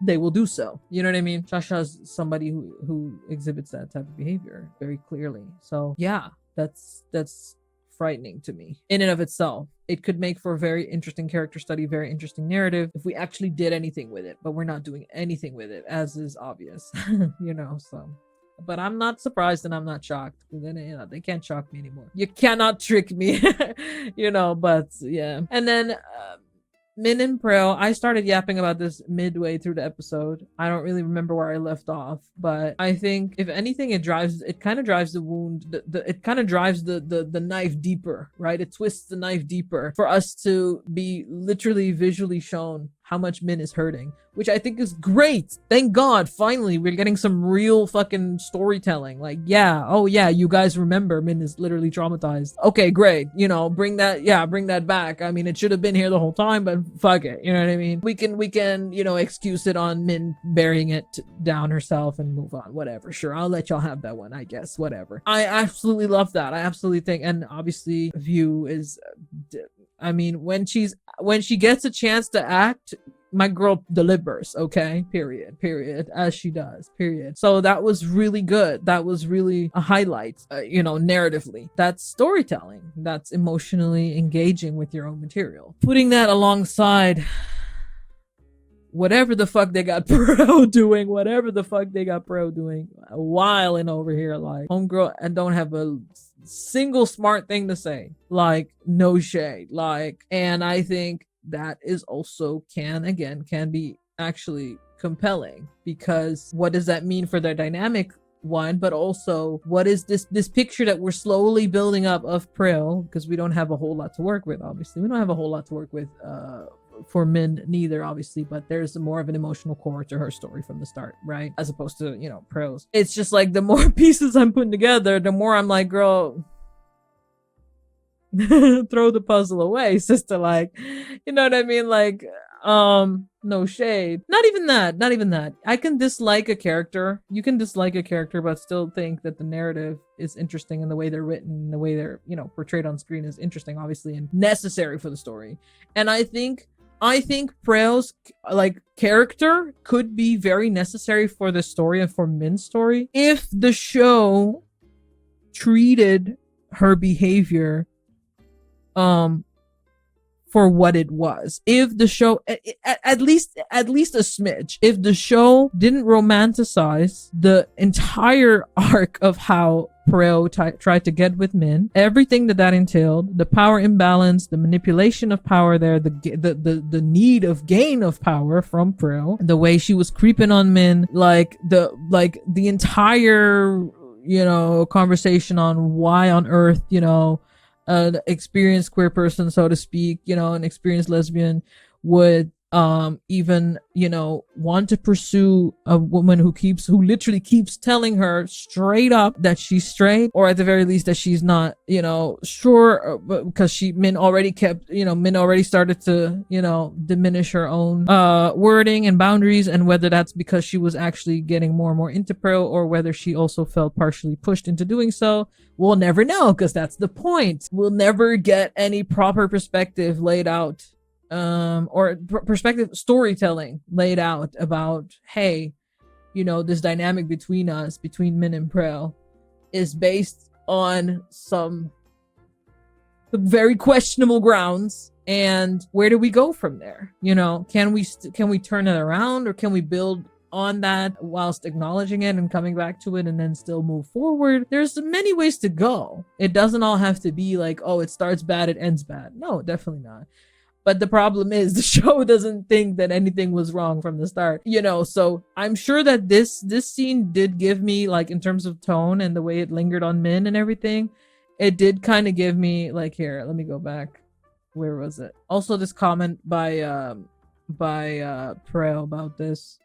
[SPEAKER 2] they will do so. You know what I mean? Shasha's somebody who exhibits that type of behavior very clearly. So yeah, that's frightening to me in and of itself. It could make for a very interesting character study, very interesting narrative if we actually did anything with it, but we're not doing anything with it, as is obvious. So but I'm not surprised and I'm not shocked, because then they can't shock me anymore. You cannot trick me. But yeah. And then Min and Praew, I started yapping about this midway through the episode. I don't really remember where I left off, but I think if anything, it kind of drives the wound, it kind of drives the knife deeper, right? It twists the knife deeper for us to be literally visually shown how much Min is hurting, which I think is great. Thank God, finally, we're getting some real fucking storytelling. Like, yeah, oh yeah, you guys remember Min is literally traumatized. Okay, great. You know, bring that back. I mean, it should have been here the whole time, but fuck it. You know what I mean? We can, you know, excuse it on Min burying it down herself and move on. Whatever. Sure, I'll let y'all have that one, I guess. Whatever. I absolutely love that. I absolutely think, and obviously, View is, I mean, when she gets a chance to act, my girl delivers, okay? Period. As she does, period. So that was really good. That was really a highlight, you know, narratively. That's storytelling. That's emotionally engaging with your own material. Putting that alongside whatever the fuck they got praew doing, wilding over here, like, homegirl, and don't have a single smart thing to say, like, no shade, like, and I think that is also can be actually compelling, because what does that mean for their dynamic, one, but also what is this picture that we're slowly building up of praew, because we don't have a whole lot to work with. Obviously we don't have a whole lot to work with for Min neither, obviously, but there's more of an emotional core to her story from the start, right? As opposed to, you know, praew's. It's just like the more pieces I'm putting together, the more I'm like, girl, throw the puzzle away, sister. Like, you know what I mean? Like, no shade. Not even that. I can dislike a character. You can dislike a character, but still think that the narrative is interesting, and the way they're written, the way they're, you know, portrayed on screen is interesting, obviously, and necessary for the story. And I think praew's like character could be very necessary for the story and for Min's story if the show treated her behavior for what it was. If the show at least a smidge, if the show didn't romanticize the entire arc of how praew tried to get with Min, everything that entailed, the power imbalance, the manipulation of power there, the need of gain of power from praew, the way she was creeping on Min, like the entire, you know, conversation on why on earth, you know, an experienced queer person, so to speak, you know, an experienced lesbian would even, you know, want to pursue a woman who literally keeps telling her straight up that she's straight, or at the very least that she's not, you know, sure, because Min already started to, you know, diminish her own wording and boundaries, and whether that's because she was actually getting more and more into praew, or whether she also felt partially pushed into doing so, we'll never know, because that's the point. We'll never get any proper perspective laid out, or perspective storytelling laid out about, hey, you know, this dynamic between Min and praew is based on some very questionable grounds, and where do we go from there? You know, can we turn it around, or can we build on that whilst acknowledging it and coming back to it and then still move forward? There's many ways to go. It doesn't all have to be like, oh, it starts bad, it ends bad. No, definitely not. But the problem is the show doesn't think that anything was wrong from the start, you know. So I'm sure that this scene did give me, like, in terms of tone and the way it lingered on Min and everything, it did kind of give me, like, here, let me go back. Where was it? Also, this comment by praew about this,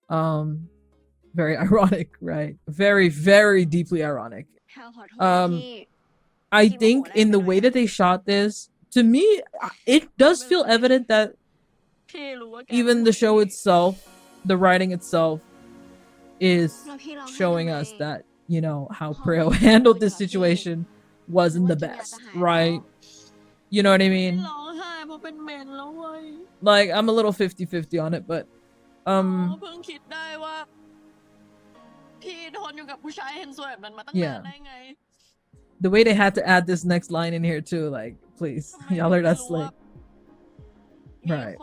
[SPEAKER 2] very ironic, right? Very, very deeply ironic. I think in the way that they shot this, to me, it does feel evident that even the show itself, the writing itself, is showing us that, you know, how praew handled this situation wasn't the best, right? You know what I mean? Like, I'm a little 50-50 on it, but yeah. The way they had to add this next line in here too, like, please, y'all are that slave. Right.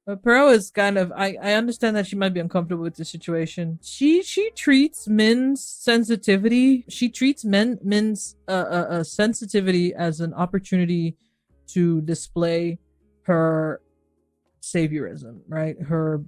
[SPEAKER 2] But praew is kind of, I understand that she might be uncomfortable with the situation. She treats Min's sensitivity, Min's sensitivity as an opportunity to display her saviorism, right? Her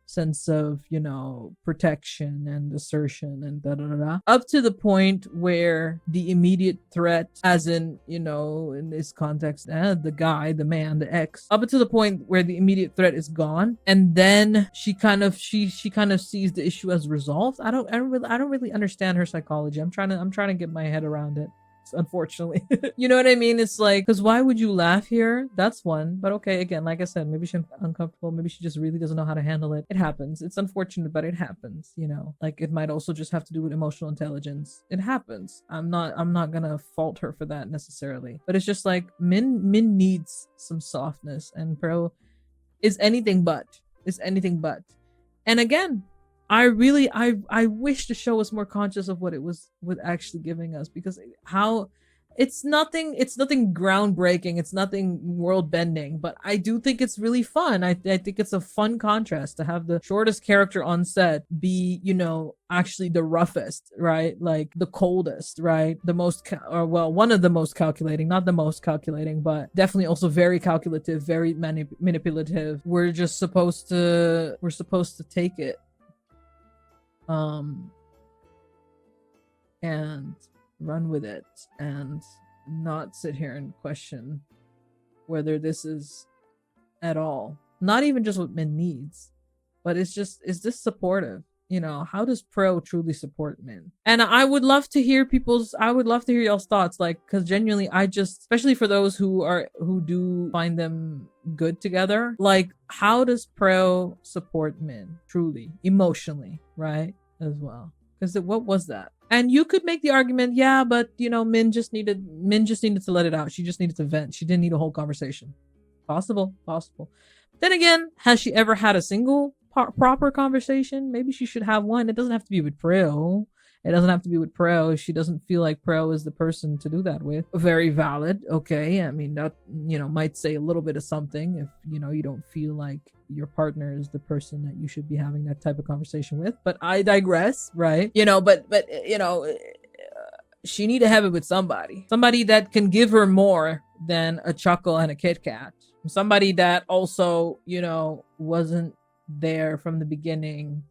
[SPEAKER 2] sense of, you know, protection and assertion and up to the point where the immediate threat, as in, you know, in this context, the guy, the man, the ex, up to the point where the immediate threat is gone, and then she kind of sees the issue as resolved. I don't really understand her psychology. I'm trying to get my head around it, unfortunately. You know what I mean? It's like, because why would you laugh here? That's one. But okay, again, like I said, maybe she's uncomfortable. Maybe she just really doesn't know how to handle it. It happens. It's unfortunate, but it happens, you know. Like, it might also just have to do with emotional intelligence. It happens. I'm not gonna fault her for that necessarily. But it's just like, Min needs some softness, and praew is anything but. And again, I wish the show was more conscious of what it was actually giving us, because how it's nothing groundbreaking, it's nothing world bending, but I do think it's really fun. I think it's a fun contrast to have the shortest character on set be, you know, actually the roughest, right? Like the coldest, right? The most one of the most calculating, not the most calculating, but definitely also very calculative, very manipulative. We're supposed to take it and run with it and not sit here and question whether this is at all, not even just what Min needs, but it's just, is this supportive? You know, how does praew truly support Min? And I would love to hear y'all's thoughts, like, because genuinely, especially for those who do find them good together, like, how does praew support Min truly, emotionally, right? As well, because what was that? And you could make the argument, yeah, but you know, Min just needed to let it out. She just needed to vent. She didn't need a whole conversation. Possible. Then again, has she ever had a single proper conversation? Maybe she should have one. It doesn't have to be with praew. If she doesn't feel like praew is the person to do that with. Very valid. Okay. I mean, that, you know, might say a little bit of something if, you know, you don't feel like your partner is the person that you should be having that type of conversation with. But I digress, right? You know, but you know, she need to have it with somebody that can give her more than a chuckle and a Kit Kat. Somebody that also, you know, wasn't there from the beginning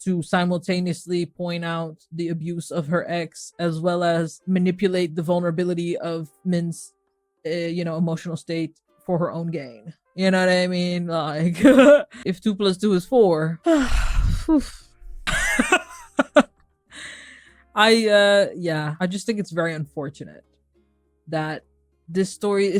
[SPEAKER 2] to simultaneously point out the abuse of her ex, as well as manipulate the vulnerability of Min's, you know, emotional state for her own gain. You know what I mean? Like, if 2 + 2 is 4. I just think it's very unfortunate that this story,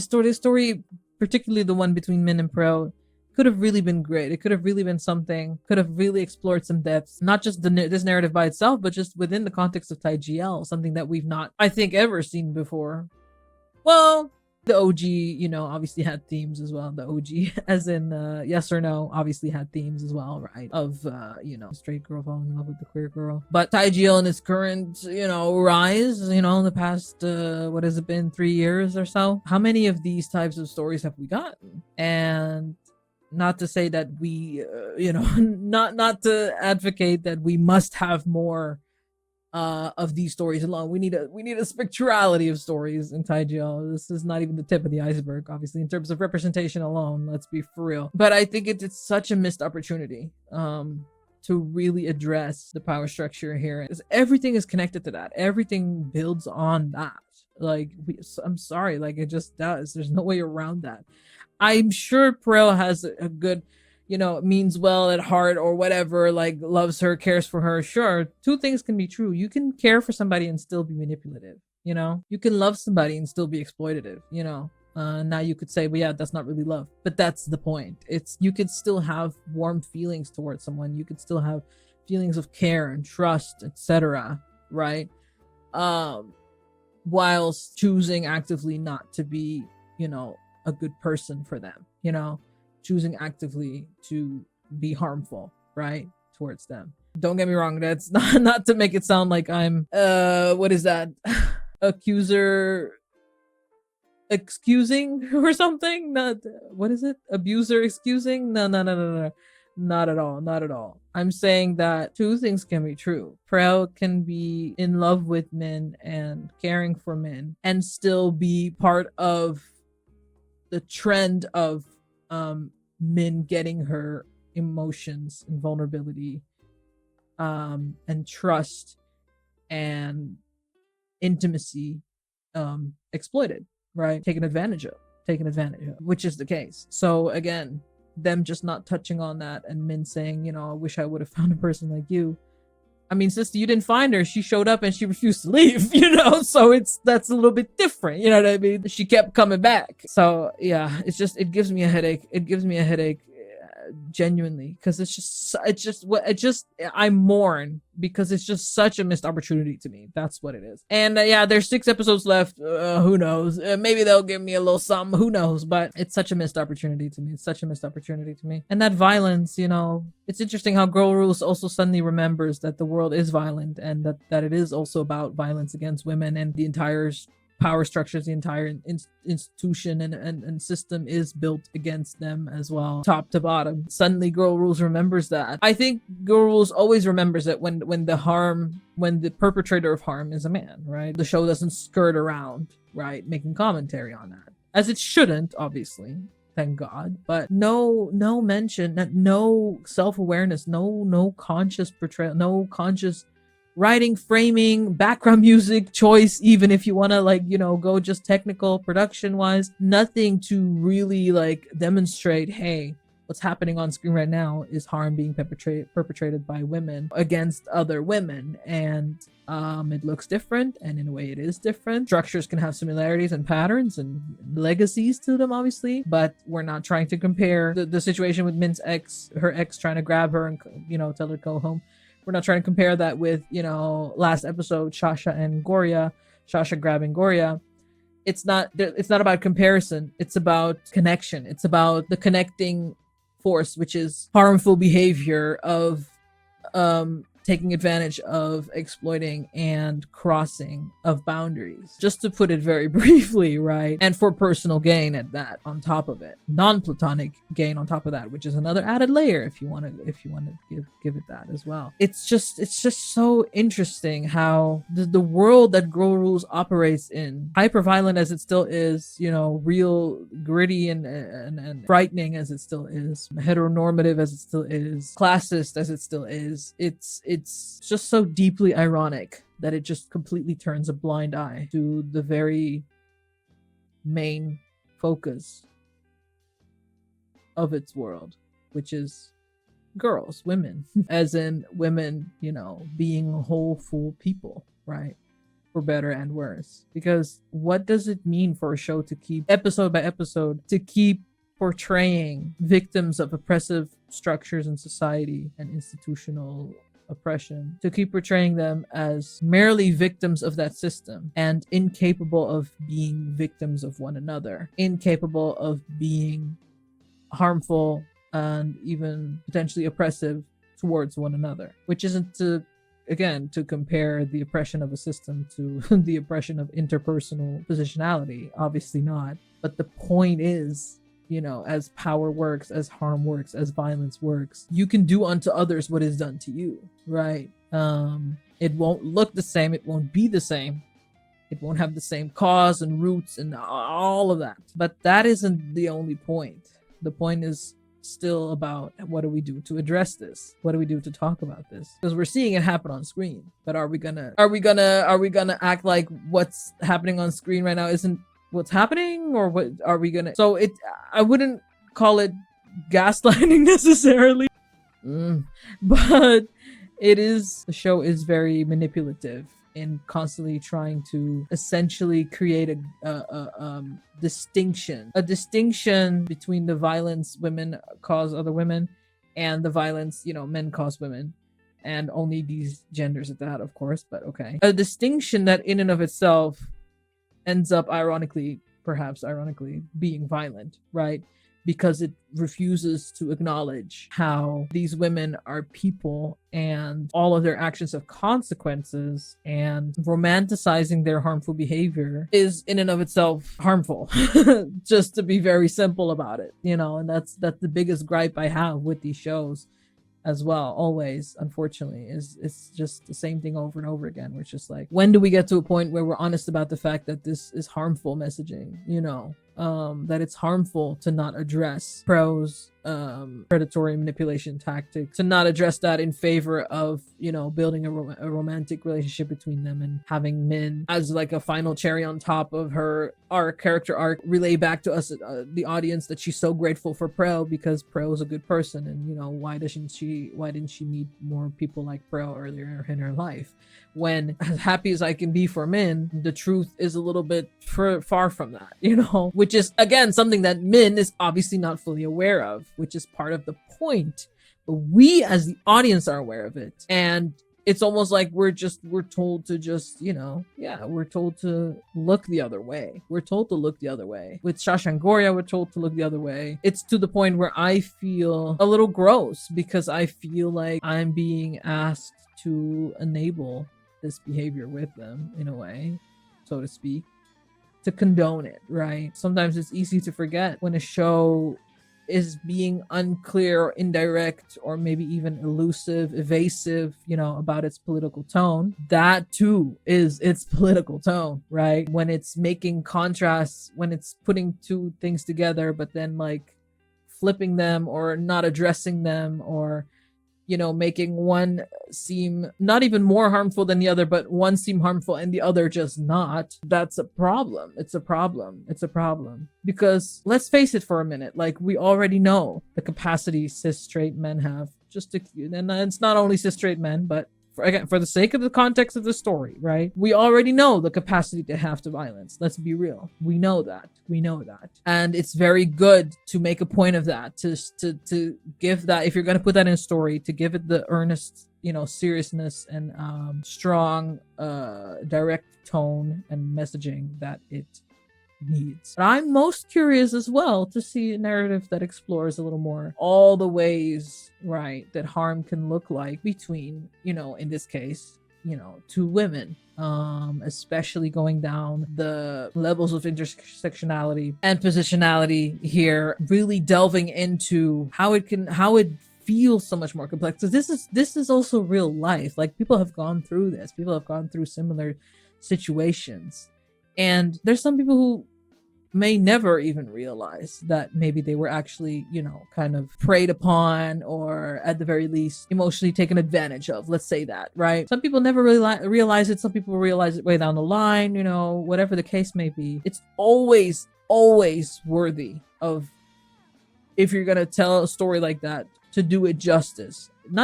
[SPEAKER 2] particularly the one between Min and praew, could have really been great. It could have really been something, could have really explored some depths, not just this narrative by itself, but just within the context of thaigl, something that we've not, I think, ever seen before. Well, the OG, you know, obviously had themes as well. The OG, as in Yes or No, obviously had themes as well, right? Of, you know, straight girl falling in love with the queer girl. But thaigl in its current, you know, rise, you know, in the past, what has it been, 3 years or so? How many of these types of stories have we gotten? And not to say that we, you know, not to advocate that we must have more of these stories alone. We need a spectrality of stories in thaigl. This is not even the tip of the iceberg, obviously, in terms of representation alone. Let's be for real. But I think it's such a missed opportunity to really address the power structure here. Because everything is connected to that. Everything builds on that. Like, I'm sorry, like, it just does. There's no way around that. I'm sure praew has a good, you know, means well at heart or whatever, like loves her, cares for her. Sure, 2 things can be true. You can care for somebody and still be manipulative, you know? You can love somebody and still be exploitative, you know? Now you could say, well, yeah, that's not really love. But that's the point. You could still have warm feelings towards someone. You could still have feelings of care and trust, etc., right? Whilst choosing actively not to be, you know, a good person for them, you know, choosing actively to be harmful, right, towards them. Don't get me wrong, that's not to make it sound like I'm what is that, accuser excusing or something. Not, what is it, abuser excusing? No, not at all. I'm saying that 2 things can be true. Praew can be in love with Min and caring for Min and still be part of the trend of Min getting her emotions and vulnerability, and trust and intimacy exploited, right? Taken advantage of, which is the case. So again, them just not touching on that, and Min saying, you know, I wish I would have found a person like you. I mean, sister, you didn't find her. She showed up and she refused to leave, you know? So that's a little bit different, you know what I mean? She kept coming back. So yeah, it gives me a headache. It gives me a headache, genuinely, because I mourn because it's just such a missed opportunity to me. That's what it is. And yeah, there's 6 episodes left. Who knows? Maybe they'll give me a little something. Who knows? But it's such a missed opportunity to me. It's such a missed opportunity to me. And that violence, you know, it's interesting how Girl Rules also suddenly remembers that the world is violent, and that it is also about violence against women, and the entire power structures, the entire institution and system is built against them as well, top to bottom. Suddenly Girl Rules remembers that. I think Girl Rules always remembers it when the perpetrator of harm is a man, right? The show doesn't skirt around, right, making commentary on that, as it shouldn't, obviously, thank God. But no mention, no self-awareness, no conscious portrayal, no conscious writing, framing, background music choice, even if you want to, like, you know, go just technical production wise. Nothing to really like demonstrate, hey, what's happening on screen right now is harm being perpetrated by women against other women. And it looks different, and in a way it is different. Structures can have similarities and patterns and legacies to them, obviously, but we're not trying to compare the situation with Min's her ex trying to grab her and, you know, tell her to go home. We're not trying to compare that with, you know, last episode, Shasha and Gorya, Shasha grabbing Gorya. It's not about comparison. It's about connection. It's about the connecting force, which is harmful behavior of taking advantage of, exploiting, and crossing of boundaries. Just to put it very briefly, right? And for personal gain at that, on top of it. Non-platonic gain on top of that, which is another added layer if you want to give it that as well. It's just so interesting how the world that Girl Rules operates in, hyper violent as it still is, you know, real gritty and frightening as it still is, heteronormative as it still is, classist as it still is, it's just so deeply ironic that it just completely turns a blind eye to the very main focus of its world, which is girls, women, as in women, you know, being whole, full people, right? For better and worse. Because what does it mean for a show to keep, episode by episode, to keep portraying victims of oppressive structures in society and institutional oppression, to keep portraying them as merely victims of that system and incapable of being victims of one another, incapable of being harmful and even potentially oppressive towards one another, which isn't to compare the oppression of a system to the oppression of interpersonal positionality, obviously not. But the point is, you know, as power works, as harm works, as violence works, you can do unto others what is done to you, right? It won't look the same, it won't be the same, it won't have the same cause and roots and all of that. But that isn't the only point. The point is still about, what do we do to address this? What do we do to talk about this? Because we're seeing it happen on screen, but are we gonna act like what's happening on screen right now isn't what's happening? Or what are we gonna? So I wouldn't call it gaslighting necessarily, but the show is very manipulative in constantly trying to essentially create a distinction between the violence women cause other women and the violence, you know, men cause women, and only these genders at that, of course, but okay. A distinction that in and of itself ends up perhaps ironically being violent, right? Because it refuses to acknowledge how these women are people and all of their actions have consequences, and romanticizing their harmful behavior is in and of itself harmful. Just to be very simple about it, you know, and that's the biggest gripe I have with these shows as well, always, unfortunately, is it's just the same thing over and over again. We're just like, when do we get to a point where we're honest about the fact that this is harmful messaging, you know, that it's harmful to not address pros predatory manipulation tactic, to not address that in favor of, you know, building a romantic relationship between them and having Min as like a final cherry on top of her character arc relay back to us, the audience, that she's so grateful for Praew because Praew is a good person, and you know, why didn't she meet more people like Praew earlier in her life? When, as happy as I can be for Min, the truth is a little bit far from that, you know, which is again something that Min is obviously not fully aware of, which is part of the point, but we as the audience are aware of it. And it's almost like we're told to just, you know, yeah, we're told to look the other way. We're told to look the other way. With Shasha and Gorya, we're told to look the other way. It's to the point where I feel a little gross because I feel like I'm being asked to enable this behavior with them in a way, so to speak, to condone it, right? Sometimes it's easy to forget when a show is being unclear or indirect or maybe even elusive, evasive, you know, about its political tone. That too is its political tone, right? When it's making contrasts, when it's putting two things together, but then like flipping them or not addressing them, or, you know, making one seem not even more harmful than the other, but one seem harmful and the other just not. That's a problem. It's a problem. It's a problem. Because let's face it for a minute, like we already know the capacity cis straight men have just to, and it's not only cis straight men, but for the sake of the context of the story, right? We already know the capacity to have to violence. Let's be real. We know that. We know that. And it's very good to make a point of that, to give that, if you're going to put that in a story, to give it the earnest, you know, seriousness and strong, direct tone and messaging that it needs. But I'm most curious as well to see a narrative that explores a little more all the ways, right, that harm can look like between, you know, in this case, you know, two women, especially going down the levels of intersectionality and positionality here, really delving into how it feels so much more complex. So this is also real life. Like, people have gone through this. People have gone through similar situations. And there's some people who may never even realize that maybe they were actually, you know, kind of preyed upon, or at the very least emotionally taken advantage of. Let's say that, right? Some people never really realize it. Some people realize it way down the line, you know, whatever the case may be. It's always worthy of, if you're gonna tell a story like that, to do it justice. It's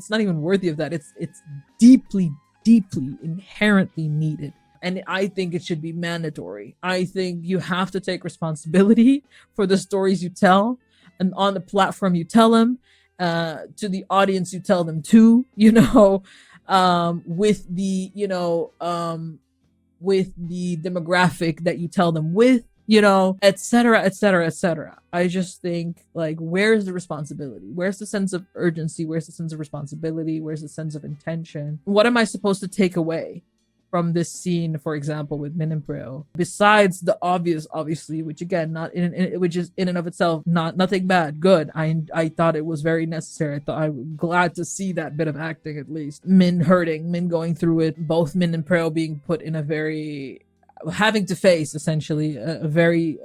[SPEAKER 2] not even worthy of that. It's deeply inherently needed. And I think it should be mandatory. I think you have to take responsibility for the stories you tell, and on the platform you tell them, to the audience you tell them to, you know, with the, you know, with the demographic that you tell them with, you know, etc., etc., etc. I just think, like, where's the responsibility? Where's the sense of urgency? Where's the sense of responsibility? Where's the sense of intention? What am I supposed to take away from this scene, for example, with Min and Praew, besides the obvious, obviously, which again, which is in and of itself nothing bad, good. I thought it was very necessary. I'm glad to see that bit of acting, at least. Min hurting, Min going through it, both Min and Praew being put in a very, having to face essentially a very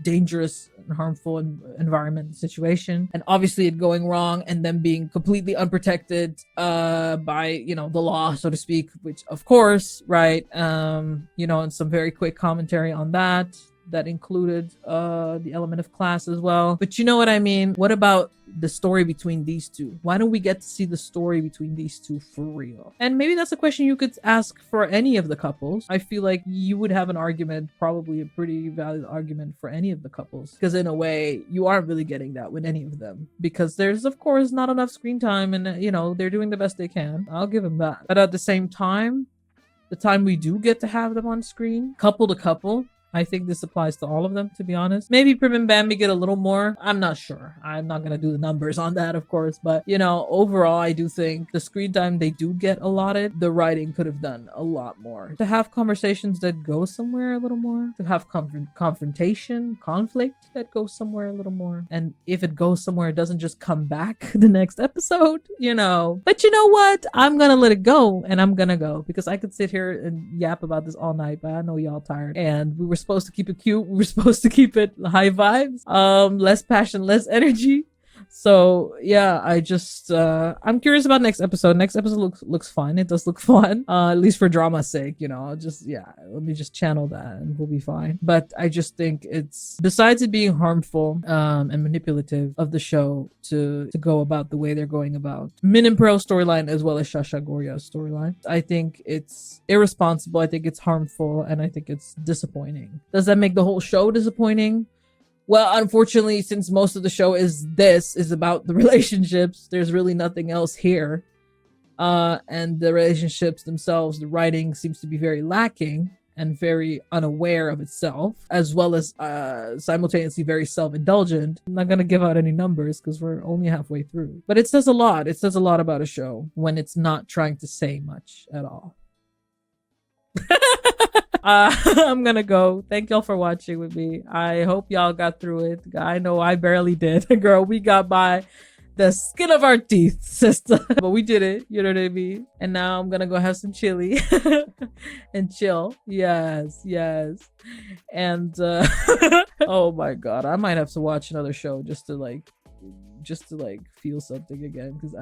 [SPEAKER 2] dangerous and harmful environment situation, and obviously it going wrong, and them being completely unprotected by, you know, the law, so to speak, which of course, right, you know, and some very quick commentary on that included the element of class as well. But you know what I mean? What about the story between these two? Why don't we get to see the story between these two for real? And maybe that's a question you could ask for any of the couples. I feel like you would have an argument, probably a pretty valid argument for any of the couples, because in a way you aren't really getting that with any of them, because there's of course not enough screen time, and you know, they're doing the best they can. I'll give them that. But at the same time, the time we do get to have them on screen, couple to couple, I think this applies to all of them, to be honest. Maybe Prim and Bambi get a little more. I'm not sure. I'm not going to do the numbers on that, of course. But, you know, overall, I do think the screen time they do get allotted, the writing could have done a lot more. To have conversations that go somewhere a little more. To have confrontation, conflict that goes somewhere a little more. And if it goes somewhere, it doesn't just come back the next episode, you know. But you know what? I'm going to let it go, and I'm going to go. Because I could sit here and yap about this all night, but I know y'all tired. And we were supposed to keep it cute. We're supposed to keep it high vibes, less passion, less energy. So yeah, I just I'm curious about next episode. Next episode looks fun. It does look fun, at least for drama's sake, you know. Let me just channel that and we'll be fine. But I just think it's, besides it being harmful and manipulative of the show to go about the way they're going about Min and Praew storyline as well as Shasha Gorya's storyline, I think it's irresponsible. I think it's harmful, and I think it's disappointing. Does that make the whole show disappointing? Well, unfortunately, since most of the show is about the relationships, there's really nothing else here. And the relationships themselves, the writing seems to be very lacking and very unaware of itself, as well as simultaneously very self-indulgent. I'm not going to give out any numbers because we're only halfway through. But it says a lot. It says a lot about a show when it's not trying to say much at all. I'm gonna go. Thank y'all for watching with me. I hope y'all got through it. I know I barely did. Girl, we got by the skin of our teeth, sister. But we did it, you know what I mean? And now I'm gonna go have some chili and chill. Yes. And oh my god, I might have to watch another show just to feel something again, because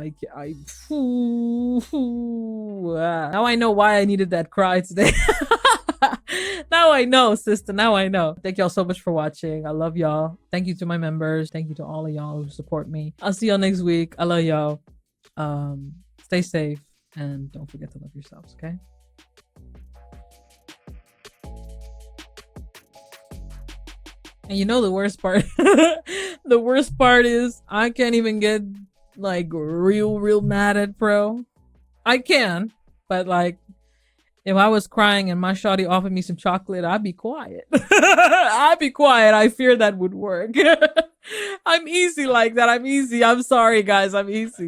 [SPEAKER 2] now I know why I needed that cry today. Now I know, sister. Now I know. Thank y'all so much for watching. I love y'all. Thank you to my members. Thank you to all of y'all who support me. I'll see y'all next week. I love y'all. Stay safe and don't forget to love yourselves, okay? And you know the worst part? The worst part is I can't even get like real mad at Praew. I can, but like if I was crying and my shawty offered me some chocolate, I'd be quiet. I'd be quiet. I fear that would work. I'm easy like that. I'm easy. I'm sorry, guys. I'm easy.